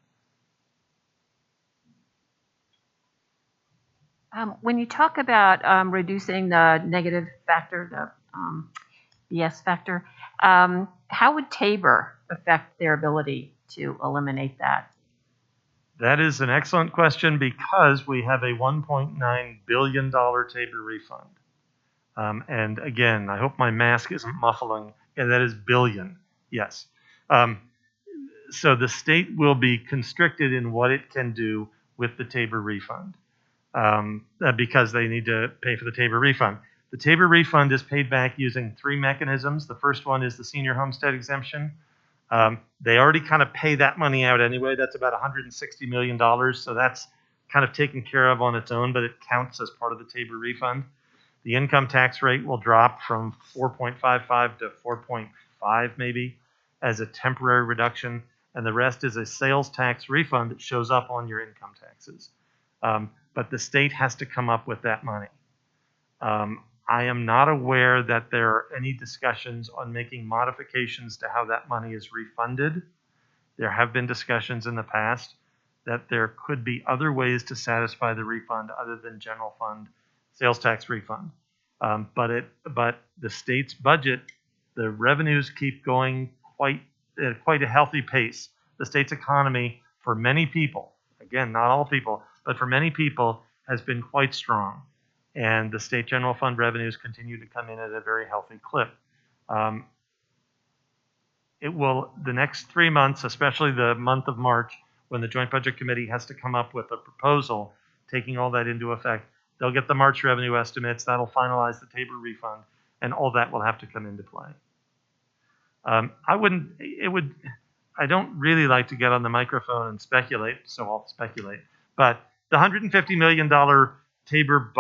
[SPEAKER 2] When you talk about reducing the negative factor, the BS factor, how would Tabor affect their ability to eliminate that?
[SPEAKER 7] That is an excellent question because we have a $1.9 billion Tabor refund. And again, I hope my mask isn't muffling. Yeah, that is billion, yes. So the state will be constricted in what it can do with the Tabor refund because they need to pay for the Tabor refund. The Tabor refund is paid back using 3 mechanisms. The first one is the senior homestead exemption. They already kind of pay that money out anyway. That's about $160 million. So that's kind of taken care of on its own, but it counts as part of the Tabor refund. The income tax rate will drop from 4.55 to 4.5 maybe as a temporary reduction. And the rest is a sales tax refund that shows up on your income taxes. But the state has to come up with that money. I am not aware that there are any discussions on making modifications to how that money is refunded. There have been discussions in the past that there could be other ways to satisfy the refund other than general fund sales tax refund. But the state's budget, the revenues keep going quite a healthy pace. The state's economy, for many people, again, not all people, but for many people, has been quite strong. And the state general fund revenues continue to come in at a very healthy clip. It will, the next 3 months, especially the month of March, when the Joint Budget Committee has to come up with a proposal, taking all that into effect, they'll get the March revenue estimates, that'll finalize the Tabor refund, and all that will have to come into play. I don't really like to get on the microphone and speculate, so I'll speculate. But the $150 million Tabor,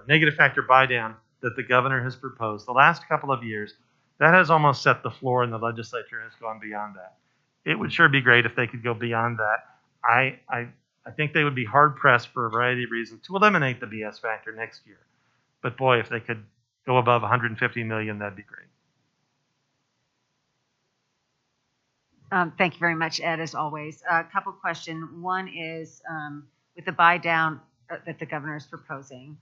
[SPEAKER 7] negative factor buy down that the governor has proposed the last couple of years, that has almost set the floor, and the legislature has gone beyond that. It would sure be great if they could go beyond that. I think they would be hard pressed for a variety of reasons to eliminate the BS factor next year. But boy, if they could go above 150 million, that'd be great.
[SPEAKER 11] Thank you very much, Ed, as always. A couple questions. One is with the buy down that the governor is proposing.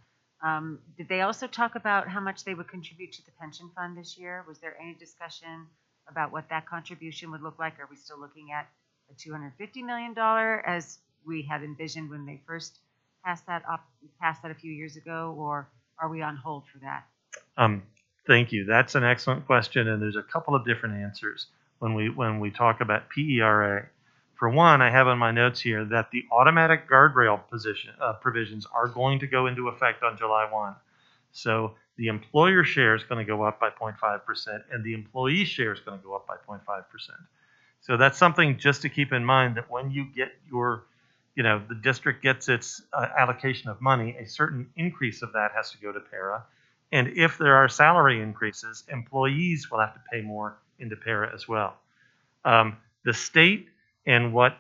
[SPEAKER 11] Did they also talk about how much they would contribute to the pension fund this year? Was there any discussion about what that contribution would look like? Are we still looking at a $250 million as we had envisioned when they first passed that a few years ago, or are we on hold for that?
[SPEAKER 7] Thank you. That's an excellent question, and there's a couple of different answers when we talk about PERA. For one, I have on my notes here that the automatic guardrail provisions are going to go into effect on July 1. So the employer share is going to go up by 0.5%, and the employee share is going to go up by 0.5%. So that's something just to keep in mind, that when you get
[SPEAKER 16] the district gets its allocation of money, a certain increase of that has to go to para. And if there are salary increases, employees will have to pay more into para as well. The state, and what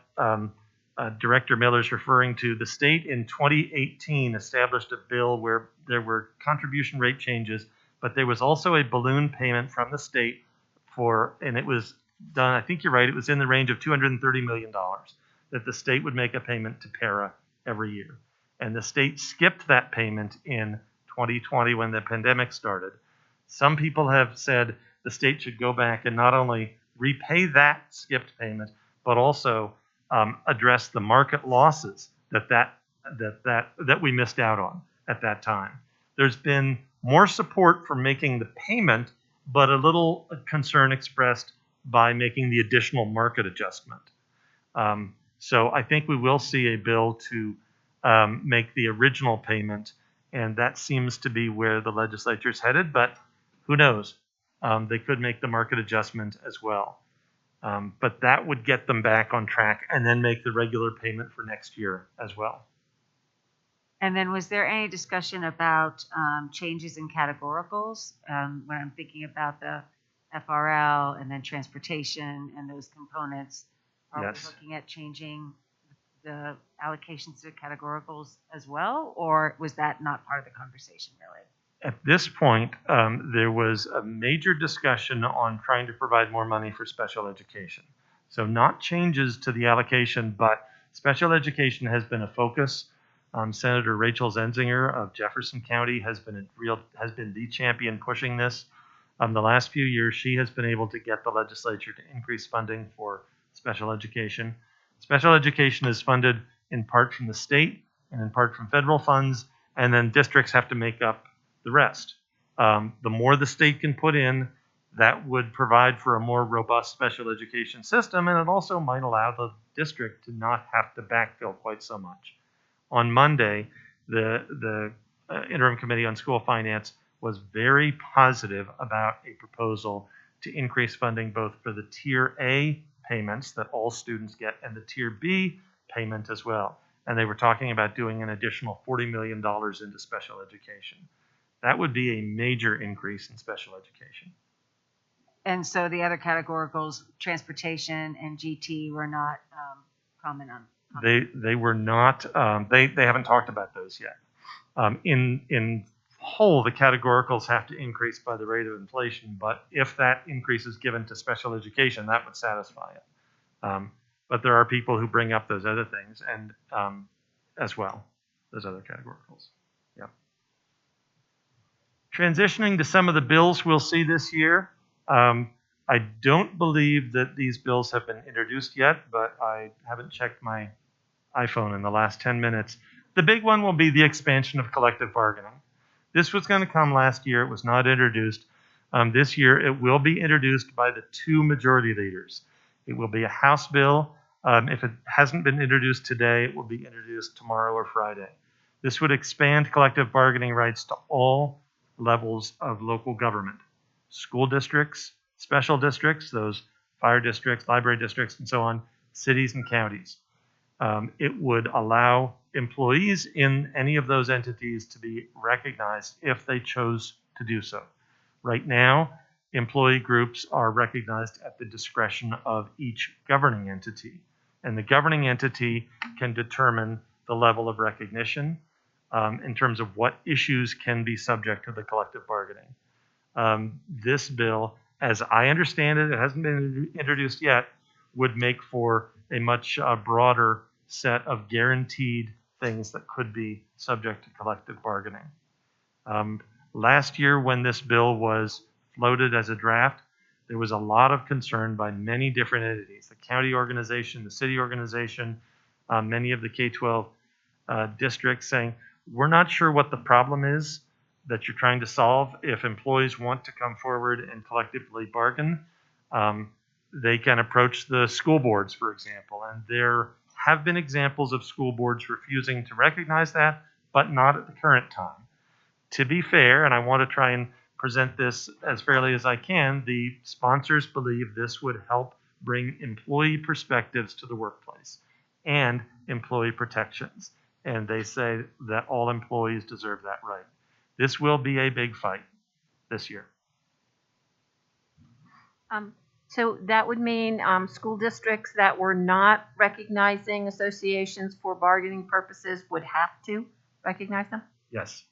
[SPEAKER 16] Director Miller is referring to, the state in 2018 established a bill where there were contribution rate changes, but there was also a balloon payment from the state and it was done, I think you're right, it was in the range of $230 million that the state would make a payment to para every year. And the state skipped that payment in 2020 when the pandemic started. Some people have said the state should go back and not only repay that skipped payment, but also address the market losses that we missed out on at that time. There's been more support for making the payment, but a little concern expressed by making the additional market adjustment. So I think we will see a bill to make the original payment, and that seems to be where the legislature is headed, but who knows? They could make the market adjustment as well. But that would get them back on track and then make the regular payment for next year as well.
[SPEAKER 11] And then was there any discussion about changes in categoricals when I'm thinking about the FRL and then transportation and those components? Are
[SPEAKER 16] Yes.
[SPEAKER 11] we looking at changing the allocations to categoricals as well, or was that not part of the conversation really?
[SPEAKER 16] At this point, there was a major discussion on trying to provide more money for special education. So not changes to the allocation, but special education has been a focus. Senator Rachel Zenzinger of Jefferson County has been the champion pushing this. The last few years, she has been able to get the legislature to increase funding for special education. Special education is funded in part from the state and in part from federal funds, and then districts have to make up the rest. The more the state can put in, that would provide for a more robust special education system, and it also might allow the district to not have to backfill quite so much. On Monday, the Interim Committee on School Finance was very positive about a proposal to increase funding both for the Tier A payments that all students get and the Tier B payment as well. And they were talking about doing an additional $40 million into special education. That would be a major increase in special education.
[SPEAKER 11] And so the other categoricals, transportation and GT, were not common on.
[SPEAKER 16] They were not. They haven't talked about those yet. In whole, the categoricals have to increase by the rate of inflation. But if that increase is given to special education, that would satisfy it. But there are people who bring up those other things and as well, those other categoricals. Yeah. Transitioning to some of the bills we'll see this year. I don't believe that these bills have been introduced yet, but I haven't checked my iPhone in the last 10 minutes. The big one will be the expansion of collective bargaining. This was going to come last year. It was not introduced. This year, it will be introduced by the two majority leaders. It will be a House bill. If it hasn't been introduced today, it will be introduced tomorrow or Friday. This would expand collective bargaining rights to all levels of local government. School districts, special districts, those fire districts, library districts, and so on, cities and counties. It would allow employees in any of those entities to be recognized if they chose to do so. Right now, employee groups are recognized at the discretion of each governing entity, and the governing entity can determine the level of recognition in terms of what issues can be subject to the collective bargaining. This bill, as I understand it, it hasn't been introduced yet, would make for a much broader set of guaranteed things that could be subject to collective bargaining. Last year, when this bill was floated as a draft, there was a lot of concern by many different entities, the county organization, the city organization, many of the K-12 districts saying, we're not sure what the problem is that you're trying to solve. If employees want to come forward and collectively bargain, they can approach the school boards, for example. And there have been examples of school boards refusing to recognize that, but not at the current time. To be fair, and I want to try and present this as fairly as I can, the sponsors believe this would help bring employee perspectives to the workplace. and employee protections. And they say that all employees deserve that right. This will be a big fight this year.
[SPEAKER 2] So that would mean school districts that were not recognizing associations for bargaining purposes would have to recognize them?
[SPEAKER 16] Yes.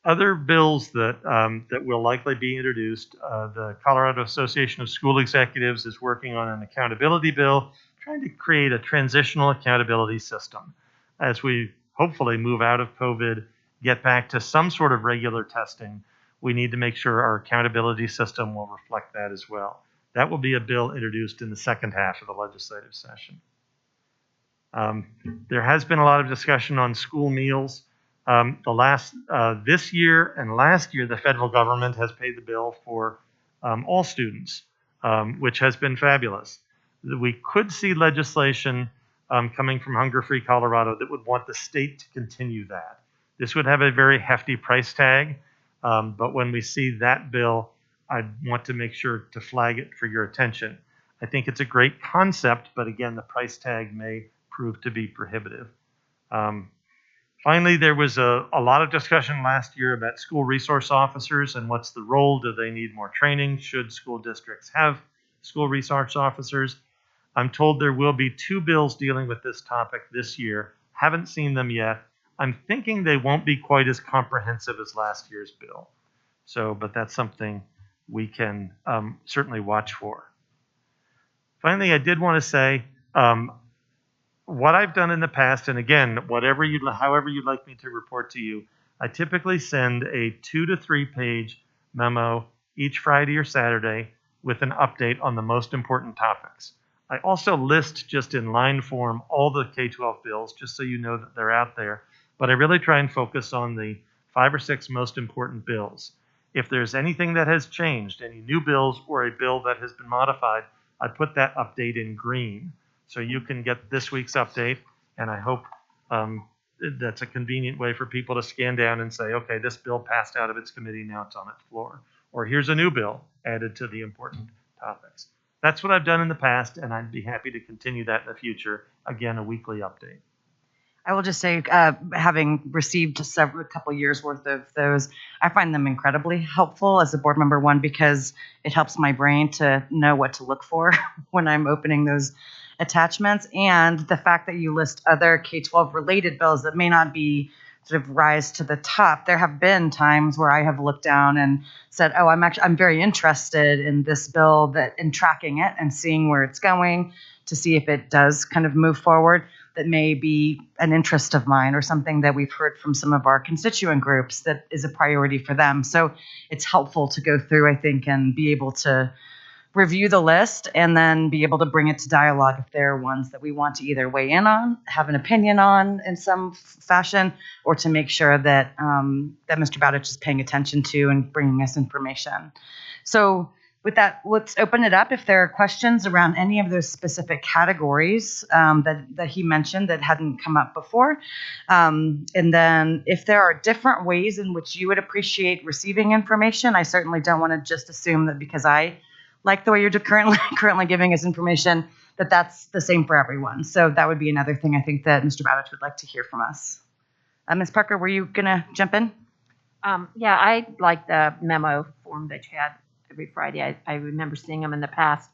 [SPEAKER 16] Other bills that will likely be introduced, the Colorado Association of School Executives is working on an accountability bill, trying to create a transitional accountability system as we hopefully move out of COVID, get back to some sort of regular testing. We need to make sure our accountability system will reflect that as well. That will be a bill introduced in the second half of the legislative session. There has been a lot of discussion on school meals. This year and last year, the federal government has paid the bill for all students, which has been fabulous. We could see legislation coming from Hunger Free Colorado that would want the state to continue that. This would have a very hefty price tag, but when we see that bill, I want to make sure to flag it for your attention. I think it's a great concept, but again, the price tag may prove to be prohibitive. Finally, there was a lot of discussion last year about school resource officers and what's the role. Do they need more training? Should school districts have school resource officers? I'm told there will be 2 bills dealing with this topic this year. Haven't seen them yet. I'm thinking they won't be quite as comprehensive as last year's bill. But that's something we can certainly watch for. Finally, I did want to say, what I've done in the past, and again, however you'd like me to report to you, I typically send a 2 to 3 page memo each Friday or Saturday with an update on the most important topics. I also list just in line form all the K-12 bills, just so you know that they're out there, but I really try and focus on the 5 or 6 most important bills. If there's anything that has changed, any new bills or a bill that has been modified, I put that update in green. So you can get this week's update, and I hope that's a convenient way for people to scan down and say, okay, this bill passed out of its committee, now it's on its floor. Or here's a new bill added to the important topics. That's what I've done in the past, and I'd be happy to continue that in the future. Again, a weekly update.
[SPEAKER 1] I will just say, having received a couple years worth of those, I find them incredibly helpful as a board member, one, because it helps my brain to know what to look for when I'm opening those attachments, and the fact that you list other K-12 related bills that may not be sort of rise to the top. There have been times where I have looked down and said, oh, I'm very interested in this bill, in tracking it and seeing where it's going to see if it does kind of move forward. That may be an interest of mine or something that we've heard from some of our constituent groups that is a priority for them. So it's helpful to go through, I think, and be able to review the list and then be able to bring it to dialogue if there are ones that we want to either weigh in on, have an opinion on in some fashion, or to make sure that that Mr. Bowditch is paying attention to and bringing us information. So with that, let's open it up if there are questions around any of those specific categories that he mentioned that hadn't come up before. And then if there are different ways in which you would appreciate receiving information, I certainly don't want to just assume that because I like the way you're currently giving us information, that's the same for everyone. So that would be another thing I think that Mr. Bowditch would like to hear from us. Ms. Parker, were you going to jump in?
[SPEAKER 2] Yeah, I like the memo form that you had every Friday. I remember seeing them in the past.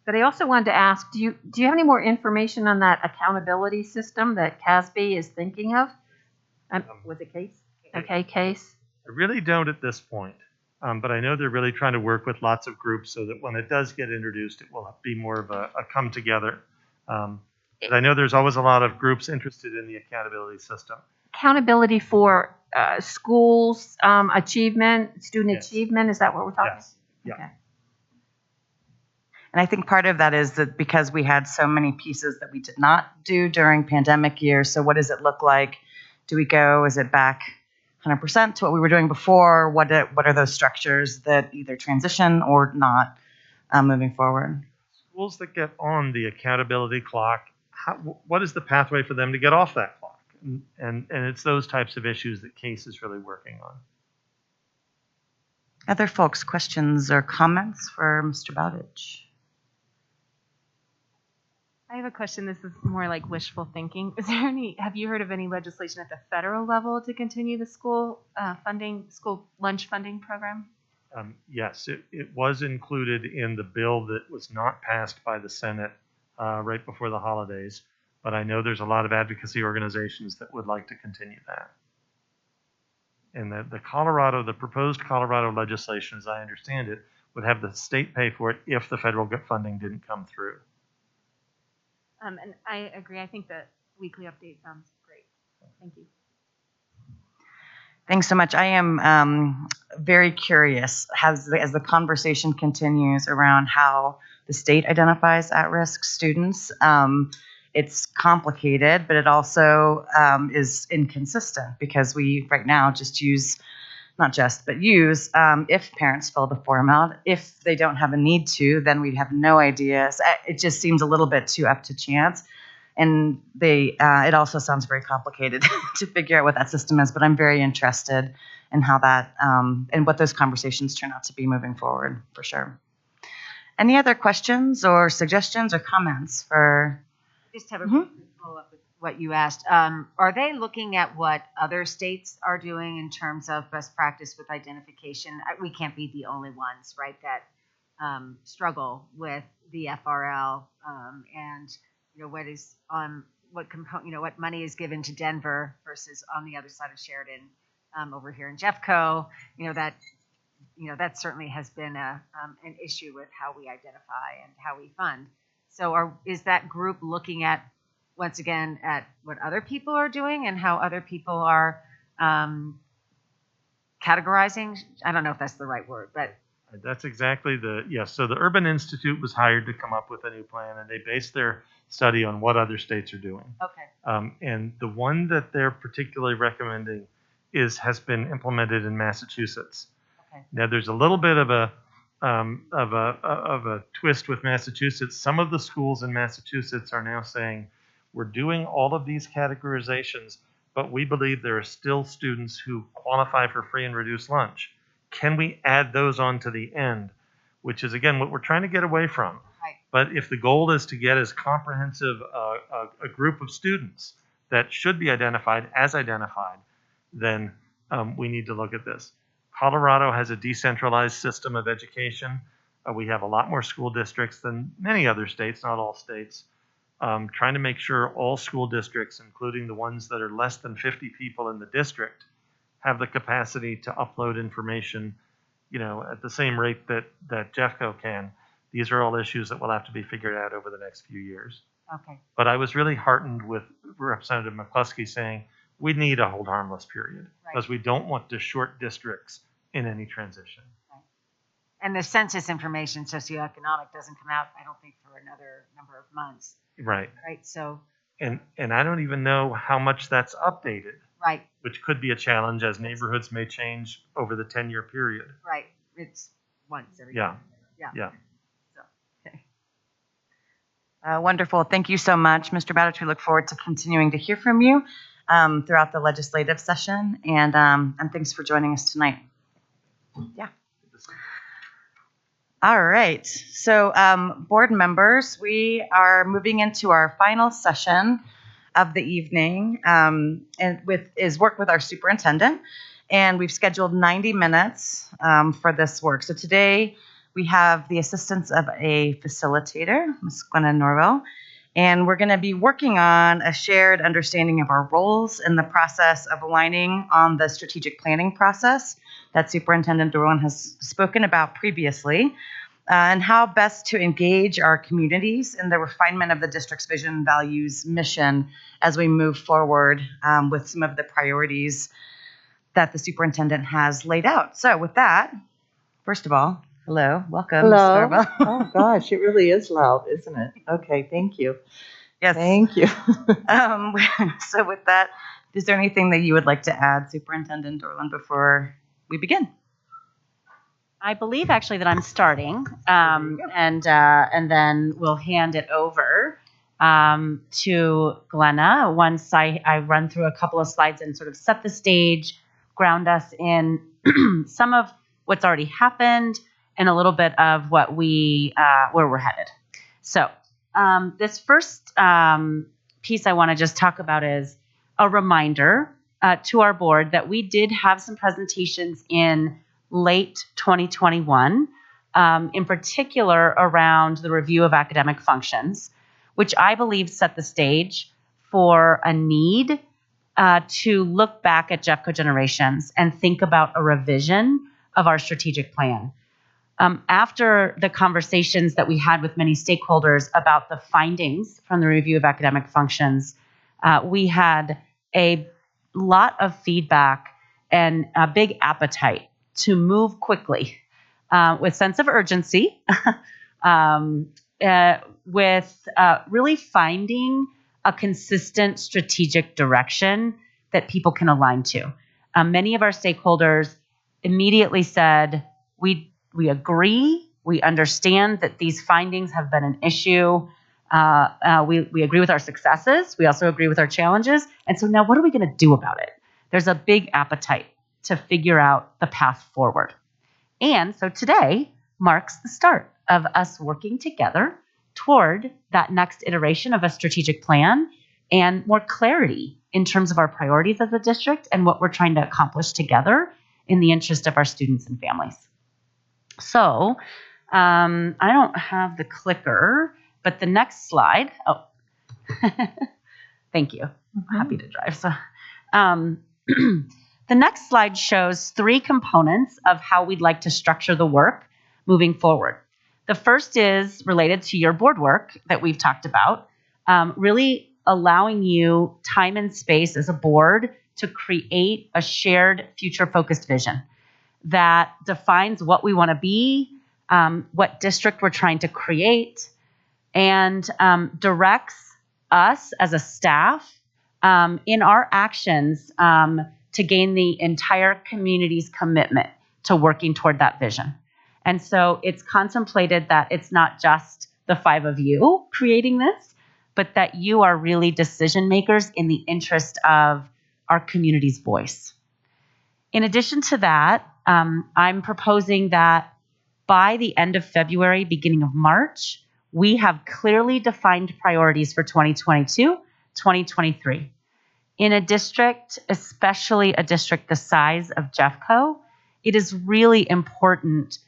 [SPEAKER 2] But I also wanted to ask, do you have any more information on that accountability system that CASB is thinking of? Was it Case? Okay, Case.
[SPEAKER 16] I really don't at this point. But I know they're really trying to work with lots of groups so that when it does get introduced, it will be more of a come together. But I know there's always a lot of groups interested in the accountability system.
[SPEAKER 2] Accountability for schools, achievement, student achievement, is that what we're talking about?
[SPEAKER 16] Yes. Yeah.
[SPEAKER 2] Okay.
[SPEAKER 1] And I think part of that is that because we had so many pieces that we did not do during pandemic years. So what does it look like? Do we go? Is it back 100% to what we were doing before? What are those structures that either transition or not moving forward?
[SPEAKER 16] Schools that get on the accountability clock, what is the pathway for them to get off that clock? And it's those types of issues that CASE is really working on.
[SPEAKER 1] Other folks, questions or comments for Mr. Bowditch?
[SPEAKER 13] I have a question. This is more like wishful thinking. Have you heard of any legislation at the federal level to continue the school lunch funding program?
[SPEAKER 16] Yes, it was included in the bill that was not passed by the Senate right before the holidays. But I know there's a lot of advocacy organizations that would like to continue that. And the proposed Colorado legislation, as I understand it, would have the state pay for it if the federal funding didn't come through.
[SPEAKER 13] And I agree. I think that weekly update sounds great. Thank you.
[SPEAKER 1] Thanks so much. I am very curious as the conversation continues around how the state identifies at-risk students. It's complicated, but it also is inconsistent because we right now just use, if parents fill the form out. If they don't have a need to, then we'd have no idea. So it just seems a little bit too up to chance. And it also sounds very complicated to figure out what that system is, but I'm very interested in how that and what those conversations turn out to be moving forward for sure. Any other questions or suggestions or comments for?
[SPEAKER 11] Just have a quick follow-up with what you asked. Are they looking at what other states are doing in terms of best practice with identification? We can't be the only ones, right, that struggle with the FRL and what money is given to Denver versus on the other side of Sheridan over here in Jeffco. That certainly has been an issue with how we identify and how we fund. So is that group looking at, once again, at what other people are doing and how other people are categorizing? I don't know if that's the right word, but.
[SPEAKER 16] That's exactly so the Urban Institute was hired to come up with a new plan, and they based their study on what other states are doing.
[SPEAKER 11] Okay.
[SPEAKER 16] And the one that they're particularly recommending has been implemented in Massachusetts.
[SPEAKER 11] Okay.
[SPEAKER 16] Now there's a little bit of a twist with Massachusetts. Some of the schools in Massachusetts are now saying we're doing all of these categorizations, but we believe there are still students who qualify for free and reduced lunch. Can we add those on to the end? Which is, again, what we're trying to get away from.
[SPEAKER 11] Right.
[SPEAKER 16] But if the goal is to get as comprehensive a group of students that should be identified, then we need to look at this. Colorado has a decentralized system of education. We have a lot more school districts than many other states, not all states. Trying to make sure all school districts, including the ones that are less than 50 people in the district, have the capacity to upload information, at the same rate that Jeffco can. These are all issues that will have to be figured out over the next few years.
[SPEAKER 11] Okay.
[SPEAKER 16] But I was really heartened with Representative McCluskey saying we need a hold harmless period because we don't want to short districts in any transition.
[SPEAKER 11] Right. And the census information, socioeconomic, doesn't come out, I don't think, for another number of months.
[SPEAKER 16] Right.
[SPEAKER 11] Right. So.
[SPEAKER 16] And I don't even know how much that's updated.
[SPEAKER 11] Right.
[SPEAKER 16] Which could be a challenge as neighborhoods may change over the 10-year period.
[SPEAKER 11] Right. It's once every
[SPEAKER 16] year.
[SPEAKER 11] Yeah. So, okay.
[SPEAKER 1] Wonderful. Thank you so much, Mr. Bowditch. We look forward to continuing to hear from you throughout the legislative session. And thanks for joining us tonight. Yeah. All right. So, board members, we are moving into our final session of the evening, and work with our superintendent, and we've scheduled 90 minutes for this work. So today we have the assistance of a facilitator, Ms. Glenna Norwell, and we're going to be working on a shared understanding of our roles in the process of aligning on the strategic planning process that Superintendent Dorland has spoken about previously. And how best to engage our communities in the refinement of the district's vision, values, mission as we move forward with some of the priorities that the superintendent has laid out. So with that, first of all, hello, welcome.
[SPEAKER 5] Hello.
[SPEAKER 1] Ms. Norwell.
[SPEAKER 5] Oh gosh, it really is loud, isn't it? Okay, thank you.
[SPEAKER 1] Yes.
[SPEAKER 5] Thank you.
[SPEAKER 1] So with that, is there anything that you would like to add, Superintendent Dorland, before we begin?
[SPEAKER 4] I believe actually that I'm starting, and then we'll hand it over to Glenna once I run through a couple of slides and sort of set the stage, ground us in some of what's already happened, and a little bit of what where we're headed. So this first piece I want to just talk about is a reminder to our board that we did have some presentations in late 2021, in particular around the review of academic functions, which I believe set the stage for a need to look back at Jeffco Generations and think about a revision of our strategic plan. After the conversations that we had with many stakeholders about the findings from the review of academic functions, we had a lot of feedback and a big appetite to move quickly with sense of urgency, with really finding a consistent strategic direction that people can align to. Many of our stakeholders immediately said, we agree, we understand that these findings have been an issue. We agree with our successes. We also agree with our challenges. And so now what are we going to do about it? There's a big appetite to figure out the path forward. And so today marks the start of us working together toward that next iteration of a strategic plan and more clarity in terms of our priorities as a district and what we're trying to accomplish together in the interest of our students and families. So I don't have the clicker, but the next slide, thank you. I'm happy to drive. So the next slide shows 3 components of how we'd like to structure the work moving forward. The first is related to your board work that we've talked about, really allowing you time and space as a board to create a shared future-focused vision that defines what we want to be, what district we're trying to create, and directs us as a staff in our actions to gain the entire community's commitment to working toward that vision. And so it's contemplated that it's not just the 5 of you creating this, but that you are really decision makers in the interest of our community's voice. In addition to that, I'm proposing that by the end of February, beginning of March, we have clearly defined priorities for 2022, 2023. In a district, especially a district the size of Jeffco, it is really important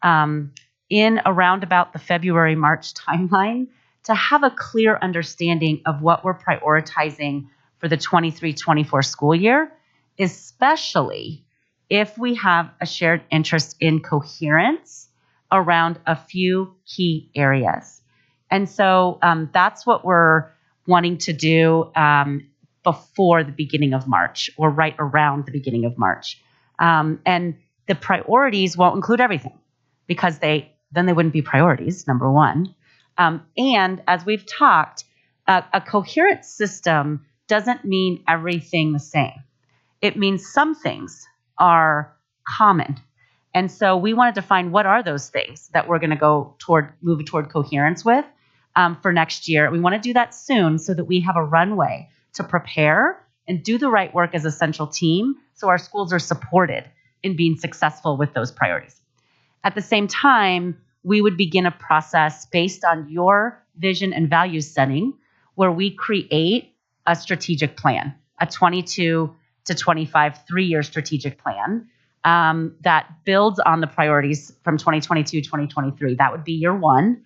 [SPEAKER 4] in around about the February-March timeline to have a clear understanding of what we're prioritizing for the 23-24 school year, especially if we have a shared interest in coherence around a few key areas. And so that's what we're wanting to do before the beginning of March or right around the beginning of March. And the priorities won't include everything because then they wouldn't be priorities, number one. And as we've talked, a coherent system doesn't mean everything the same. It means some things are common. And so we want to define what are those things that we're going to move toward coherence with for next year. We want to do that soon so that we have a runway to prepare and do the right work as a central team so our schools are supported in being successful with those priorities. At the same time, we would begin a process based on your vision and value setting where we create a strategic plan, a 22 to 25 3-year strategic plan that builds on the priorities from 2022, 2023. That would be year 1.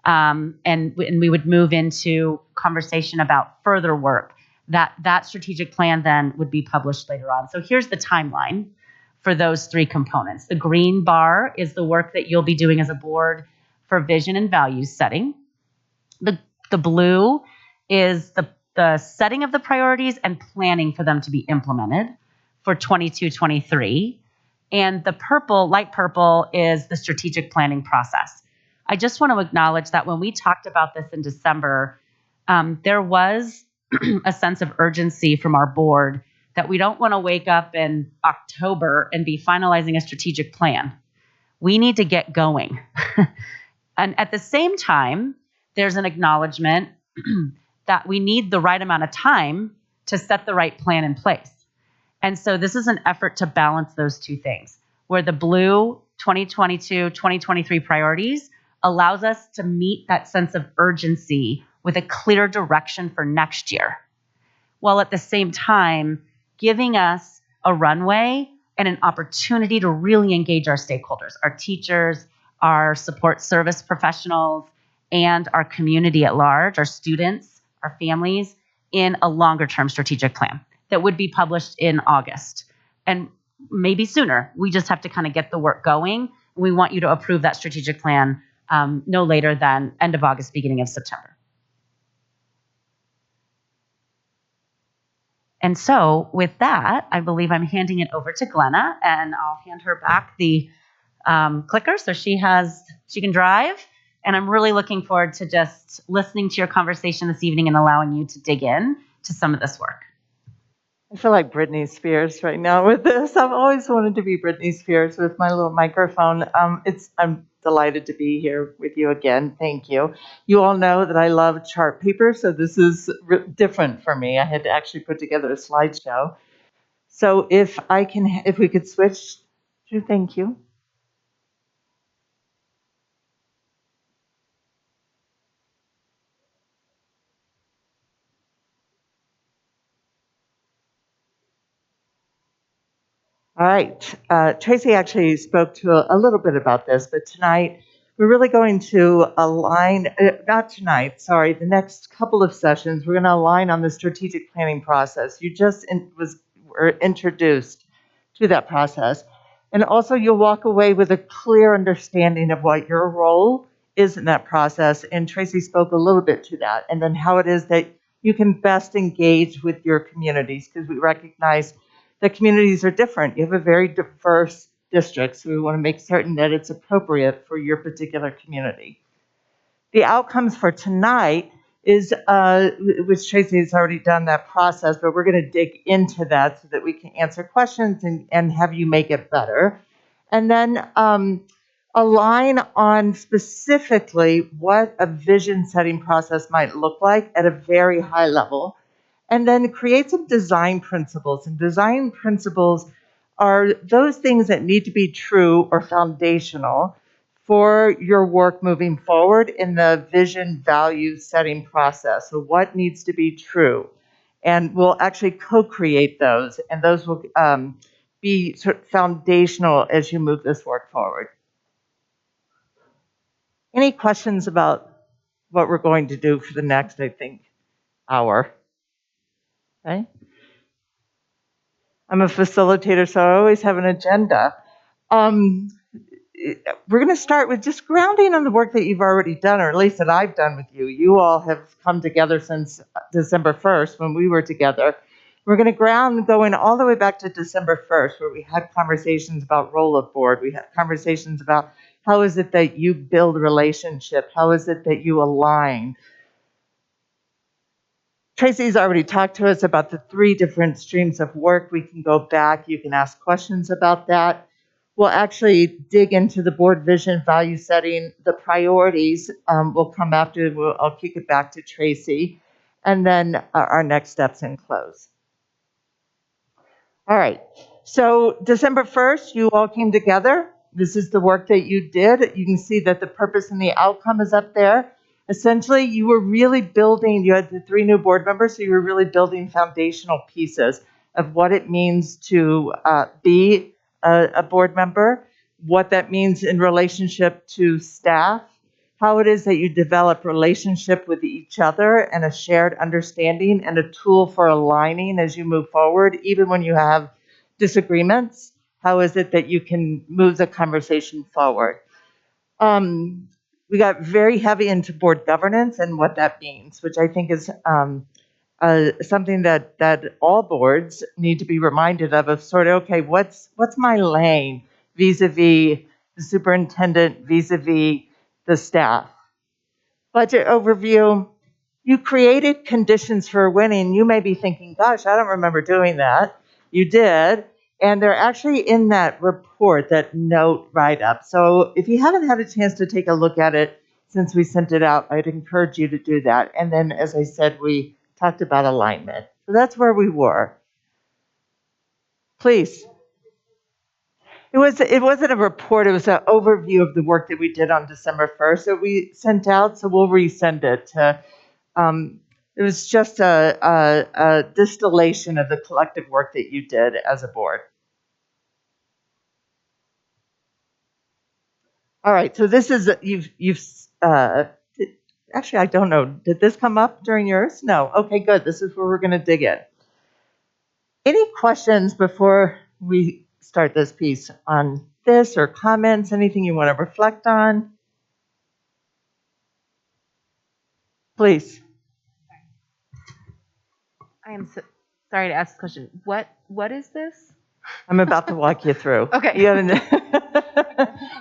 [SPEAKER 4] And we would move into conversation about further work. That strategic plan then would be published later on. So here's the timeline for those 3 components. The green bar is the work that you'll be doing as a board for vision and values setting. The blue is the setting of the priorities and planning for them to be implemented for 22-23. And the purple, light purple, is the strategic planning process. I just want to acknowledge that when we talked about this in December, there was a sense of urgency from our board that we don't want to wake up in October and be finalizing a strategic plan. We need to get going. And at the same time, there's an acknowledgement that we need the right amount of time to set the right plan in place. And so this is an effort to balance those 2 things. where the blue 2022-2023 priorities allows us to meet that sense of urgency with a clear direction for next year, while at the same time giving us a runway and an opportunity to really engage our stakeholders, our teachers, our support service professionals, and our community at large, our students, our families, in a longer term strategic plan that would be published in August and maybe sooner. We just have to kind of get the work going. We want you to approve that strategic plan no later than end of August, beginning of September. And so with that, I believe I'm handing it over to Glenna, and I'll hand her back the clicker so she can drive. And I'm really looking forward to just listening to your conversation this evening and allowing you to dig in to some of this work.
[SPEAKER 17] I feel like Britney Spears right now with this. I've always wanted to be Britney Spears with my little microphone. I'm delighted to be here with you again. Thank you. You all know that I love chart paper, so this is different for me. I had to actually put together a slideshow. So if we could switch to, thank you. All right. Tracy actually spoke to a little bit about this, but tonight we're really going to align, not tonight, sorry, the next couple of sessions, we're going to align on the strategic planning process. You just were introduced to that process. And also you'll walk away with a clear understanding of what your role is in that process. And Tracy spoke a little bit to that. And then how it is that you can best engage with your communities, because we recognize the communities are different. You have a very diverse district, so we want to make certain that it's appropriate for your particular community. The outcomes for tonight is, which Tracy has already done that process, but we're going to dig into that so that we can answer questions and have you make it better. And then align on specifically what a vision setting process might look like at a very high level. And then create some design principles. And design principles are those things that need to be true or foundational for your work moving forward in the vision value setting process. So what needs to be true? And we'll actually co-create those, and those will be sort of foundational as you move this work forward. Any questions about what we're going to do for the next, I think, hour? Okay. I'm a facilitator, so I always have an agenda. We're going to start with just grounding on the work that you've already done, or at least that I've done with you. You all have come together since December 1st when we were together. We're going to ground going all the way back to December 1st, where we had conversations about role of board. We had conversations about how is it that you build relationship? How is it that you align? Tracy's already talked to us about the 3 different streams of work. We can go back. You can ask questions about that. We'll actually dig into the board vision, value setting, the priorities. We'll come after. I'll kick it back to Tracy. And then our next steps and close. All right. So December 1st, you all came together. This is the work that you did. You can see that the purpose and the outcome is up there. Essentially, you were really building, you had the 3 new board members, so you were really building foundational pieces of what it means to be a board member, what that means in relationship to staff, how it is that you develop relationship with each other and a shared understanding and a tool for aligning as you move forward, even when you have disagreements. How is it that you can move the conversation forward? We got very heavy into board governance and what that means, which I think is something that all boards need to be reminded of sort of, okay, what's my lane vis-a-vis the superintendent, vis-a-vis the staff. Budget overview, you created conditions for winning. You may be thinking, gosh, I don't remember doing that. You did. And they're actually in that report, that note write-up. So if you haven't had a chance to take a look at it since we sent it out, I'd encourage you to do that. And then, as I said, we talked about alignment. So that's where we were. Please. It wasn't a report. It was an overview of the work that we did on December 1st that we sent out. So we'll resend it to. It was just a distillation of the collective work that you did as a board. All right. So this is actually, I don't know. Did this come up during yours? No. Okay, good. This is where we're going to dig in. Any questions before we start this piece on this, or comments, anything you want to reflect on? Please.
[SPEAKER 13] I am sorry to ask the question. What is this?
[SPEAKER 17] I'm about to walk you through.
[SPEAKER 13] Okay.
[SPEAKER 17] You haven't,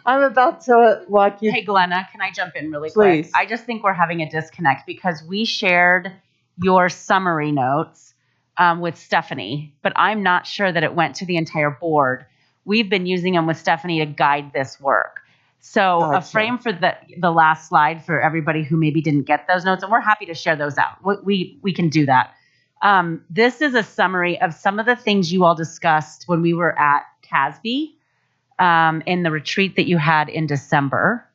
[SPEAKER 17] I'm about to walk you.
[SPEAKER 4] Hey, Glenna, can I jump in really
[SPEAKER 17] Please.
[SPEAKER 4] quick? I just think we're having a disconnect because we shared your summary notes with Stephanie, but I'm not sure that it went to the entire board. We've been using them with Stephanie to guide this work. So
[SPEAKER 17] Gotcha.
[SPEAKER 4] a frame for the last slide for everybody who maybe didn't get those notes, and we're happy to share those out. We can do that. This is a summary of some of the things you all discussed when we were at TASB in the retreat that you had in December.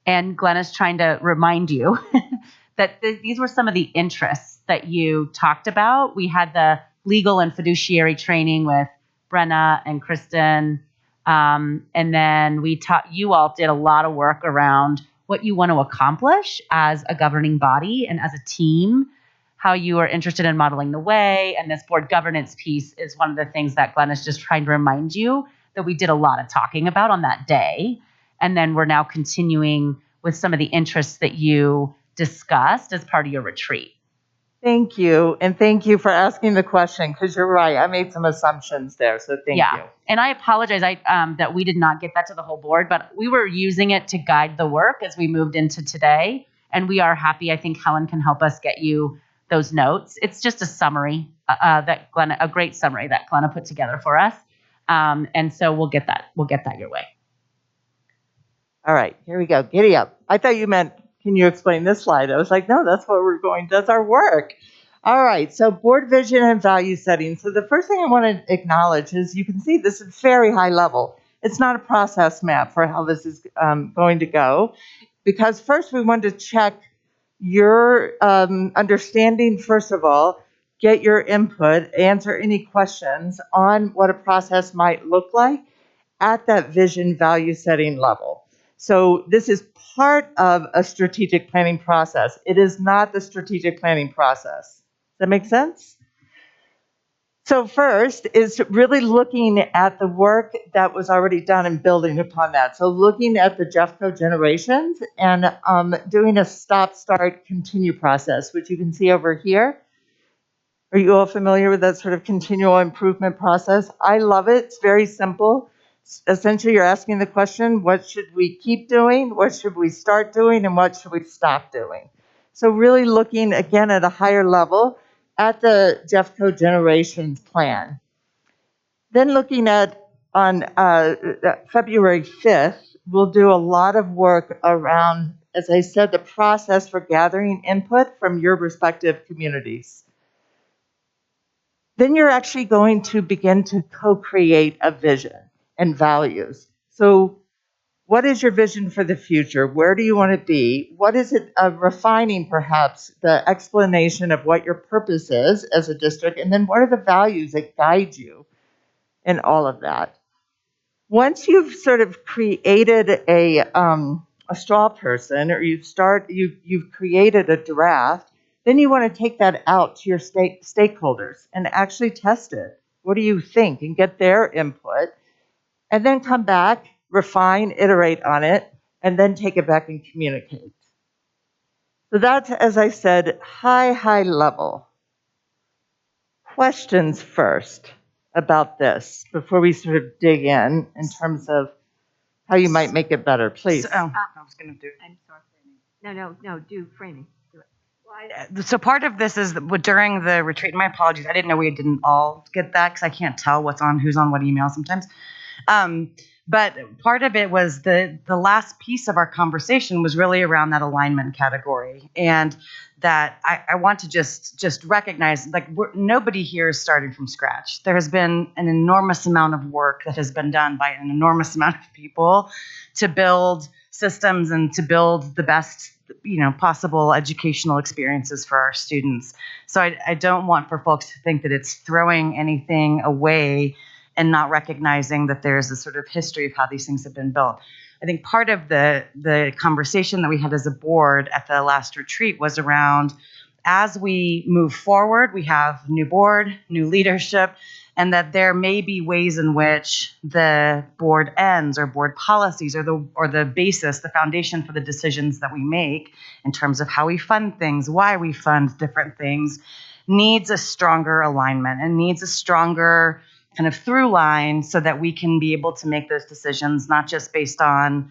[SPEAKER 4] And Glenna's trying to remind you that these were some of the interests that you talked about. We had the legal and fiduciary training with Brenna and Kristen. And then you all did a lot of work around what you want to accomplish as a governing body and as a team, how you are interested in modeling the way. And this board governance piece is one of the things that Glenn is just trying to remind you that we did a lot of talking about on that day. And then we're now continuing with some of the interests that you discussed as part of your retreat.
[SPEAKER 17] Thank you. And thank you for asking the question, because you're right. I made some assumptions there. So thank you.
[SPEAKER 4] And I apologize that we did not get that to the whole board, but we were using it to guide the work as we moved into today. And we are happy. I think Helen can help us get you those notes. It's just a summary a great summary that Glenna put together for us. And so we'll get that your way.
[SPEAKER 17] All right, here we go. Giddy up. I thought you meant, can you explain this slide? I was like, no, that's what we're going, that's our work. All right, so board vision and value setting. So the first thing I want to acknowledge is you can see this is very high level. It's not a process map for how this is going to go, because first we wanted to check your understanding, first of all, get your input, answer any questions on what a process might look like at that vision value setting level. So this is part of a strategic planning process. It is not the strategic planning process. Does that make sense? So first is really looking at the work that was already done and building upon that. So looking at the Jeffco generations and doing a stop, start, continue process, which you can see over here. Are you all familiar with that sort of continual improvement process? I love it. It's very simple. Essentially, you're asking the question, what should we keep doing? What should we start doing? And what should we stop doing? So really looking, again, at a higher level at the Jeffco generations plan. Then looking at, on February 5th, we'll do a lot of work around, as I said, the process for gathering input from your respective communities. Then you're actually going to begin to co-create a vision and values. So what is your vision for the future? Where do you want to be? What is it refining, perhaps, the explanation of what your purpose is as a district? And then what are the values that guide you in all of that? Once you've sort of created a straw person, or you've created a draft, then you want to take that out to your stakeholders and actually test it. What do you think? And get their input. And then come back, refine, iterate on it, and then take it back and communicate. So that's, as I said, high level. Questions first about this before we sort of dig in terms of how you might make it better. Please.
[SPEAKER 1] I was going to do it.
[SPEAKER 2] I'm sorry. No, do framing. Do it.
[SPEAKER 1] So part of this is that during the retreat, my apologies, I didn't know we didn't all get that because I can't tell who's on what email sometimes. But part of it was the last piece of our conversation was really around that alignment category, and that I want to just recognize, like, nobody here is starting from scratch. There has been an enormous amount of work that has been done by an enormous amount of people to build systems and to build the best, possible educational experiences for our students. So I don't want for folks to think that it's throwing anything away and not recognizing that there's a sort of history of how these things have been built. I think part of the conversation that we had as a board at the last retreat was around, as we move forward, we have new board, new leadership, and that there may be ways in which the board ends or board policies or the basis, the foundation for the decisions that we make in terms of how we fund things, why we fund different things, needs a stronger alignment and needs a stronger kind of through line so that we can be able to make those decisions, not just based on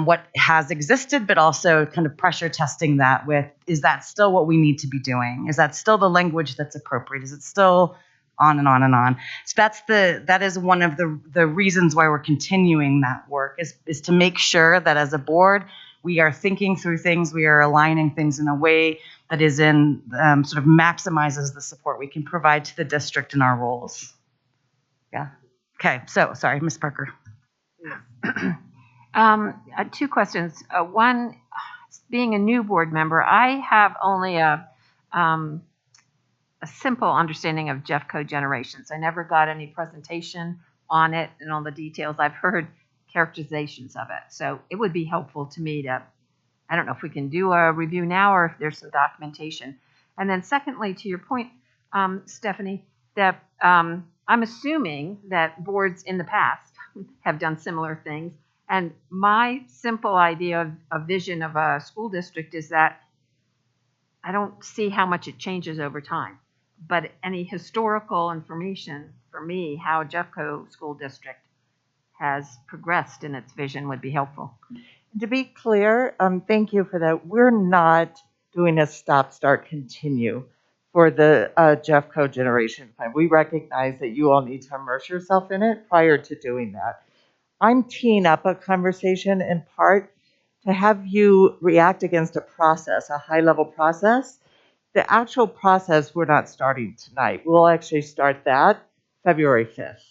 [SPEAKER 1] what has existed, but also kind of pressure testing that with, is that still what we need to be doing? Is that still the language that's appropriate? Is it still on and on and on? So that is one of the reasons why we're continuing that work is to make sure that as a board, we are thinking through things, we are aligning things in a way that is in sort of maximizes the support we can provide to the district in our roles. Yeah. Okay. So sorry, Ms. Parker.
[SPEAKER 2] Two questions. One, being a new board member, I have only a simple understanding of Jeffco Generations. I never got any presentation on it and all the details. I've heard characterizations of it. So it would be helpful to me to, I don't know if we can do a review now or if there's some documentation. And then secondly, to your point, Stephanie, that I'm assuming that boards in the past have done similar things. And my simple idea of a vision of a school district is that I don't see how much it changes over time. But any historical information for me, how Jeffco School District has progressed in its vision would be helpful.
[SPEAKER 17] To be clear, thank you for that. We're not doing a stop, start, continue for the Jeffco Generation Plan. We recognize that you all need to immerse yourself in it prior to doing that. I'm teeing up a conversation in part to have you react against a process, a high-level process. The actual process, we're not starting tonight. We'll actually start that February 5th.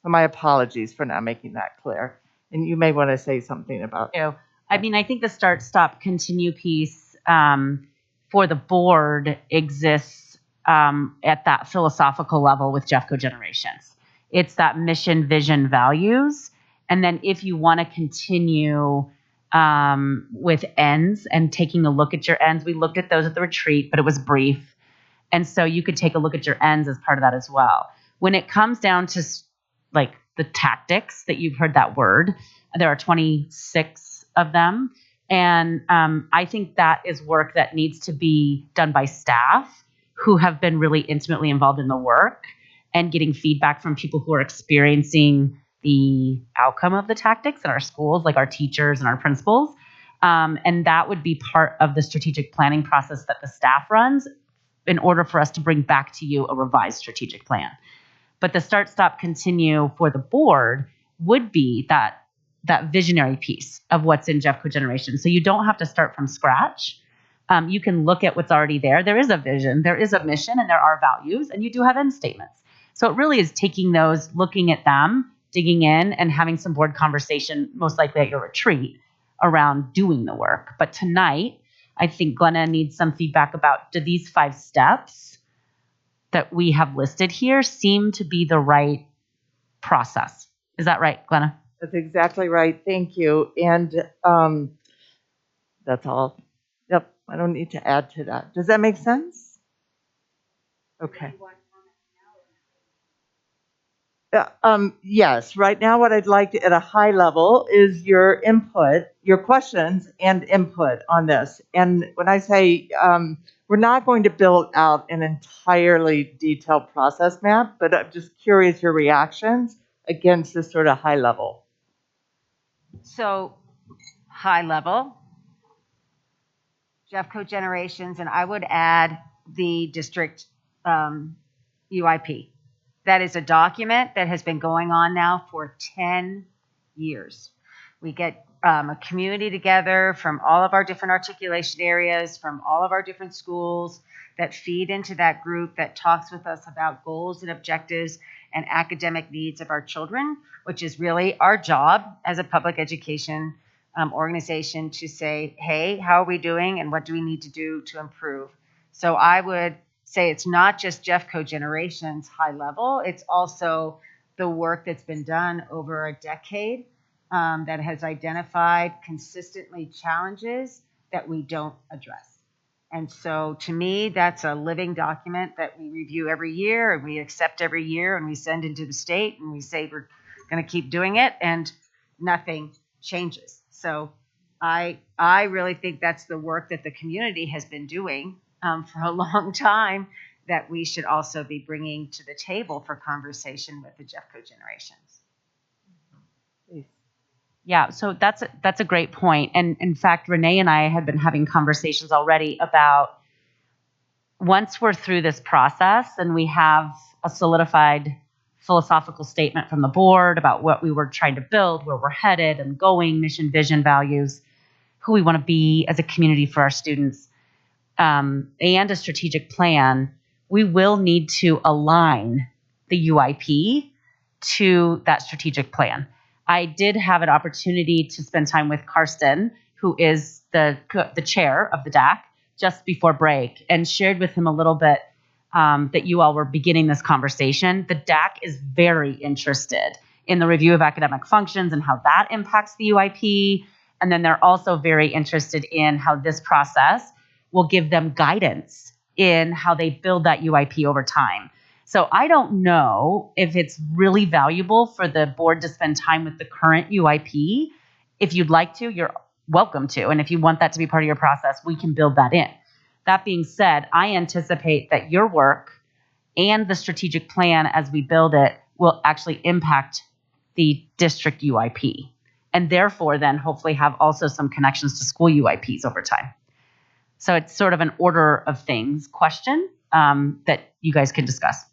[SPEAKER 17] So my apologies for not making that clear. And you may want to say something about
[SPEAKER 4] it. I mean, I think the start, stop, continue piece for the board exists at that philosophical level with Jeffco Generations. It's that mission, vision, values. And then if you want to continue with ends and taking a look at your ends, we looked at those at the retreat, but it was brief. And so you could take a look at your ends as part of that as well. When it comes down to like the tactics that you've heard that word, there are 26 of them. And I think that is work that needs to be done by staff who have been really intimately involved in the work and getting feedback from people who are experiencing the outcome of the tactics in our schools, like our teachers and our principals. And that would be part of the strategic planning process that the staff runs in order for us to bring back to you a revised strategic plan. But the start, stop, continue for the board would be that visionary piece of what's in Jeffco Generation. So you don't have to start from scratch. You can look at what's already there. There is a vision, there is a mission, and there are values, and you do have end statements. So it really is taking those, looking at them, digging in, and having some board conversation, most likely at your retreat, around doing the work. But tonight, I think Glenna needs some feedback about, do these 5 steps that we have listed here seem to be the right process? Is that right, Glenna?
[SPEAKER 17] That's exactly right. Thank you. And that's all. Yep. I don't need to add to that. Does that make sense? Okay. Yes. Right now, what I'd like to, at a high level, is your input, your questions and input on this. And when I say we're not going to build out an entirely detailed process map, but I'm just curious your reactions against this sort of high level.
[SPEAKER 11] So, high level, Jeffco Generations, and I would add the district UIP. That is a document that has been going on now for 10 years. We get a community together from all of our different articulation areas, from all of our different schools that feed into that group that talks with us about goals and objectives and academic needs of our children, which is really our job as a public education organization to say, hey, how are we doing and what do we need to do to improve? So I would say it's not just Jeffco Generations high level, it's also the work that's been done over a decade that has identified consistently challenges that we don't address. And so to me, that's a living document that we review every year and we accept every year and we send into the state and we say we're going to keep doing it and nothing changes. So I really think that's the work that the community has been doing for a long time that we should also be bringing to the table for conversation with the Jeffco Generations.
[SPEAKER 4] Yeah, so that's a great point. And in fact, Renee and I have been having conversations already about once we're through this process and we have a solidified philosophical statement from the board about what we were trying to build, where we're headed and going, mission, vision, values, who we want to be as a community for our students, and a strategic plan, we will need to align the UIP to that strategic plan. I did have an opportunity to spend time with Karsten, who is the chair of the DAC, just before break, and shared with him a little bit that you all were beginning this conversation. The DAC is very interested in the review of academic functions and how that impacts the UIP. And then they're also very interested in how this process will give them guidance in how they build that UIP over time. So I don't know if it's really valuable for the board to spend time with the current UIP. If you'd like to, you're welcome to. And if you want that to be part of your process, we can build that in. That being said, I anticipate that your work and the strategic plan as we build it will actually impact the district UIP. And therefore, then hopefully have also some connections to school UIPs over time. So it's sort of an order of things question that you guys can discuss.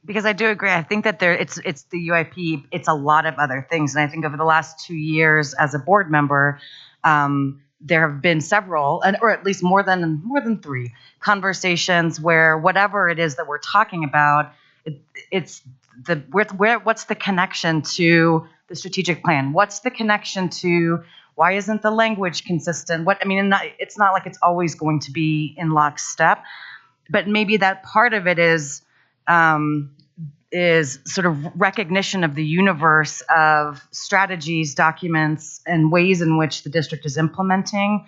[SPEAKER 1] Because I do agree. I think that it's the UIP. It's a lot of other things, and I think over the last 2 years as a board member, there have been several, or at least more than 3 conversations where whatever it is that we're talking about, it's what's the connection to the strategic plan? What's the connection to why isn't the language consistent? It's not like it's always going to be in lockstep, but maybe that part of it is sort of recognition of the universe of strategies, documents, and ways in which the district is implementing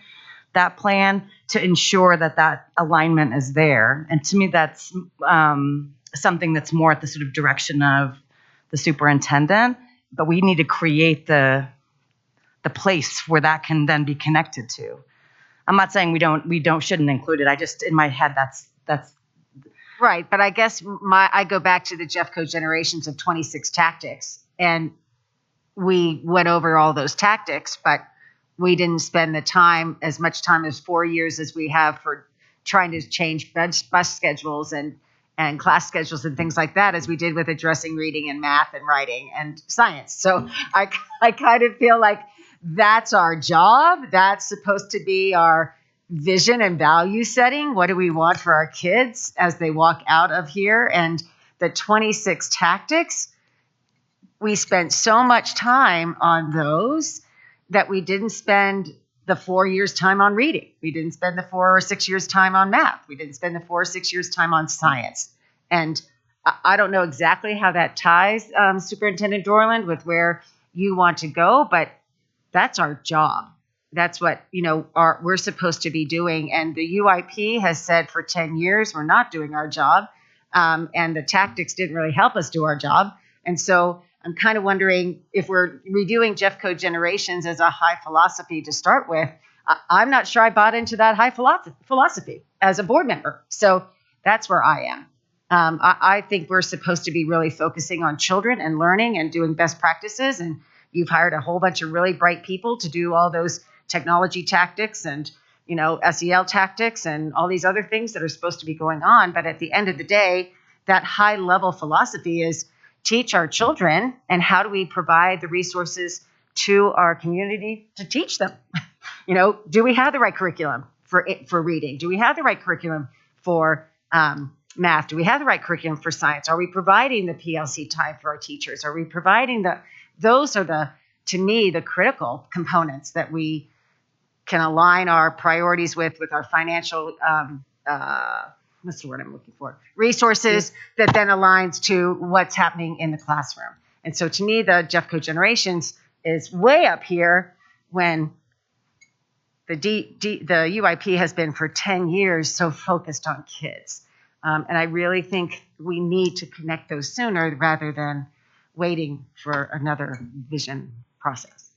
[SPEAKER 1] that plan to ensure that alignment is there. And to me, that's something that's more at the sort of direction of the superintendent, but we need to create the place where that can then be connected to. I'm not saying we shouldn't include it. I just, in my head, that's
[SPEAKER 11] right. But I guess I go back to the Jeffco Generations of 26 tactics, and we went over all those tactics, but we didn't spend as much time as 4 years as we have for trying to change bus schedules and class schedules and things like that as we did with addressing reading and math and writing and science. So I kind of feel like that's our job. That's supposed to be our vision and value setting. What do we want for our kids as they walk out of here? And the 26 tactics, we spent so much time on those that we didn't spend the 4 years time on reading. We didn't spend the 4 or 6 years time on math. We didn't spend the 4 or 6 years time on science. And I don't know exactly how that ties, Superintendent Dorland, with where you want to go, but that's our job. That's what, we're supposed to be doing. And the UIP has said for 10 years, we're not doing our job. And the tactics didn't really help us do our job. And so I'm kind of wondering if we're reviewing Jeffco Generations as a high philosophy to start with. I'm not sure I bought into that high philosophy as a board member. So that's where I am. I think we're supposed to be really focusing on children and learning and doing best practices. And you've hired a whole bunch of really bright people to do all those technology tactics and, SEL tactics and all these other things that are supposed to be going on. But at the end of the day, that high level philosophy is teach our children, and how do we provide the resources to our community to teach them? Do we have the right curriculum for reading? Do we have the right curriculum for math? Do we have the right curriculum for science? Are we providing the PLC time for our teachers? Are we providing those are to me, the critical components that we can align our priorities with our financial, what's the word I'm looking for? Resources that then aligns to what's happening in the classroom. And so to me, the Jeffco Generations is way up here when the UIP has been for 10 years so focused on kids. And I really think we need to connect those sooner rather than waiting for another vision process.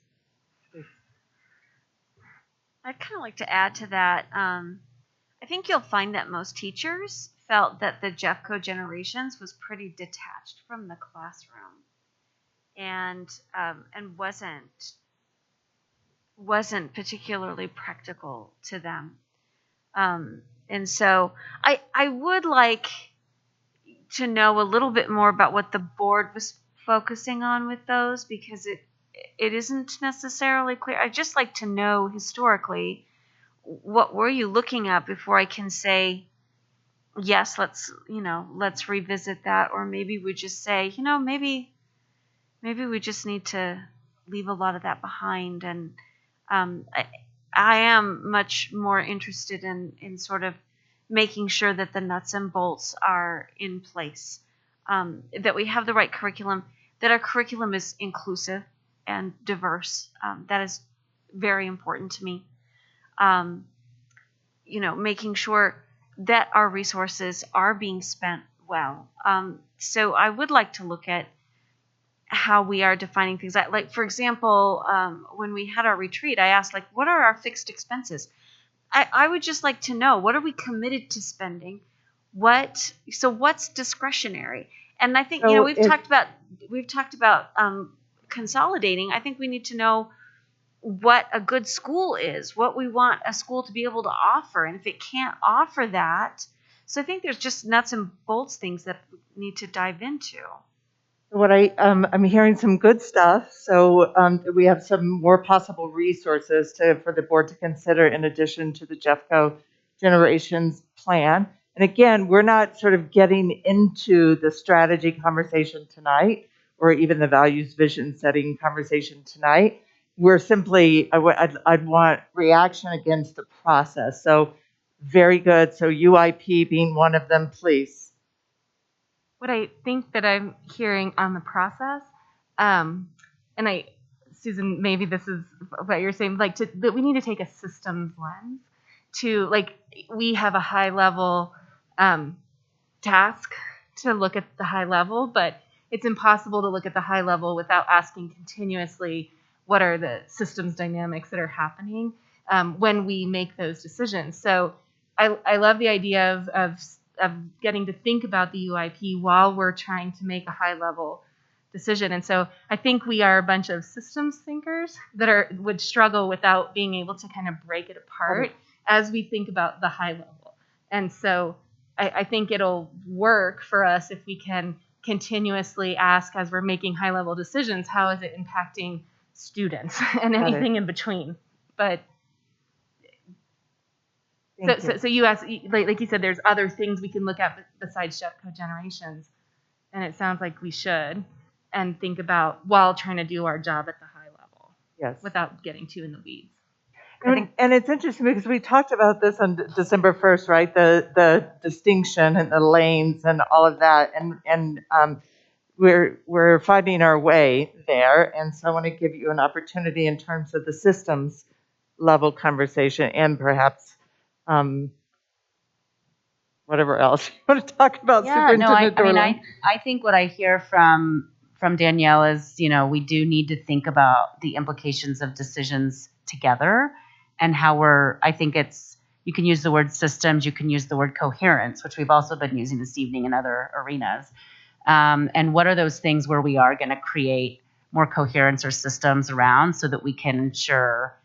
[SPEAKER 3] I'd kind of like to add to that. I think you'll find that most teachers felt that the Jeffco Generations was pretty detached from the classroom, and wasn't particularly practical to them. And so I would like to know a little bit more about what the board was focusing on with those, because it isn't necessarily clear. I'd just like to know historically, what were you looking at before I can say, yes, let's revisit that, or maybe we just say, maybe we just need to leave a lot of that behind. And I am much more interested in sort of making sure that the nuts and bolts are in place, that we have the right curriculum, that our curriculum is inclusive and diverse. That is very important to me. Making sure that our resources are being spent well. So I would like to look at how we are defining things. Like, for example, when we had our retreat, I asked, what are our fixed expenses? I would just like to know, what are we committed to spending? What's discretionary? And I think, we've talked about consolidating. I think we need to know what a good school is, what we want a school to be able to offer, and if it can't offer that. So I think there's just nuts and bolts things that we need to dive into.
[SPEAKER 17] What I'm hearing some good stuff. So we have some more possible resources for the board to consider in addition to the Jeffco Generations plan. And again, we're not sort of getting into the strategy conversation tonight, or even the values vision setting conversation tonight. We're simply, I'd want reaction against the process. So very good. So UIP being one of them, please.
[SPEAKER 13] What I think that I'm hearing on the process, Susan, maybe this is what you're saying, that we need to take a systems lens to, we have a high level task to look at the high level, but it's impossible to look at the high level without asking continuously, what are the systems dynamics that are happening when we make those decisions. So I love the idea of getting to think about the UIP while we're trying to make a high level decision. And so I think we are a bunch of systems thinkers that would struggle without being able to kind of break it apart as we think about the high level. And so I think it'll work for us if we can continuously ask, as we're making high level decisions, how is it impacting students and anything in between. But so you asked, like you said, there's other things we can look at besides Jeffco Generations, and it sounds like we should, and think about while trying to do our job at the high level.
[SPEAKER 17] Yes.
[SPEAKER 13] Without getting too in the weeds.
[SPEAKER 17] And it's interesting because we talked about this on December 1st, right? The distinction and the lanes and all of that, and we're finding our way there. And so I want to give you an opportunity in terms of the systems level conversation and perhaps whatever else you want to talk about.
[SPEAKER 4] I think what I hear from Danielle is, we do need to think about the implications of decisions together, and how you can use the word systems, you can use the word coherence, which we've also been using this evening in other arenas. And what are those things where we are going to create more coherence or systems around, so that we can ensure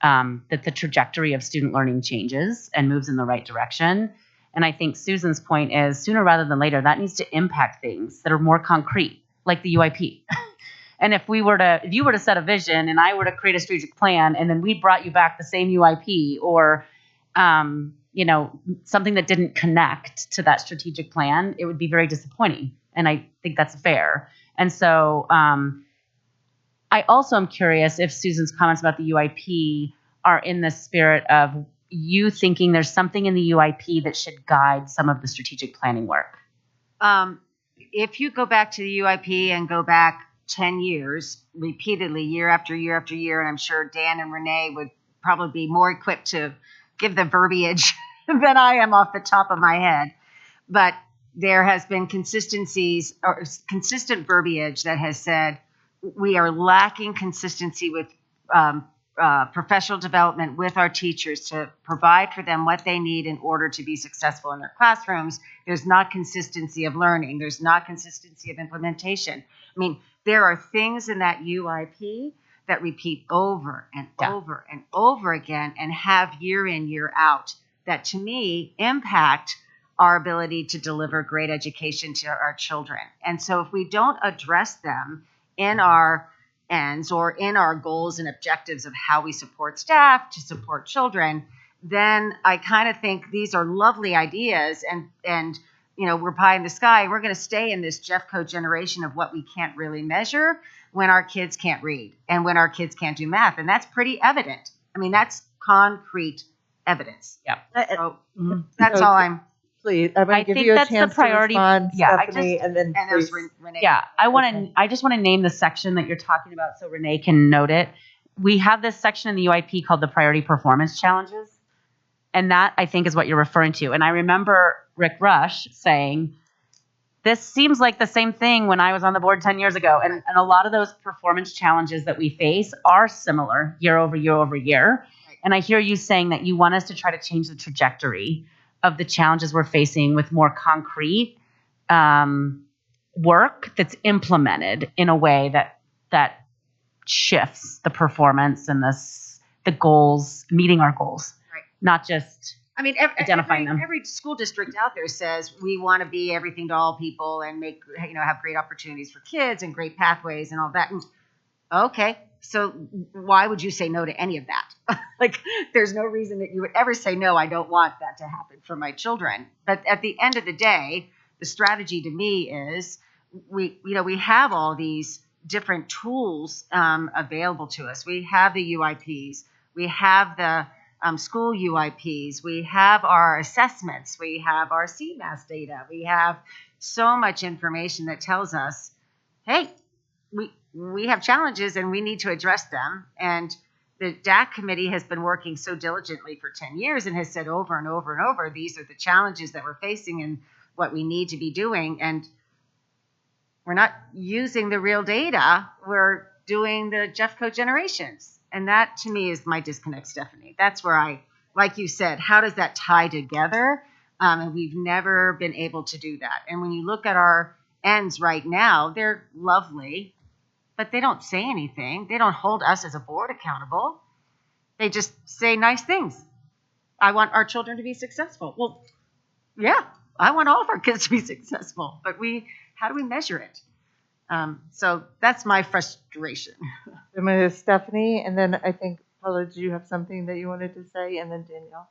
[SPEAKER 4] that the trajectory of student learning changes and moves in the right direction. And I think Susan's point is, sooner rather than later, that needs to impact things that are more concrete, like the UIP. And if you were to set a vision and I were to create a strategic plan and then we brought you back the same UIP or, something that didn't connect to that strategic plan, it would be very disappointing. And I think that's fair. And so I also am curious if Susan's comments about the UIP are in the spirit of you thinking there's something in the UIP that should guide some of the strategic planning work.
[SPEAKER 11] If you go back to the UIP and go back 10 years repeatedly, year after year after year, and I'm sure Dan and Renee would probably be more equipped to give the verbiage than I am off the top of my head. But there has been consistencies or consistent verbiage that has said we are lacking consistency with professional development with our teachers to provide for them what they need in order to be successful in their classrooms. There's not consistency of learning. There's not consistency of implementation. I mean, there are things in that UIP that repeat over and over and over again and have year in, year out that to me impact our ability to deliver great education to our children. And so if we don't address them in our ends or in our goals and objectives of how we support staff to support children, then I kind of think these are lovely ideas and we're pie in the sky. We're going to stay in this Jeffco generation of what we can't really measure when our kids can't read and when our kids can't do math. And that's pretty evident. I mean, that's concrete evidence.
[SPEAKER 4] Yeah.
[SPEAKER 11] So that's all I'm.
[SPEAKER 17] Please, I'm going to give you a chance to respond, Stephanie, and then
[SPEAKER 11] there's
[SPEAKER 17] please.
[SPEAKER 11] Renee.
[SPEAKER 4] Yeah, I just want to name the section that you're talking about so Renee can note it. We have this section in the UIP called the Priority Performance Challenges. And that, I think, is what you're referring to. And I remember Rick Rush saying, this seems like the same thing when I was on the board 10 years ago. And a lot of those performance challenges that we face are similar year over year over year. And I hear you saying that you want us to try to change the trajectory of the challenges we're facing with more concrete work that's implemented in a way that shifts the performance and the goals, meeting our goals, not just identifying them.
[SPEAKER 11] Every school district out there says we want to be everything to all people and make have great opportunities for kids and great pathways and all that. And, okay, so why would you say no to any of that? Like, there's no reason that you would ever say no. I don't want that to happen for my children. But at the end of the day, the strategy to me is we have all these different tools available to us. We have the UIPs. We have the school UIPs. We have our assessments. We have our CMAS data. We have so much information that tells us, hey, we have challenges and we need to address them. And the DAC committee has been working so diligently for 10 years and has said over and over and over, these are the challenges that we're facing and what we need to be doing. And we're not using the real data. We're doing the Jeffco generations. And that, to me, is my disconnect, Stephanie. That's where I, like you said, how does that tie together? And we've never been able to do that. And when you look at our ends right now, they're lovely, but they don't say anything. They don't hold us as a board accountable. They just say nice things. I want our children to be successful. Well, yeah, I want all of our kids to be successful, but how do we measure it? So that's my frustration.
[SPEAKER 17] I'm going to Stephanie, and then I think, Paula, did you have something that you wanted to say? And then Danielle.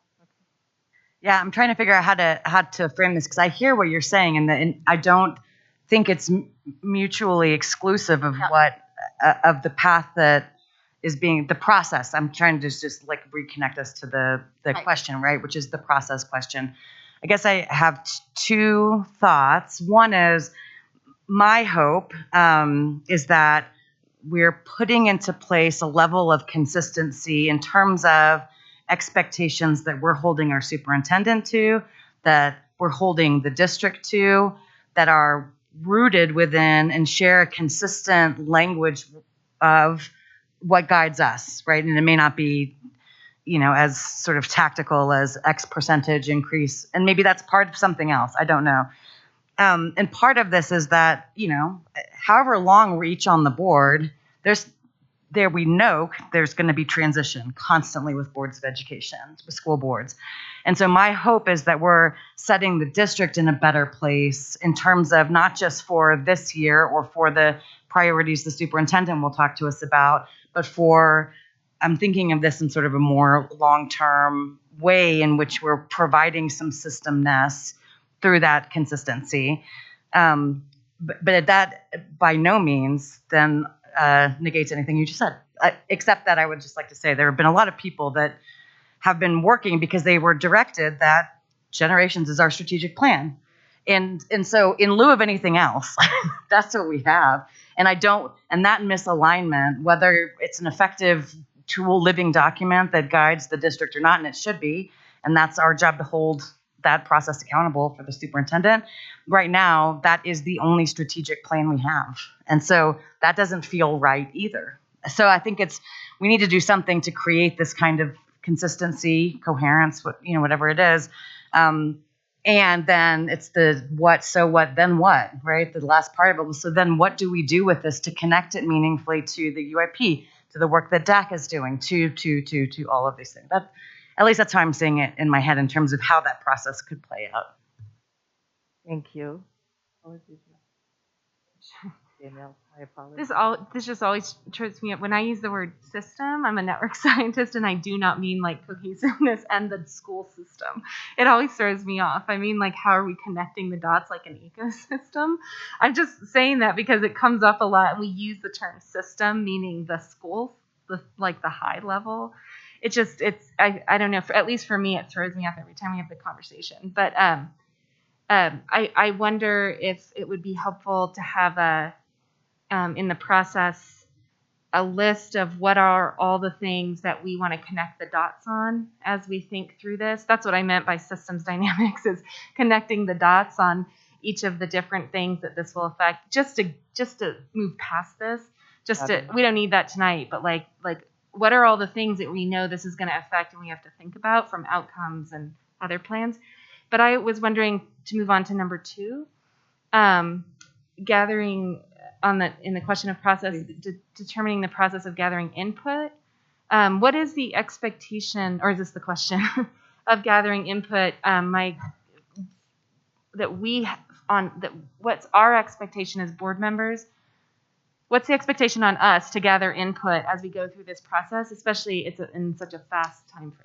[SPEAKER 1] Yeah, I'm trying to figure out how to frame this because I hear what you're saying, and I don't think it's mutually exclusive of of the path that is being the process. I'm trying to just like reconnect us to the question, right, which is the process question. I guess I have two thoughts. One is my hope is that we're putting into place a level of consistency in terms of expectations that we're holding our superintendent to, that we're holding the district to, that are rooted within and share a consistent language of what guides us, right? And it may not be, as sort of tactical as X percentage increase. And maybe that's part of something else. I don't know. And part of this is that, however long we're each on the board, there's there we know there's going to be transition constantly with boards of education, with school boards. And so my hope is that we're setting the district in a better place in terms of not just for this year or for the priorities the superintendent will talk to us about, but for, I'm thinking of this in sort of a more long-term way in which we're providing some systemness through that consistency. But that by no means then negates anything you just said, except that I would just like to say there have been a lot of people that have been working because they were directed that generations is our strategic plan. And so in lieu of anything else, that's what we have. And that misalignment, whether it's an effective tool, living document that guides the district or not, and it should be, and that's our job to hold that process accountable for the superintendent. Right now, that is the only strategic plan we have. And so that doesn't feel right either. So I think we need to do something to create this kind of consistency, coherence, whatever it is. And then it's the what, so what, then what, right? The last part of it. So then what do we do with this to connect it meaningfully to the UIP, to the work that DAC is doing, to all of these things? At least that's how I'm seeing it in my head in terms of how that process could play out.
[SPEAKER 17] Thank you. Danielle, I apologize.
[SPEAKER 13] This just always trips me up. When I use the word system, I'm a network scientist, and I do not mean like cohesiveness and the school system. It always throws me off. I mean, like, how are we connecting the dots like an ecosystem? I'm just saying that because it comes up a lot, and we use the term system, meaning the school, the high level. I don't know, at least for me, it throws me off every time we have the conversation. But I wonder if it would be helpful to have in the process, a list of what are all the things that we want to connect the dots on as we think through this. That's what I meant by systems dynamics, is connecting the dots on each of the different things that this will affect, just to move past this. We don't need that tonight, but like what are all the things that we know this is going to affect and we have to think about, from outcomes and other plans. But I was wondering, to move on to number 2, gathering in the question of process, determining the process of gathering input. What is the expectation, or is this the question of gathering input? What's our expectation as board members? What's the expectation on us to gather input as we go through this process, especially in such a fast time frame?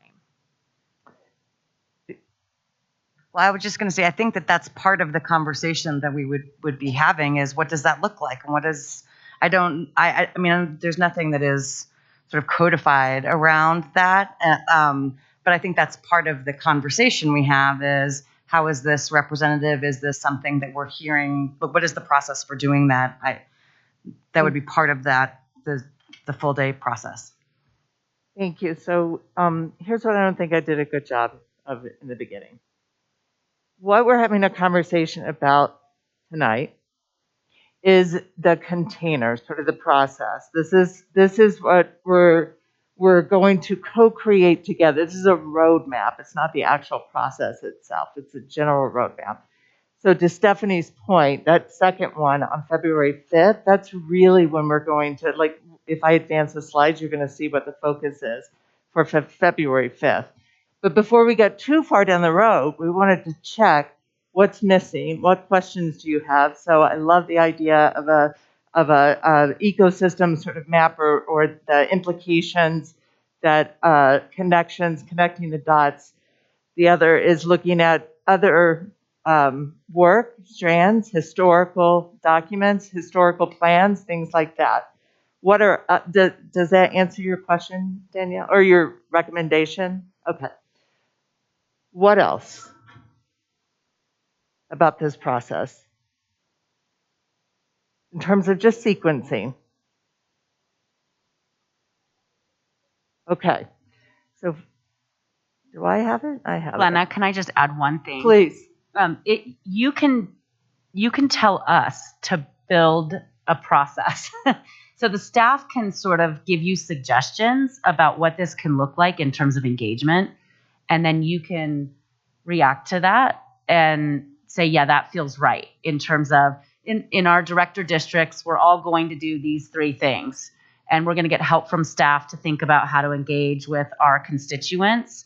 [SPEAKER 1] Well, I was just going to say, I think that's part of the conversation that we would be having, is what does that look like? And I mean, there's nothing that is sort of codified around that. But I think that's part of the conversation we have, is how is this representative? Is this something that we're hearing? But what is the process for doing that? That would be part of that, the full day process.
[SPEAKER 17] Thank you. So here's what I don't think I did a good job of in the beginning. What we're having a conversation about tonight is the container, sort of the process. This is what we're going to co-create together. This is a roadmap. It's not the actual process itself. It's a general roadmap. So to Stephanie's point, that second one on February 5th, that's really when we're going to, like, if I advance the slides, you're going to see what the focus is for February 5th. But before we get too far down the road, we wanted to check what's missing, what questions do you have. So I love the idea of a ecosystem sort of map, or the implications, that connecting the dots. The other is looking at other work strands, historical documents, historical plans, things like that. What are does that answer your question, Danielle, or your recommendation? Okay. What else about this process in terms of just sequencing? Okay. So do I have it? I have
[SPEAKER 4] Glenna,
[SPEAKER 17] it.
[SPEAKER 4] can I just add one thing?
[SPEAKER 17] Please.
[SPEAKER 4] You can tell us to build a process. So the staff can sort of give you suggestions about what this can look like in terms of engagement, and then you can react to that and say, yeah, that feels right, in terms of in our director districts, we're all going to do these 3 things. And we're going to get help from staff to think about how to engage with our constituents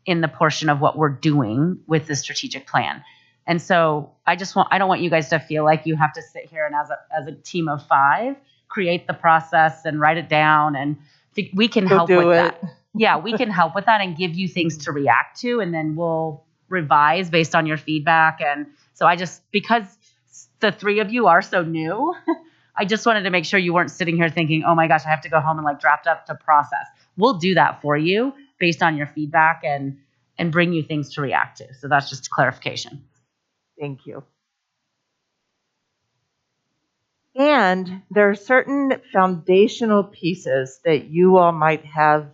[SPEAKER 4] in the portion of what we're doing with the strategic plan. And so I don't want you guys to feel like you have to sit here and as a team of 5, create the process and write it down. And we can help with that. Yeah, we can help with that and give you things to react to, and then we'll revise based on your feedback. And so because the 3 of you are so new, I just wanted to make sure you weren't sitting here thinking, oh my gosh, I have to go home and like draft up the process. We'll do that for you based on your feedback and bring you things to react to. So that's just clarification.
[SPEAKER 17] Thank you. And there are certain foundational pieces that you all might have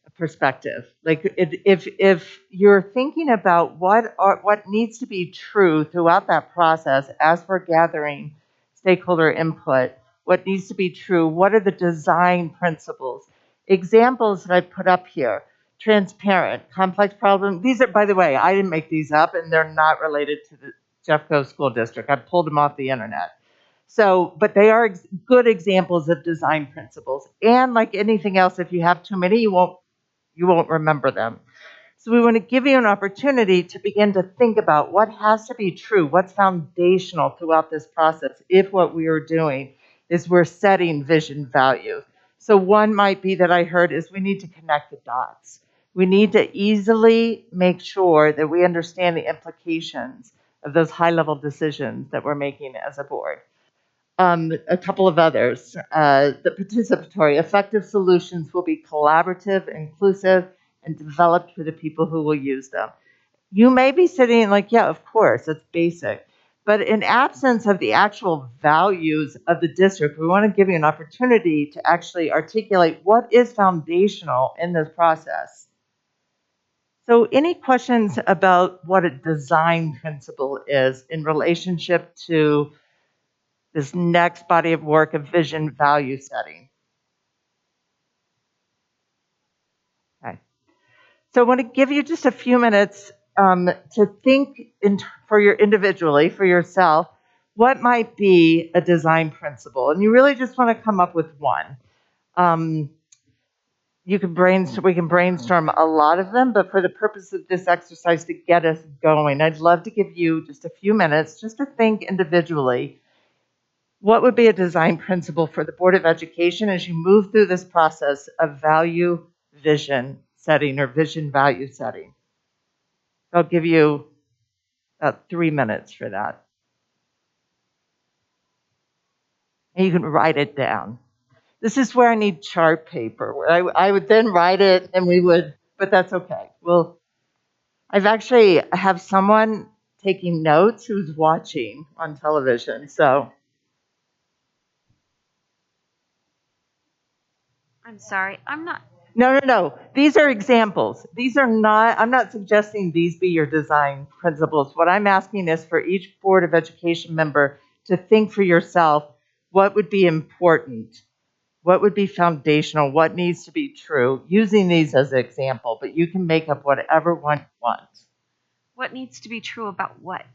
[SPEAKER 17] a perspective. Like if you're thinking about what needs to be true throughout that process as we're gathering stakeholder input, what needs to be true, what are the design principles? Examples that I put up here: transparent, complex problem. These are, by the way, I didn't make these up, and they're not related to the Jeffco School District. I pulled them off the internet. So, but they are good examples of design principles. And like anything else, if you have too many, you won't remember them. So we want to give you an opportunity to begin to think about what has to be true, what's foundational throughout this process, if what we are doing is we're setting vision value. So one might be that I heard is we need to connect the dots. We need to easily make sure that we understand the implications of those high-level decisions that we're making as a board. A couple of others. The participatory, effective solutions will be collaborative, inclusive, and developed for the people who will use them. You may be sitting like, yeah, of course, it's basic. But in absence of the actual values of the district, we want to give you an opportunity to actually articulate what is foundational in this process. So any questions about what a design principle is in relationship to this next body of work of vision value setting? Okay. So I want to give you just a few minutes to think for yourself, what might be a design principle? And you really just want to come up with one. We can brainstorm a lot of them, but for the purpose of this exercise to get us going, I'd love to give you just a few minutes just to think individually. What would be a design principle for the Board of Education as you move through this process of value vision setting or vision value setting? I'll give you about 3 minutes for that. And you can write it down. This is where I need chart paper. I would then write it and but that's okay. I have someone taking notes who's watching on television, so.
[SPEAKER 3] I'm sorry, I'm not.
[SPEAKER 17] No. These are examples. I'm not suggesting these be your design principles. What I'm asking is for each Board of Education member to think for yourself, what would be important? What would be foundational? What needs to be true? Using these as an example, but you can make up whatever one you want.
[SPEAKER 3] What needs to be true about what?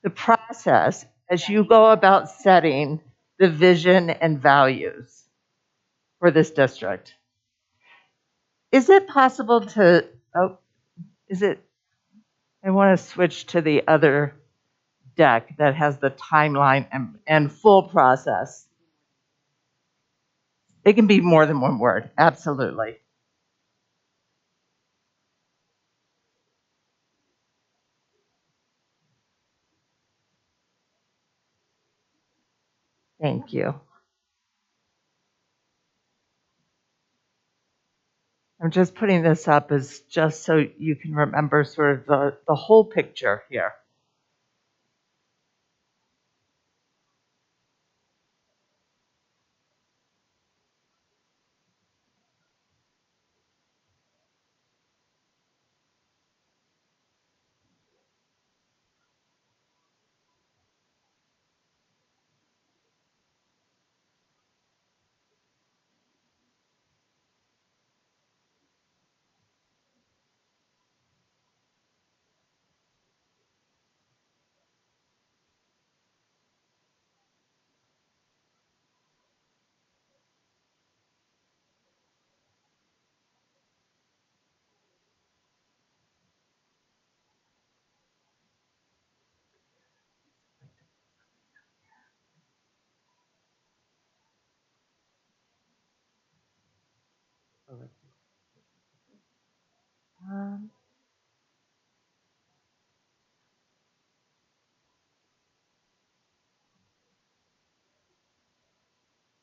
[SPEAKER 17] The process as you go about setting the vision and values for this district. Is it possible to, I want to switch to the other deck that has the timeline and full process. It can be more than one word, absolutely. Thank you. I'm just putting this up as just so you can remember sort of the whole picture here.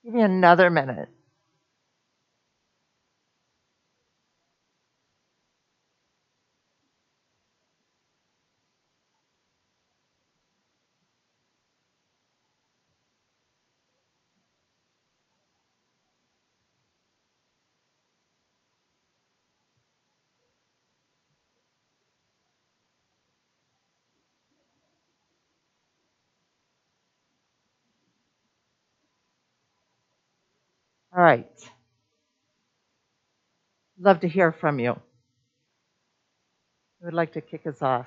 [SPEAKER 17] Give me another minute. All right. Love to hear from you. Who would like to kick us off?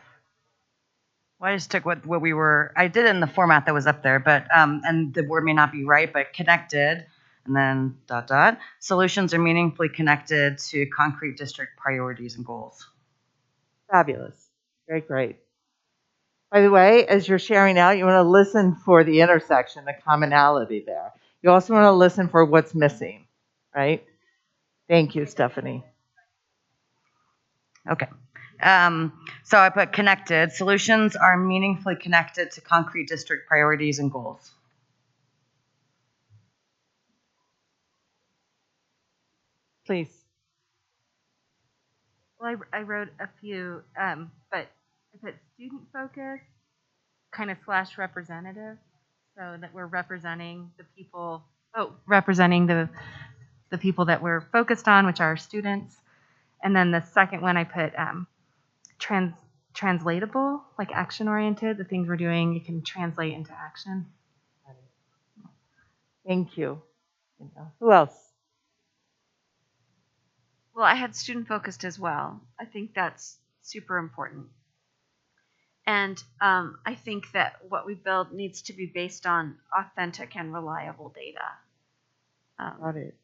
[SPEAKER 1] Well, I just took what we were, I did it in the format that was up there, but, and the word may not be right, but connected, and then ... Solutions are meaningfully connected to concrete district priorities and goals.
[SPEAKER 17] Fabulous. Very great. By the way, as you're sharing out, you want to listen for the intersection, the commonality there. You also want to listen for what's missing, right? Thank you, Stephanie.
[SPEAKER 1] Okay. So I put connected. Solutions are meaningfully connected to concrete district priorities and goals.
[SPEAKER 17] Please.
[SPEAKER 13] Well, I wrote a few, but I put student focus, kind of / representative, so that we're representing the people. Representing the people that we're focused on, which are our students. And then the second one I put translatable, like action oriented. The things we're doing, you can translate into action.
[SPEAKER 17] Thank you. Who else?
[SPEAKER 3] Well, I had student focused as well. I think that's super important. And I think that what we build needs to be based on authentic and reliable data.
[SPEAKER 17] Got it.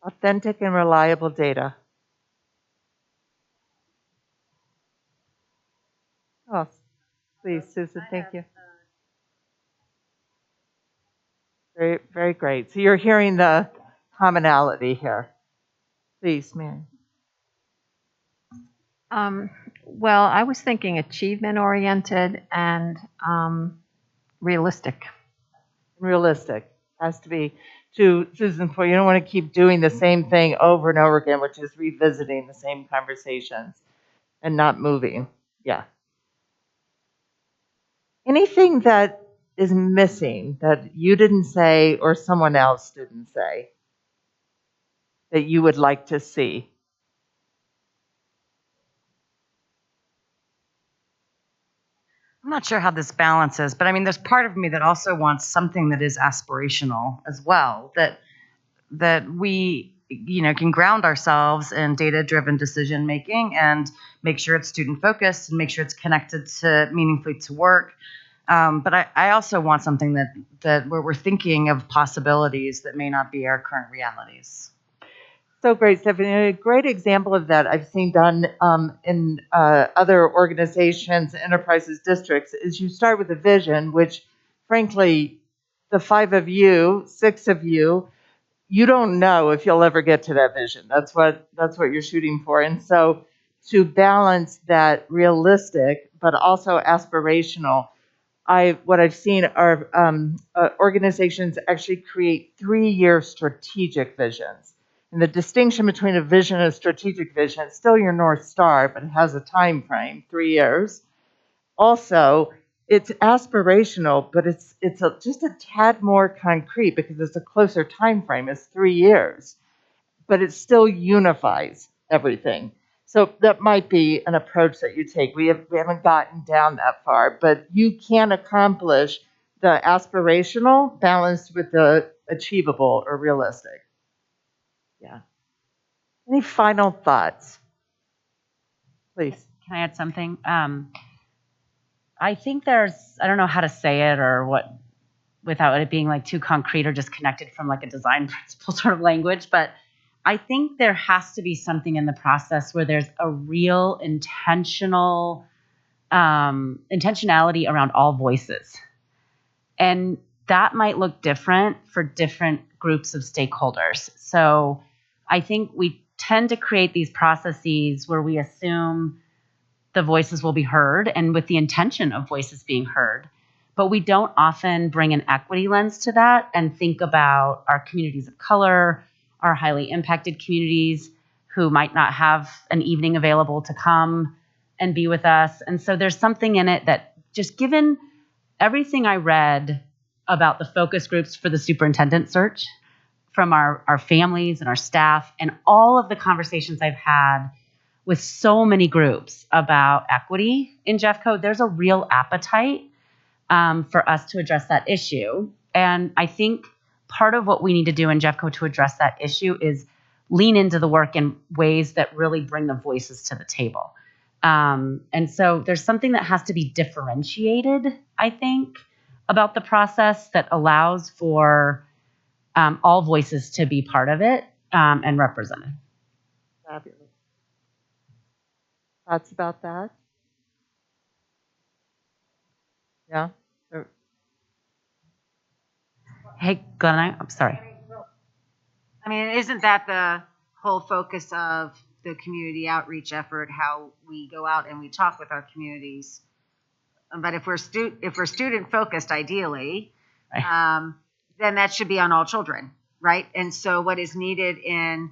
[SPEAKER 17] Authentic and reliable data. Oh, please, Susan, thank you. Very, very great. So you're hearing the commonality here. Please, Mary.
[SPEAKER 2] Well, I was thinking achievement oriented and realistic.
[SPEAKER 17] Realistic has to be, to Susan's point, you don't want to keep doing the same thing over and over again, which is revisiting the same conversations and not moving. Yeah. Anything that is missing that you didn't say or someone else didn't say that you would like to see?
[SPEAKER 1] I'm not sure how this balances, but I mean, there's part of me that also wants something that is aspirational as well, that we, can ground ourselves in data-driven decision making and make sure it's student focused and make sure it's connected to meaningfully to work. But I also want something that where we're thinking of possibilities that may not be our current realities.
[SPEAKER 17] So great, Stephanie. A great example of that I've seen done in other organizations, enterprises, districts, is you start with a vision, which frankly, the 5 of you, 6 of you, you don't know if you'll ever get to that vision. That's what you're shooting for. And so to balance that realistic, but also aspirational, what I've seen are organizations actually create 3-year strategic visions. And the distinction between a vision and a strategic vision, it's still your North Star, but it has a time frame, 3 years. Also, it's aspirational, but it's just a tad more concrete because it's a closer time frame. It's 3 years, but it still unifies everything. So that might be an approach that you take. We haven't gotten down that far, but you can accomplish the aspirational balanced with the achievable or realistic. Yeah. Any final thoughts? Please.
[SPEAKER 4] Can I add something? I think I don't know how to say it or what, without it being like too concrete or just connected from like a design principle sort of language, but I think there has to be something in the process where there's a real intentionality around all voices. And that might look different for different groups of stakeholders. So I think we tend to create these processes where we assume the voices will be heard and with the intention of voices being heard. But we don't often bring an equity lens to that and think about our communities of color, our highly impacted communities who might not have an evening available to come and be with us. And so there's something in it that, just given everything I read about the focus groups for the superintendent search from our families and our staff, and all of the conversations I've had with so many groups about equity in Jeffco, there's a real appetite for us to address that issue. And I think part of what we need to do in Jeffco to address that issue is lean into the work in ways that really bring the voices to the table. And so there's something that has to be differentiated, I think, about the process that allows for all voices to be part of it and represented.
[SPEAKER 17] Fabulous. Thoughts about that? Yeah?
[SPEAKER 4] Hey, Glenn, I'm sorry.
[SPEAKER 11] I mean, isn't that the whole focus of the community outreach effort, how we go out and we talk with our communities? But if we're student focused, ideally, then that should be on all children, right? And so what is needed in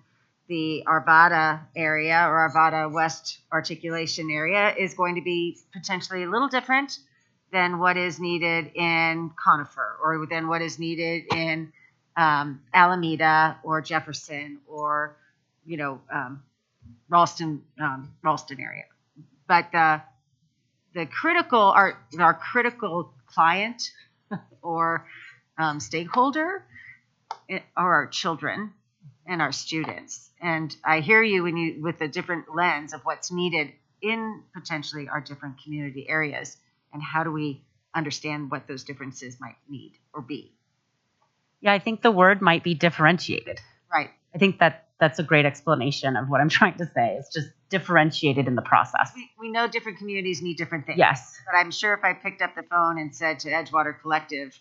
[SPEAKER 11] the Arvada area or Arvada West articulation area is going to be potentially a little different than what is needed in Conifer or than what is needed in Alameda or Jefferson or, Ralston area. But the critical, our critical client or stakeholder are our children and our students. And I hear you with a different lens of what's needed in potentially our different community areas, and how do we understand what those differences might need or be.
[SPEAKER 4] Yeah, I think the word might be differentiated.
[SPEAKER 11] Right.
[SPEAKER 4] I think that's a great explanation of what I'm trying to say. It's just differentiated in the process.
[SPEAKER 11] We know different communities need different things.
[SPEAKER 4] Yes.
[SPEAKER 11] But I'm sure if I picked up the phone and said to Edgewater Collective,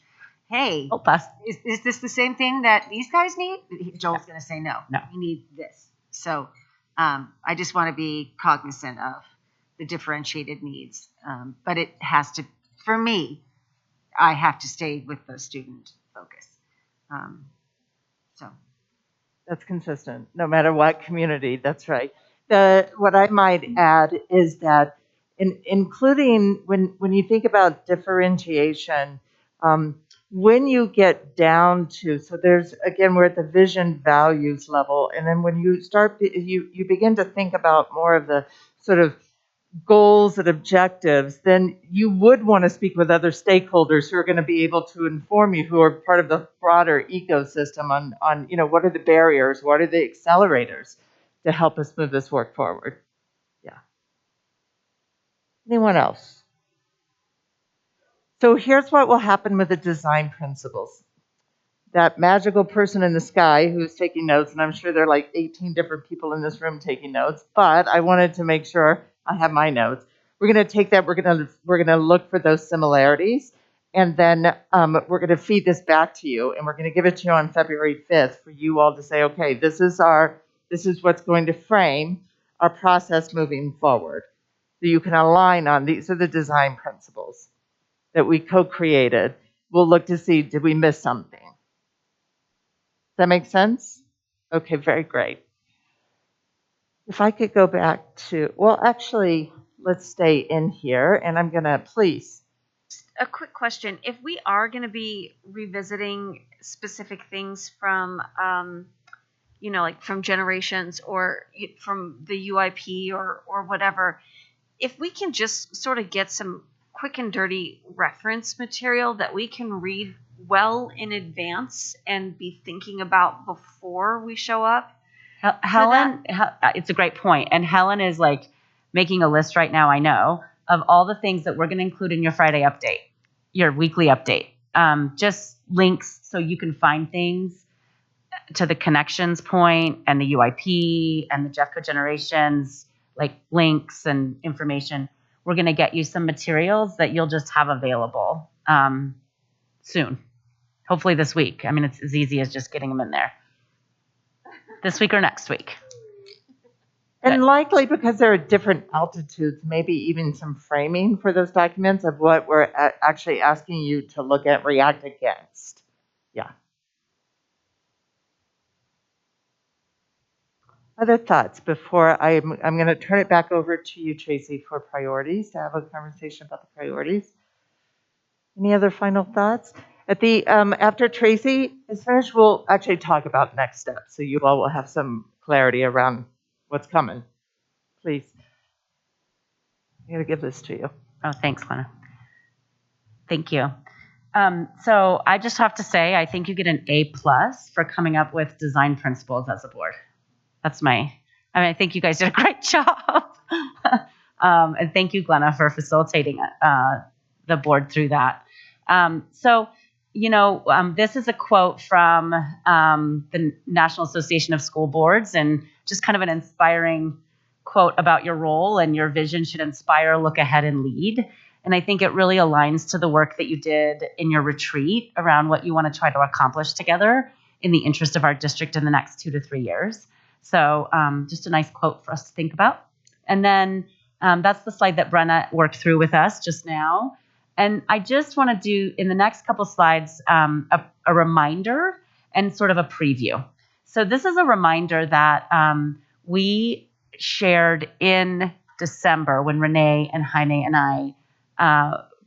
[SPEAKER 11] hey,
[SPEAKER 4] help us.
[SPEAKER 11] Is this the same thing that these guys need? Joel's going to say no. We need this. So I just want to be cognizant of the differentiated needs. But it has to, for me, I have to stay with the student focus. So
[SPEAKER 17] that's consistent, no matter what community. That's right. What I might add is that including when you think about differentiation, when you get down to, so there's, again, we're at the vision values level. And then when you start, you begin to think about more of the sort of goals and objectives, then you would want to speak with other stakeholders who are going to be able to inform you, who are part of the broader ecosystem on what are the barriers, what are the accelerators to help us move this work forward. Yeah. Anyone else? So here's what will happen with the design principles. That magical person in the sky who's taking notes, and I'm sure there are like 18 different people in this room taking notes, but I wanted to make sure I have my notes. We're going to take that, we're going to look for those similarities, and then we're going to feed this back to you, and we're going to give it to you on February 5th for you all to say, okay, this is what's going to frame our process moving forward. So you can align on these are the design principles that we co-created. We'll look to see, did we miss something? Does that make sense? Okay, very great. If I could go back to, well, actually, let's stay in here, and I'm going to, please.
[SPEAKER 3] A quick question. If we are going to be revisiting specific things from, like from generations or from the UIP or whatever, if we can just sort of get some quick and dirty reference material that we can read well in advance and be thinking about before we show up.
[SPEAKER 4] Helen, it's a great point. And Helen is like making a list right now, I know, of all the things that we're going to include in your Friday update, your weekly update. Just links so you can find things to the connections point and the UIP and the Jeffco generations, like links and information. We're going to get you some materials that you'll just have available soon, hopefully this week. I mean, it's as easy as just getting them in there. This week or next week.
[SPEAKER 17] And likely because there are different altitudes, maybe even some framing for those documents of what we're actually asking you to look at, react against. Yeah. Other thoughts before I'm going to turn it back over to you, Tracy, for priorities, to have a conversation about the priorities. Any other final thoughts? At the after Tracy is finished, we'll actually talk about next steps, so you all will have some clarity around what's coming. Please. I'm going to give this to you.
[SPEAKER 4] Oh, thanks, Glenna. Thank you. So I just have to say, I think you get an A+ for coming up with design principles as a board. I think you guys did a great job. And thank you, Glenna, for facilitating the board through that. This is a quote from the National Association of School Boards, and just kind of an inspiring quote about your role and your vision should inspire, look ahead, and lead. And I think it really aligns to the work that you did in your retreat around what you want to try to accomplish together in the interest of our district in the next 2 to 3 years. So just a nice quote for us to think about. And then that's the slide that Brenna worked through with us just now. And I just want to do, in the next couple slides, a reminder and sort of a preview. So this is a reminder that we shared in December when Renee and Heine and I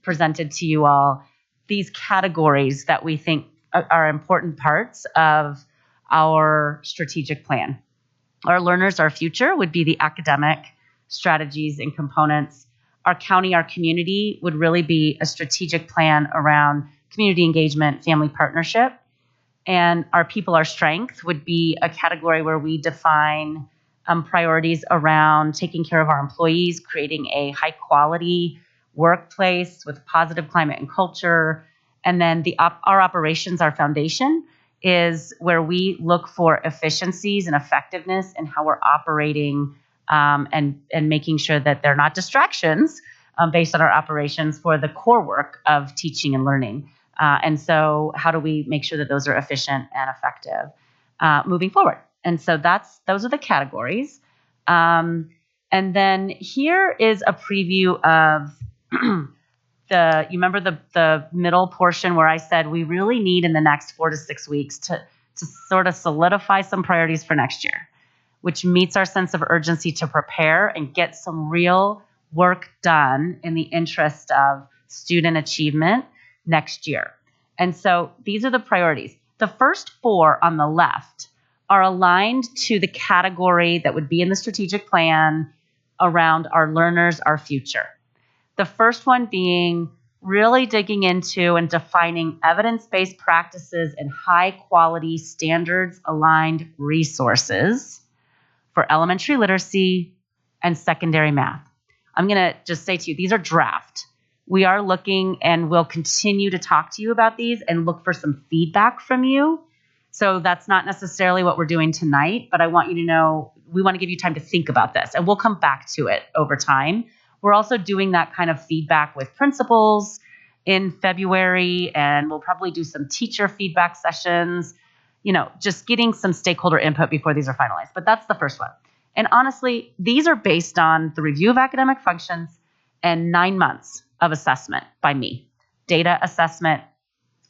[SPEAKER 4] presented to you all these categories that we think are important parts of our strategic plan. Our learners, our future would be the academic strategies and components. Our county, our community would really be a strategic plan around community engagement, family partnership. And our people, our strength would be a category where we define priorities around taking care of our employees, creating a high quality workplace with positive climate and culture. And then our operations, our foundation, is where we look for efficiencies and effectiveness in how we're operating and making sure that they're not distractions based on our operations for the core work of teaching and learning. And so how do we make sure that those are efficient and effective moving forward? And so those are the categories. And then here is a preview of you remember the middle portion where I said we really need in the next 4 to 6 weeks to sort of solidify some priorities for next year, which meets our sense of urgency to prepare and get some real work done in the interest of student achievement next year. And so these are the priorities. The first 4 on the left are aligned to the category that would be in the strategic plan around our learners, our future. The first one being really digging into and defining evidence-based practices and high-quality standards-aligned resources for elementary literacy and secondary math. I'm going to just say to you, these are draft. We are looking and we'll continue to talk to you about these and look for some feedback from you. So that's not necessarily what we're doing tonight, but I want you to know we want to give you time to think about this, and we'll come back to it over time. We're also doing that kind of feedback with principals in February, and we'll probably do some teacher feedback sessions, just getting some stakeholder input before these are finalized. But that's the first one. And honestly, these are based on the review of academic functions and 9 months of assessment by me. Data assessment,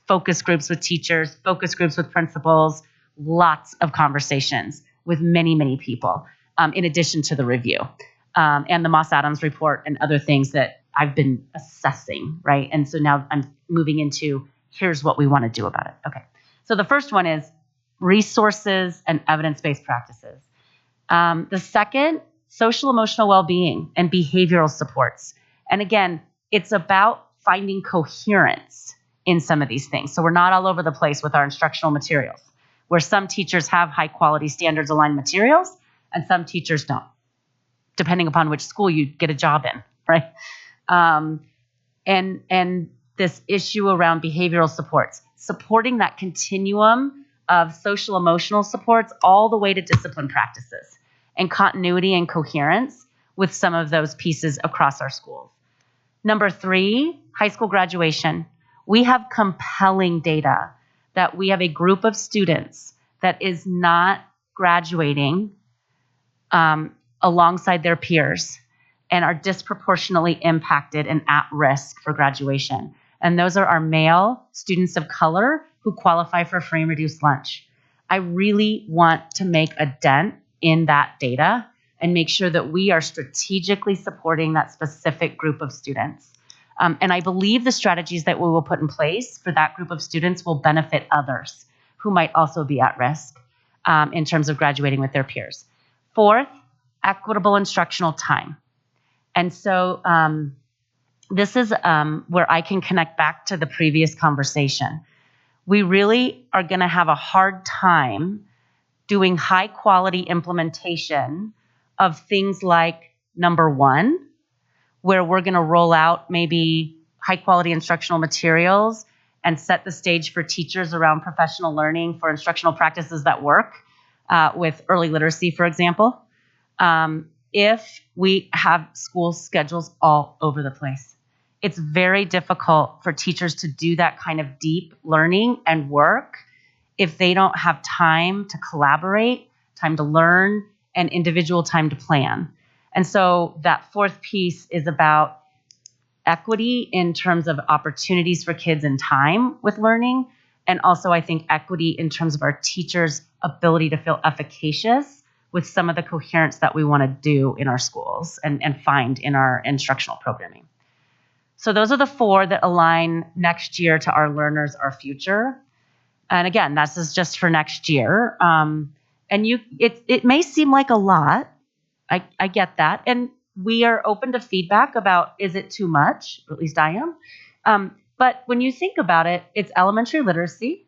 [SPEAKER 4] focus groups with teachers, focus groups with principals, lots of conversations with many, many people, in addition to the review. And the Moss Adams report and other things that I've been assessing, right? And so now I'm moving into here's what we want to do about it. Okay. So the first one is resources and evidence-based practices. The second, social emotional well-being and behavioral supports. And again, it's about finding coherence in some of these things. So we're not all over the place with our instructional materials, where some teachers have high quality standards aligned materials and some teachers don't, depending upon which school you get a job in, right? And this issue around behavioral supports, supporting that continuum of social emotional supports all the way to discipline practices and continuity and coherence with some of those pieces across our schools. Number 3, high school graduation. We have compelling data that we have a group of students that is not graduating alongside their peers and are disproportionately impacted and at risk for graduation. And those are our male students of color who qualify for free and reduced lunch. I really want to make a dent in that data and make sure that we are strategically supporting that specific group of students. And I believe the strategies that we will put in place for that group of students will benefit others who might also be at risk in terms of graduating with their peers. Fourth, equitable instructional time. And so this is where I can connect back to the previous conversation. We really are going to have a hard time doing high quality implementation of things like number one, where we're going to roll out maybe high quality instructional materials and set the stage for teachers around professional learning for instructional practices that work with early literacy, for example, if we have school schedules all over the place. It's very difficult for teachers to do that kind of deep learning and work if they don't have time to collaborate, time to learn, and individual time to plan. And so that fourth piece is about equity in terms of opportunities for kids and time with learning. And also, I think, equity in terms of our teachers' ability to feel efficacious with some of the coherence that we want to do in our schools and find in our instructional programming. So those are the four that align next year to our learners, our future. And again, this is just for next year. And it may seem like a lot. I get that. And we are open to feedback about, is it too much? Or at least I am. But when you think about it, it's elementary literacy.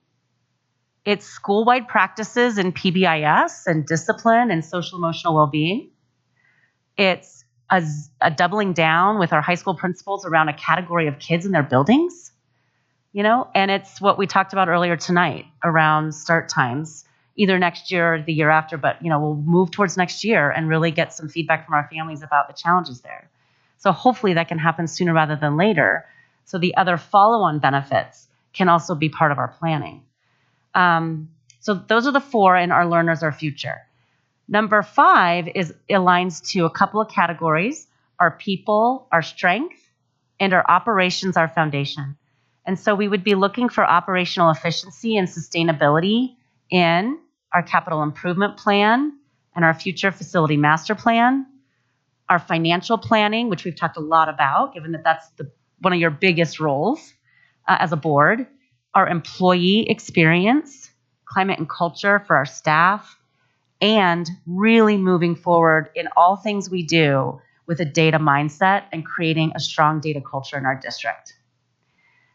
[SPEAKER 4] It's school-wide practices in PBIS and discipline and social emotional well-being. It's a doubling down with our high school principals around a category of kids in their buildings, and it's what we talked about earlier tonight around start times, either next year or the year after, but we'll move towards next year and really get some feedback from our families about the challenges there. So hopefully that can happen sooner rather than later. So the other follow-on benefits can also be part of our planning. So those are the four, and our learners, our future. Number 5 aligns to a couple of categories: our people, our strength, and our operations, our foundation. And so we would be looking for operational efficiency and sustainability in our capital improvement plan and our future facility master plan, our financial planning, which we've talked a lot about, given that that's one of your biggest roles as a board, our employee experience, climate and culture for our staff, and really moving forward in all things we do with a data mindset and creating a strong data culture in our district.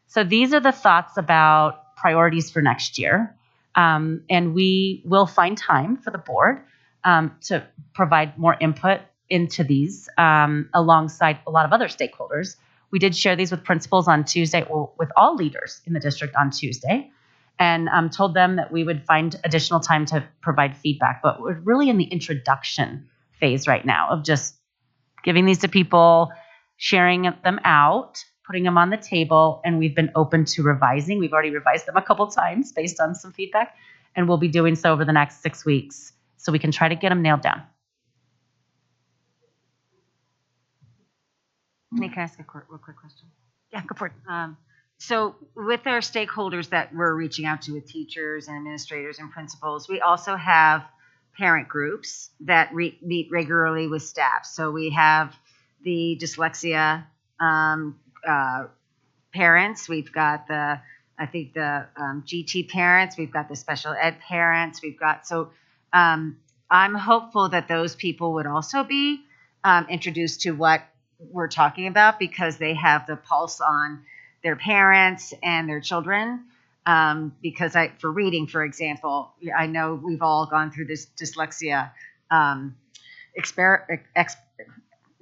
[SPEAKER 4] So these are the thoughts about priorities for next year. And we will find time for the board to provide more input into these alongside a lot of other stakeholders. We did share these with principals on Tuesday, well, with all leaders in the district on Tuesday, and told them that we would find additional time to provide feedback. But we're really in the introduction phase right now of just giving these to people, sharing them out, putting them on the table, and we've been open to revising. We've already revised them a couple times based on some feedback, and we'll be doing so over the next 6 weeks so we can try to get them nailed down.
[SPEAKER 11] Can I ask a real quick question?
[SPEAKER 1] Yeah, go for it.
[SPEAKER 11] So with our stakeholders that we're reaching out to with teachers and administrators and principals, we also have parent groups that meet regularly with staff. So we have the dyslexia parents. We've got the GT parents. We've got the special ed parents. I'm hopeful that those people would also be introduced to what we're talking about, because they have the pulse on their parents and their children. Because for reading, for example, I know we've all gone through this dyslexia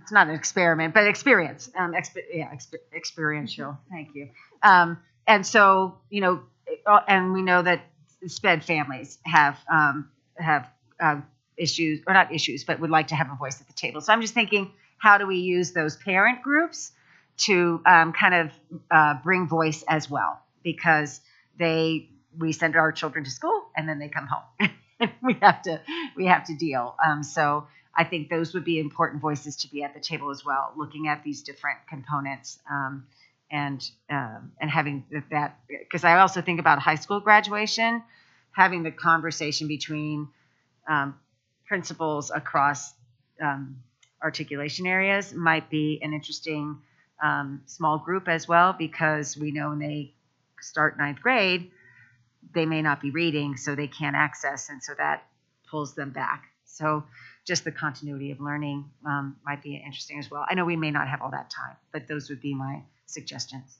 [SPEAKER 11] it's not an experiment, but experience. Experiential. Thank you. And so, and we know that SPED families have issues, or not issues, but would like to have a voice at the table. So I'm just thinking, how do we use those parent groups to kind of bring voice as well? Because they we send our children to school and then they come home. we have to deal. So I think those would be important voices to be at the table as well, looking at these different components, and having that, because I also think about high school graduation, having the conversation between principals across articulation areas might be an interesting small group as well, because we know when they start ninth grade, they may not be reading, so they can't access, and so that pulls them back. So just the continuity of learning might be interesting as well. I know we may not have all that time, but those would be my suggestions.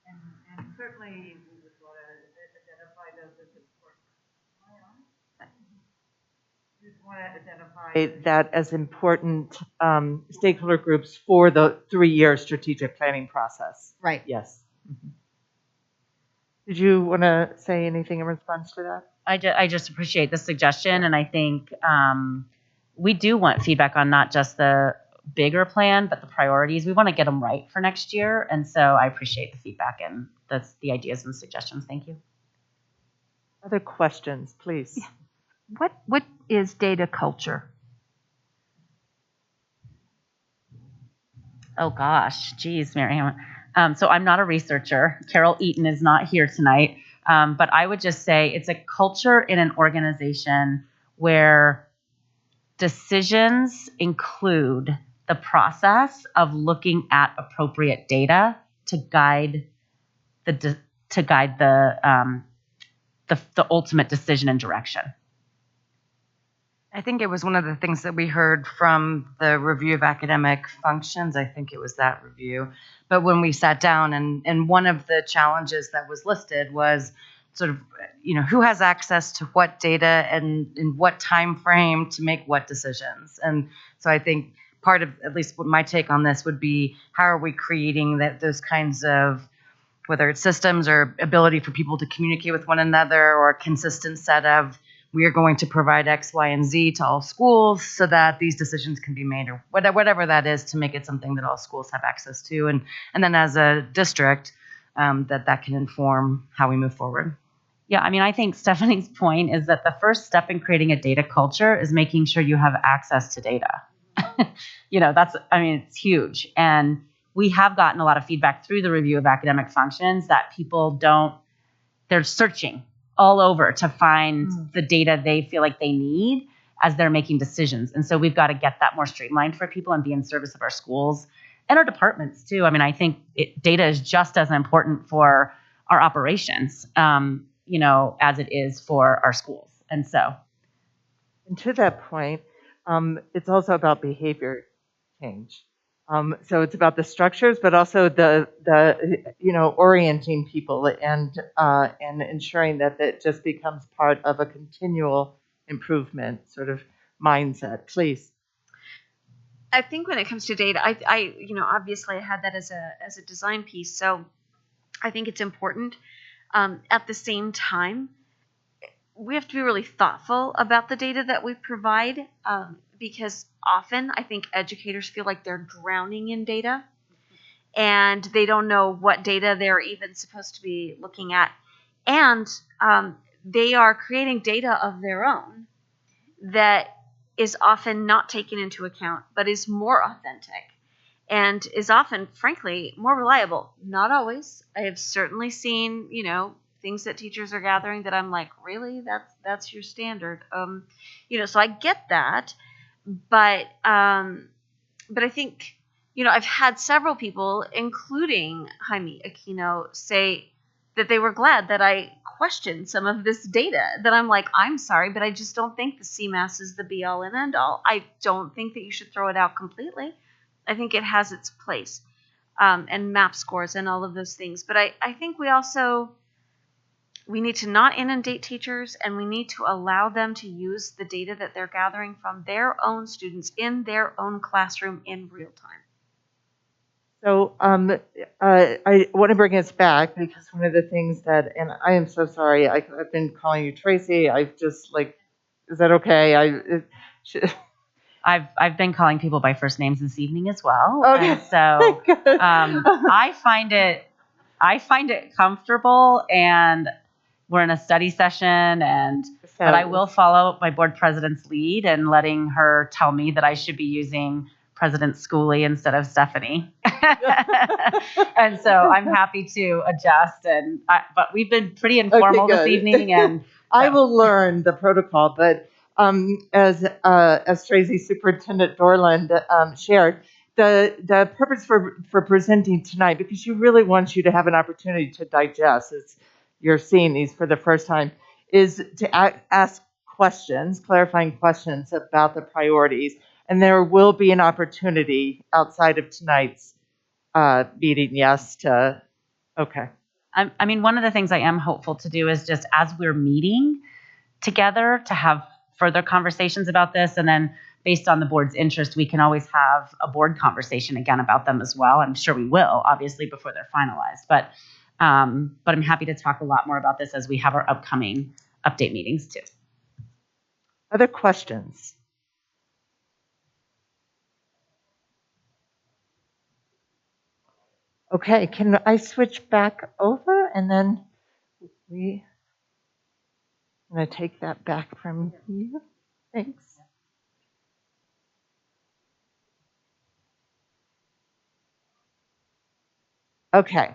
[SPEAKER 17] And certainly we would want to identify those as important. We want to identify that as important stakeholder groups for the 3-year strategic planning process.
[SPEAKER 11] Right.
[SPEAKER 17] Yes. Mm-hmm. Did you want to say anything in response to that?
[SPEAKER 4] I just appreciate the suggestion, and I think we do want feedback on not just the bigger plan, but the priorities. We want to get them right for next year, and so I appreciate the feedback and the ideas and suggestions. Thank you.
[SPEAKER 17] Other questions, please?
[SPEAKER 2] What is data culture?
[SPEAKER 4] Oh gosh, geez, Miriam. So I'm not a researcher. Carol Eaton is not here tonight. But I would just say it's a culture in an organization where decisions include the process of looking at appropriate data to guide the ultimate decision and direction.
[SPEAKER 1] I think it was one of the things that we heard from the review of academic functions. I think it was that review. But when we sat down, and one of the challenges that was listed was sort of, who has access to what data and in what time frame to make what decisions. And so I think part of, at least what my take on this would be, how are we creating those kinds of, whether it's systems or ability for people to communicate with one another, or a consistent set of, we are going to provide X, Y, and Z to all schools so that these decisions can be made, or whatever that is, to make it something that all schools have access to. And then as a district, that can inform how we move forward.
[SPEAKER 4] Yeah, I mean, I think Stephanie's point is that the first step in creating a data culture is making sure you have access to data. It's huge. And we have gotten a lot of feedback through the review of academic functions that people they're searching all over to find the data they feel like they need as they're making decisions. And so we've got to get that more streamlined for people and be in service of our schools and our departments too. I mean, I think data is just as important for our operations, as it is for our schools. And
[SPEAKER 17] to that point, it's also about behavior change. So it's about the structures, but also the orienting people and ensuring that it just becomes part of a continual improvement sort of mindset. Please.
[SPEAKER 3] I think when it comes to data, I obviously I had that as a design piece, so I think it's important. At the same time, we have to be really thoughtful about the data that we provide, because often I think educators feel like they're drowning in data and they don't know what data they're even supposed to be looking at. And they are creating data of their own that is often not taken into account, but is more authentic and is often, frankly, more reliable. Not always. I have certainly seen, things that teachers are gathering that I'm like, really? That's your standard. So I get that. But I think, I've had several people, including Jaime Aquino, say that they were glad that I questioned some of this data, that I'm like, I'm sorry, but I just don't think the CMAS is the be all and end all. I don't think that you should throw it out completely. I think it has its place, and MAP scores and all of those things. But I think we need to not inundate teachers, and we need to allow them to use the data that they're gathering from their own students in their own classroom in real time.
[SPEAKER 17] So I want to bring us back, because one of the things that, and I am so sorry, I've been calling you Tracy. I've just is that okay?
[SPEAKER 4] I've been calling people by first names this evening as well.
[SPEAKER 17] Okay.
[SPEAKER 4] And so I find it I find it comfortable, and we're in a study session, but I will follow my board president's lead and letting her tell me that I should be using President Schooley instead of Stephanie. And so I'm happy to adjust, but we've been pretty informal this
[SPEAKER 17] good.
[SPEAKER 4] evening, and
[SPEAKER 17] I will learn the protocol, but as Tracy Superintendent Dorland shared, the purpose for presenting tonight, because she really wants you to have an opportunity to digest as you're seeing these for the first time, is to ask questions, clarifying questions about the priorities. And there will be an opportunity outside of tonight's meeting, yes, to, okay.
[SPEAKER 4] I mean, one of the things I am hopeful to do is just as we're meeting together to have further conversations about this, and then based on the board's interest, we can always have a board conversation again about them as well. I'm sure we will, obviously, before they're finalized. But I'm happy to talk a lot more about this as we have our upcoming update meetings too.
[SPEAKER 17] Other questions? Okay, can I switch back over and then I'm going to take that back from you. Thanks. Okay.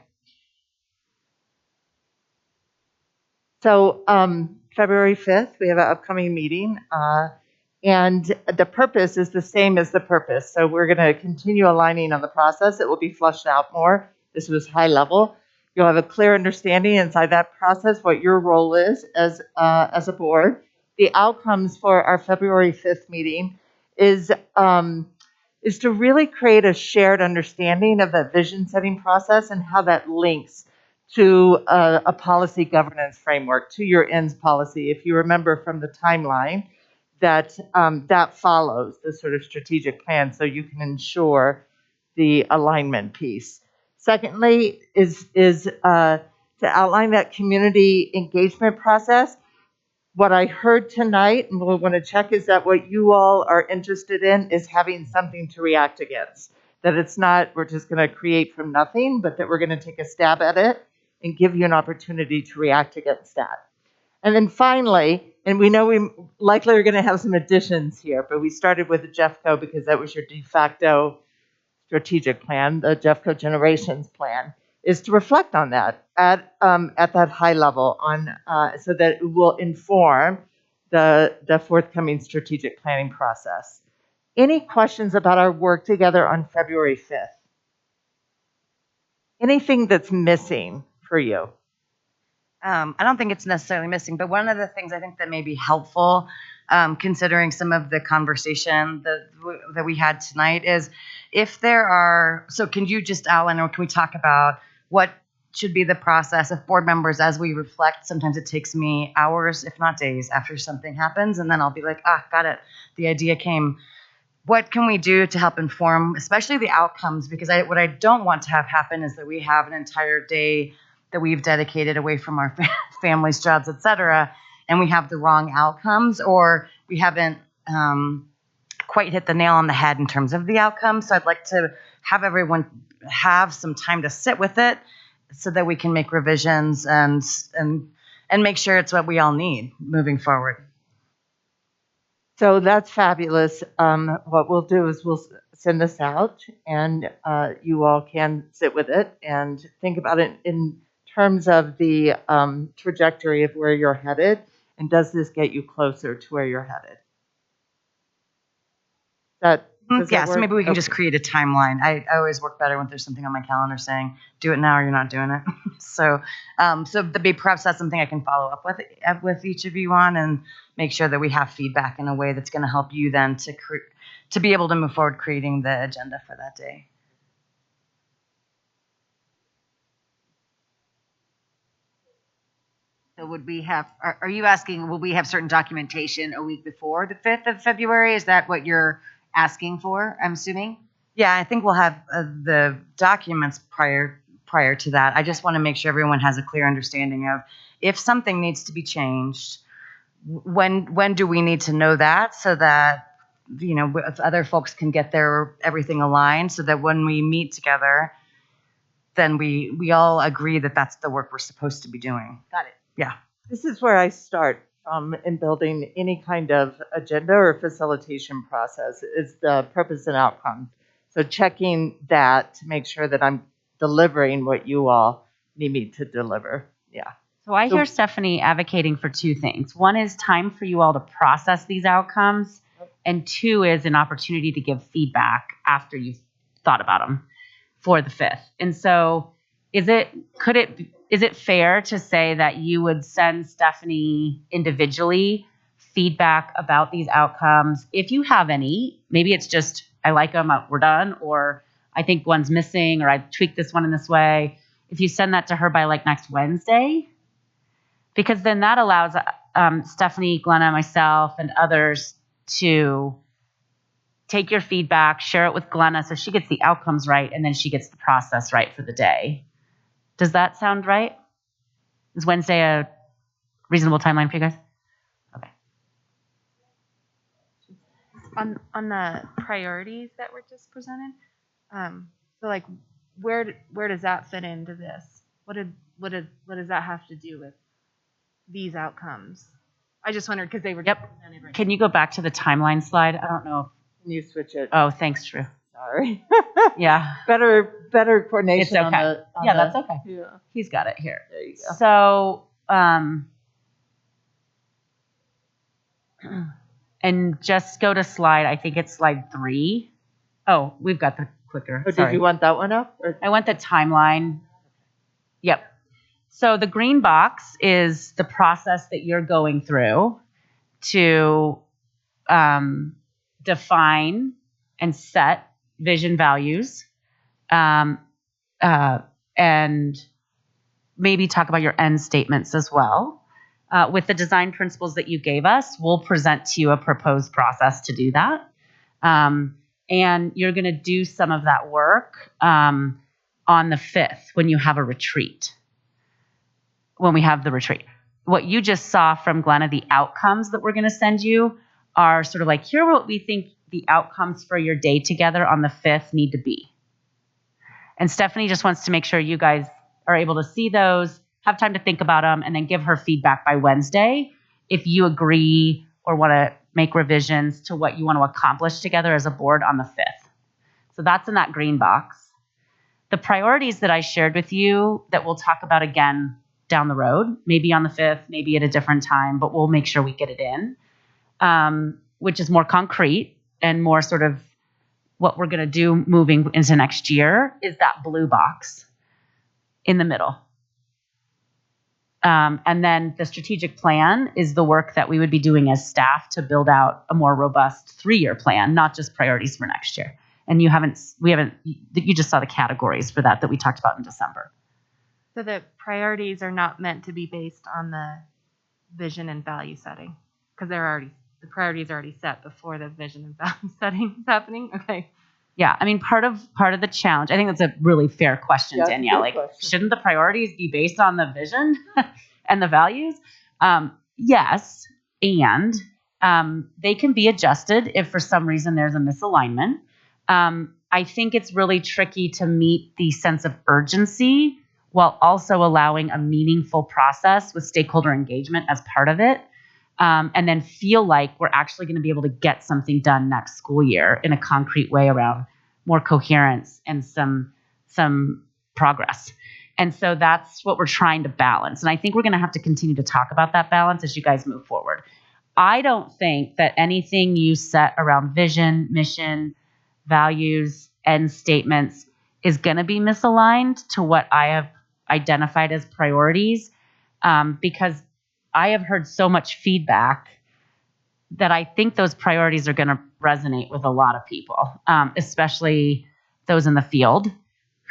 [SPEAKER 17] So February 5th, we have an upcoming meeting. And the purpose is the same as the purpose. So we're going to continue aligning on the process. It will be fleshed out more. This was high level. You'll have a clear understanding inside that process what your role is as a board. The outcomes for our February 5th meeting is to really create a shared understanding of that vision setting process and how that links to a policy governance framework, to your ends policy. If you remember from the timeline, that follows the sort of strategic plan so you can ensure the alignment piece. Secondly is to outline that community engagement process. What I heard tonight, and we'll want to check, is that what you all are interested in is having something to react against. That it's not, we're just going to create from nothing, but that we're going to take a stab at it and give you an opportunity to react against that. And then finally, and we know we likely are going to have some additions here, but we started with the Jeffco because that was your de facto strategic plan, the Jeffco Generations Plan, is to reflect on that at that high level so that it will inform the forthcoming strategic planning process. Any questions about our work together on February 5th? Anything that's missing for you?
[SPEAKER 1] I don't think it's necessarily missing, but one of the things I think that may be helpful, considering some of the conversation that we had tonight, is if there are, so can you just outline, or can we talk about what should be the process of board members as we reflect? Sometimes it takes me hours, if not days, after something happens, and then I'll be like, got it, the idea came. What can we do to help inform, especially the outcomes? Because what I don't want to have happen is that we have an entire day that we've dedicated away from our families, jobs, et cetera, and we have the wrong outcomes, or we haven't quite hit the nail on the head in terms of the outcomes. So I'd like to have everyone have some time to sit with it so that we can make revisions and make sure it's what we all need moving forward.
[SPEAKER 17] So that's fabulous. What we'll do is we'll send this out, and you all can sit with it and think about it in terms of the trajectory of where you're headed, and does this get you closer to where you're headed?
[SPEAKER 1] So maybe we can just create a timeline. I always work better when there's something on my calendar saying, do it now or you're not doing it. So perhaps that's something I can follow up with each of you on, and make sure that we have feedback in a way that's going to help you then to be able to move forward creating the agenda for that day.
[SPEAKER 11] So would we have, are you asking, will we have certain documentation a week before the 5th of February? Is that what you're asking for, I'm assuming?
[SPEAKER 1] Yeah, I think we'll have the documents prior to that. I just want to make sure everyone has a clear understanding of if something needs to be changed, when do we need to know that, so that, you know, if other folks can get everything aligned, so that when we meet together, then we all agree that that's the work we're supposed to be doing.
[SPEAKER 6] Got it.
[SPEAKER 1] Yeah.
[SPEAKER 17] This is where I start from in building any kind of agenda or facilitation process is the purpose and outcome. So checking that to make sure that I'm delivering what you all need me to deliver. Yeah.
[SPEAKER 4] So I hear Stephanie advocating for two things. One is time for you all to process these outcomes, and two is an opportunity to give feedback after you've thought about them for the 5th. And so is it fair to say that you would send Stephanie individually feedback about these outcomes? If you have any, maybe it's just, I like them, we're done, or I think one's missing, or I tweaked this one in this way. If you send that to her by like next Wednesday, because then that allows Stephanie, Glenna, myself, and others to take your feedback, share it with Glenna so she gets the outcomes right, and then she gets the process right for the day. Does that sound right? Is Wednesday a reasonable timeline for you guys? Okay.
[SPEAKER 13] On the priorities that were just presented, so like where does that fit into this? What does that have to do with these outcomes? I just wondered because they were presented right.
[SPEAKER 4] Can you go back to the timeline slide? I don't know.
[SPEAKER 17] Can you switch it?
[SPEAKER 4] Oh, thanks, Drew.
[SPEAKER 17] Sorry.
[SPEAKER 4] Yeah.
[SPEAKER 17] Better coordination.
[SPEAKER 4] It's okay.
[SPEAKER 17] On
[SPEAKER 4] That's okay.
[SPEAKER 17] Yeah.
[SPEAKER 4] He's got it here.
[SPEAKER 17] There you go.
[SPEAKER 4] So, and just go to slide, I think it's slide 3. Oh, we've got the clicker.
[SPEAKER 17] Oh, did you want that one up? Or?
[SPEAKER 4] I want the timeline. Yep. So the green box is the process that you're going through to define and set vision values, and maybe talk about your end statements as well. With the design principles that you gave us, we'll present to you a proposed process to do that. And you're going to do some of that work on the 5th when you have a retreat. When we have the retreat. What you just saw from Glenna, the outcomes that we're going to send you are sort of like, here are what we think the outcomes for your day together on the 5th need to be. And Stephanie just wants to make sure you guys are able to see those, have time to think about them, and then give her feedback by Wednesday if you agree or want to make revisions to what you want to accomplish together as a board on the 5th. So that's in that green box. The priorities that I shared with you that we'll talk about again down the road, maybe on the 5th, maybe at a different time, but we'll make sure we get it in, which is more concrete and more sort of what we're going to do moving into next year, is that blue box in the middle. And then the strategic plan is the work that we would be doing as staff to build out a more robust 3-year plan, not just priorities for next year. And you just saw the categories for that we talked about in December.
[SPEAKER 13] So the priorities are not meant to be based on the vision and value setting, because the priorities are already set before the vision and value setting is happening. Okay.
[SPEAKER 4] Yeah, I mean, part of the challenge, I think that's a really fair question,
[SPEAKER 17] Yeah,
[SPEAKER 4] Danielle.
[SPEAKER 17] good question.
[SPEAKER 4] Shouldn't the priorities be based on the vision and the values? Yes, and they can be adjusted if for some reason there's a misalignment. I think it's really tricky to meet the sense of urgency while also allowing a meaningful process with stakeholder engagement as part of it. And then feel like we're actually going to be able to get something done next school year in a concrete way around more coherence and some progress. And so that's what we're trying to balance. And I think we're going to have to continue to talk about that balance as you guys move forward. I don't think that anything you set around vision, mission, values, end statements is going to be misaligned to what I have identified as priorities, because I have heard so much feedback that I think those priorities are going to resonate with a lot of people, especially those in the field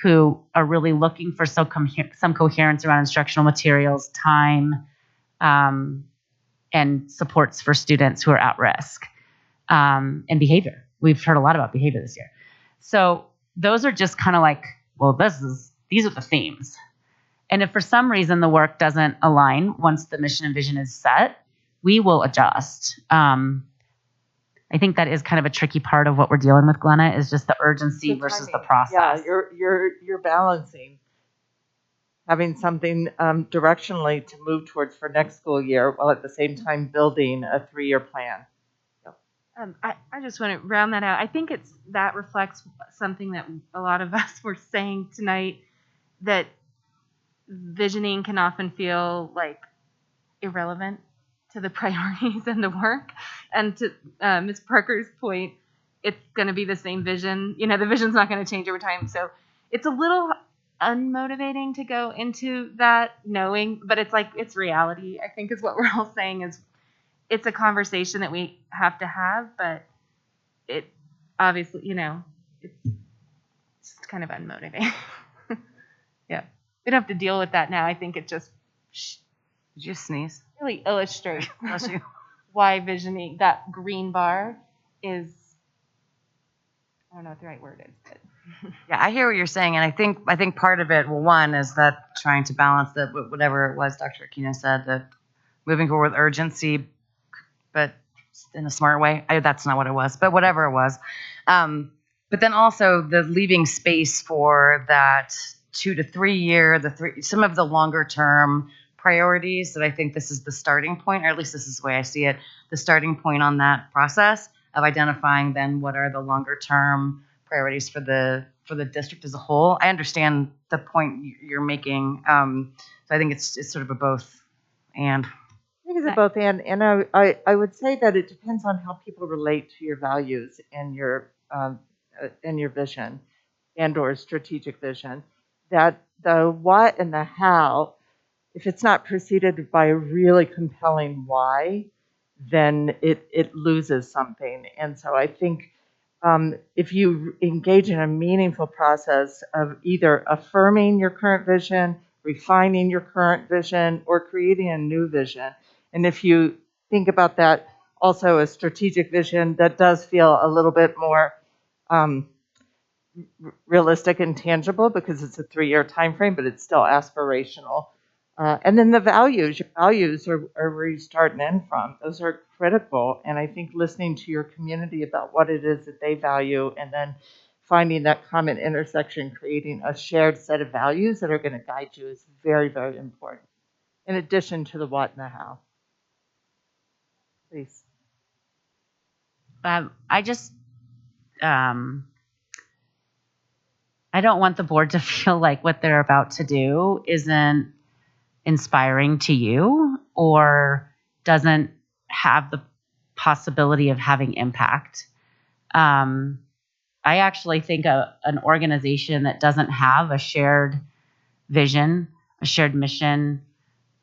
[SPEAKER 4] who are really looking for some coherence around instructional materials, time, and supports for students who are at risk, and behavior. We've heard a lot about behavior this year. So those are just kind of like, well, these are the themes. And if for some reason the work doesn't align once the mission and vision is set, we will adjust. I think that is kind of a tricky part of what we're dealing with, Glenna, is just the urgency versus the process.
[SPEAKER 17] Yeah, you're balancing having something directionally to move towards for next school year, while at the same time building a 3-year plan.
[SPEAKER 13] I just want to round that out. I think that reflects something that a lot of us were saying tonight, that visioning can often feel like irrelevant to the priorities and the work. And to Ms. Parker's point, it's going to be the same vision. You know, the vision's not going to change over time. So it's a little unmotivating to go into that knowing, but it's like, it's reality, I think is what we're all saying. Is it's a conversation that we have to have, but it obviously, you know, it's just kind of unmotivating. Yeah. We don't have to deal with that now. I think it just
[SPEAKER 1] Did you sneeze?
[SPEAKER 13] really illustrates
[SPEAKER 1] Bless you.
[SPEAKER 13] why visioning, that green bar is, I don't know what the right word is, but
[SPEAKER 1] Yeah, I hear what you're saying, and I think part of it, well, one is that trying to balance that whatever it was Dr. Aquino said, that moving forward with urgency, but in a smart way. That's not what it was, but whatever it was. But then also the leaving space for that 2 to 3 year, some of the longer term priorities. That I think this is the starting point, or at least this is the way I see it, the starting point on that process of identifying then what are the longer term priorities for the district as a whole. I understand the point you're making. So I think it's sort of a both and.
[SPEAKER 17] I think it's a both and I would say that it depends on how people relate to your values and your vision and or strategic vision. That the what and the how, if it's not preceded by a really compelling why, then it loses something. And so I think if you engage in a meaningful process of either affirming your current vision, refining your current vision, or creating a new vision, and if you think about that also a strategic vision that does feel a little bit more realistic and tangible because it's a 3-year time frame, but it's still aspirational. And then the values, your values are where you start and end from. Those are critical. And I think listening to your community about what it is that they value and then finding that common intersection, creating a shared set of values that are going to guide you is very, very important, in addition to the what and the how. Please.
[SPEAKER 4] I just, I don't want the board to feel like what they're about to do isn't inspiring to you or doesn't have the possibility of having impact. I actually think an organization that doesn't have a shared vision, a shared mission,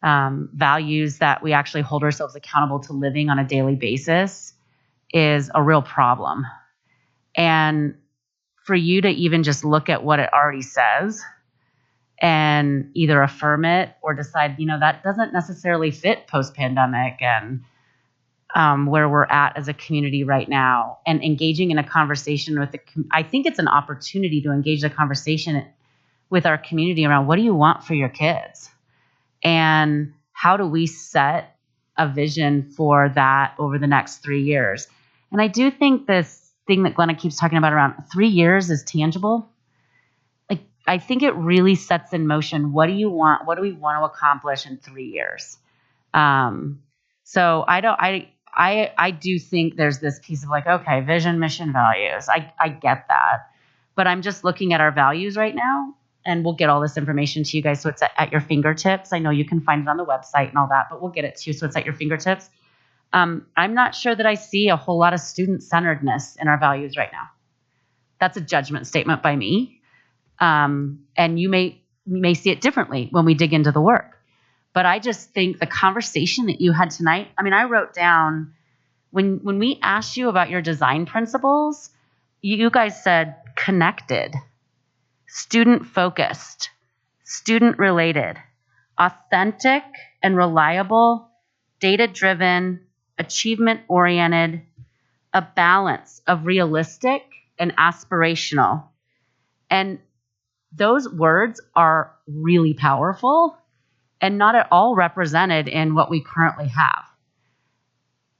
[SPEAKER 4] values that we actually hold ourselves accountable to living on a daily basis is a real problem. And for you to even just look at what it already says and either affirm it or decide, that doesn't necessarily fit post-pandemic and where we're at as a community right now, and engaging in a conversation with I think it's an opportunity to engage the conversation with our community around what do you want for your kids? And how do we set a vision for that over the next 3 years? And I do think this thing that Glenna keeps talking about around 3 years is tangible. Like, I think it really sets in motion, what do you want? What do we want to accomplish in 3 years? So I do think there's this piece of like, okay, vision, mission, values. I get that. But I'm just looking at our values right now, and we'll get all this information to you guys so it's at your fingertips. I know you can find it on the website and all that, but we'll get it to you so it's at your fingertips. I'm not sure that I see a whole lot of student-centeredness in our values right now. That's a judgment statement by me. And you may see it differently when we dig into the work. But I just think the conversation that you had tonight, I wrote down, when we asked you about your design principles, you guys said connected, student-focused, student-related, authentic and reliable, data-driven, achievement-oriented, a balance of realistic and aspirational. And those words are really powerful and not at all represented in what we currently have.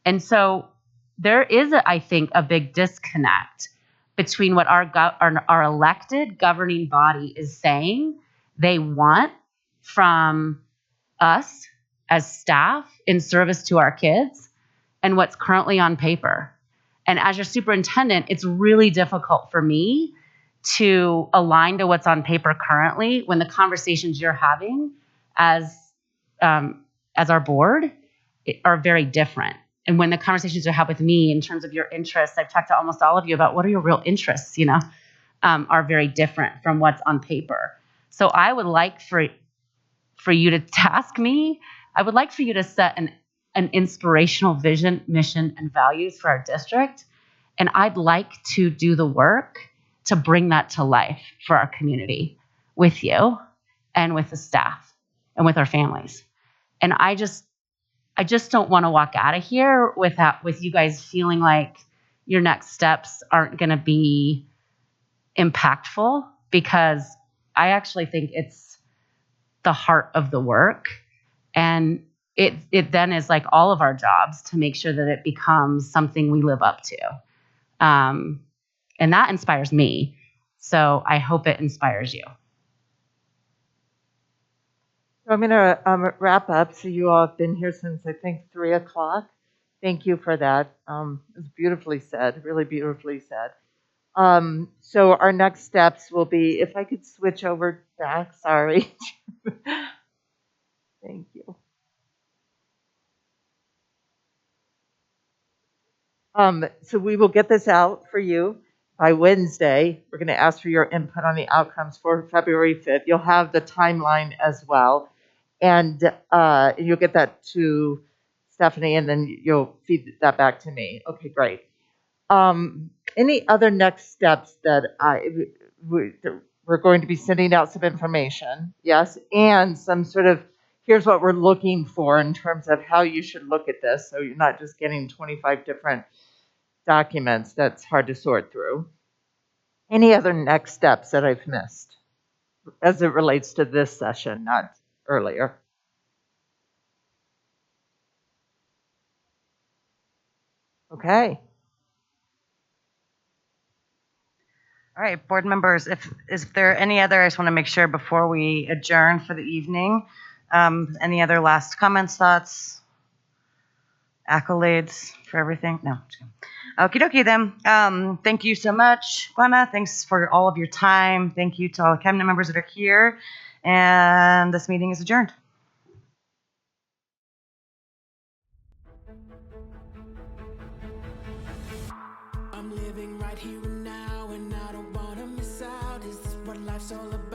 [SPEAKER 4] And so there is, I think, a big disconnect between what our elected governing body is saying they want from us as staff in service to our kids and what's currently on paper. And as your superintendent, it's really difficult for me to align to what's on paper currently when the conversations you're having as our board are very different. And when the conversations you have with me in terms of your interests, I've talked to almost all of you about what are your real interests, are very different from what's on paper. So I would like for you to task me. I would like for you to set an inspirational vision, mission, and values for our district. And I'd like to do the work to bring that to life for our community with you and with the staff and with our families. And I just don't want to walk out of here with you guys feeling like your next steps aren't going to be impactful, because I actually think it's the heart of the work. And it then is like all of our jobs to make sure that it becomes something we live up to. And that inspires me. So I hope it inspires you.
[SPEAKER 17] I'm going to wrap up. So you all have been here since, I think, 3 o'clock. Thank you for that. It was beautifully said, really beautifully said. So our next steps will be, if I could switch over back, sorry. Thank you. So we will get this out for you by Wednesday. We're going to ask for your input on the outcomes for February 5th. You'll have the timeline as well. And you'll get that to Stephanie, and then you'll feed that back to me. Okay, great. Any other next steps that we're going to be sending out some information, yes, and some sort of, here's what we're looking for in terms of how you should look at this, so you're not just getting 25 different documents that's hard to sort through. Any other next steps that I've missed as it relates to this session, not earlier? Okay.
[SPEAKER 1] All right, board members, if there are any other, I just want to make sure before we adjourn for the evening, any other last comments, thoughts, accolades for everything? No. Okie dokie then. Thank you so much, Glenna. Thanks for all of your time. Thank you to all the cabinet members that are here. And this meeting is adjourned.
[SPEAKER 15] I'm living right here and now, and I don't want to miss out. Is this what life's all about?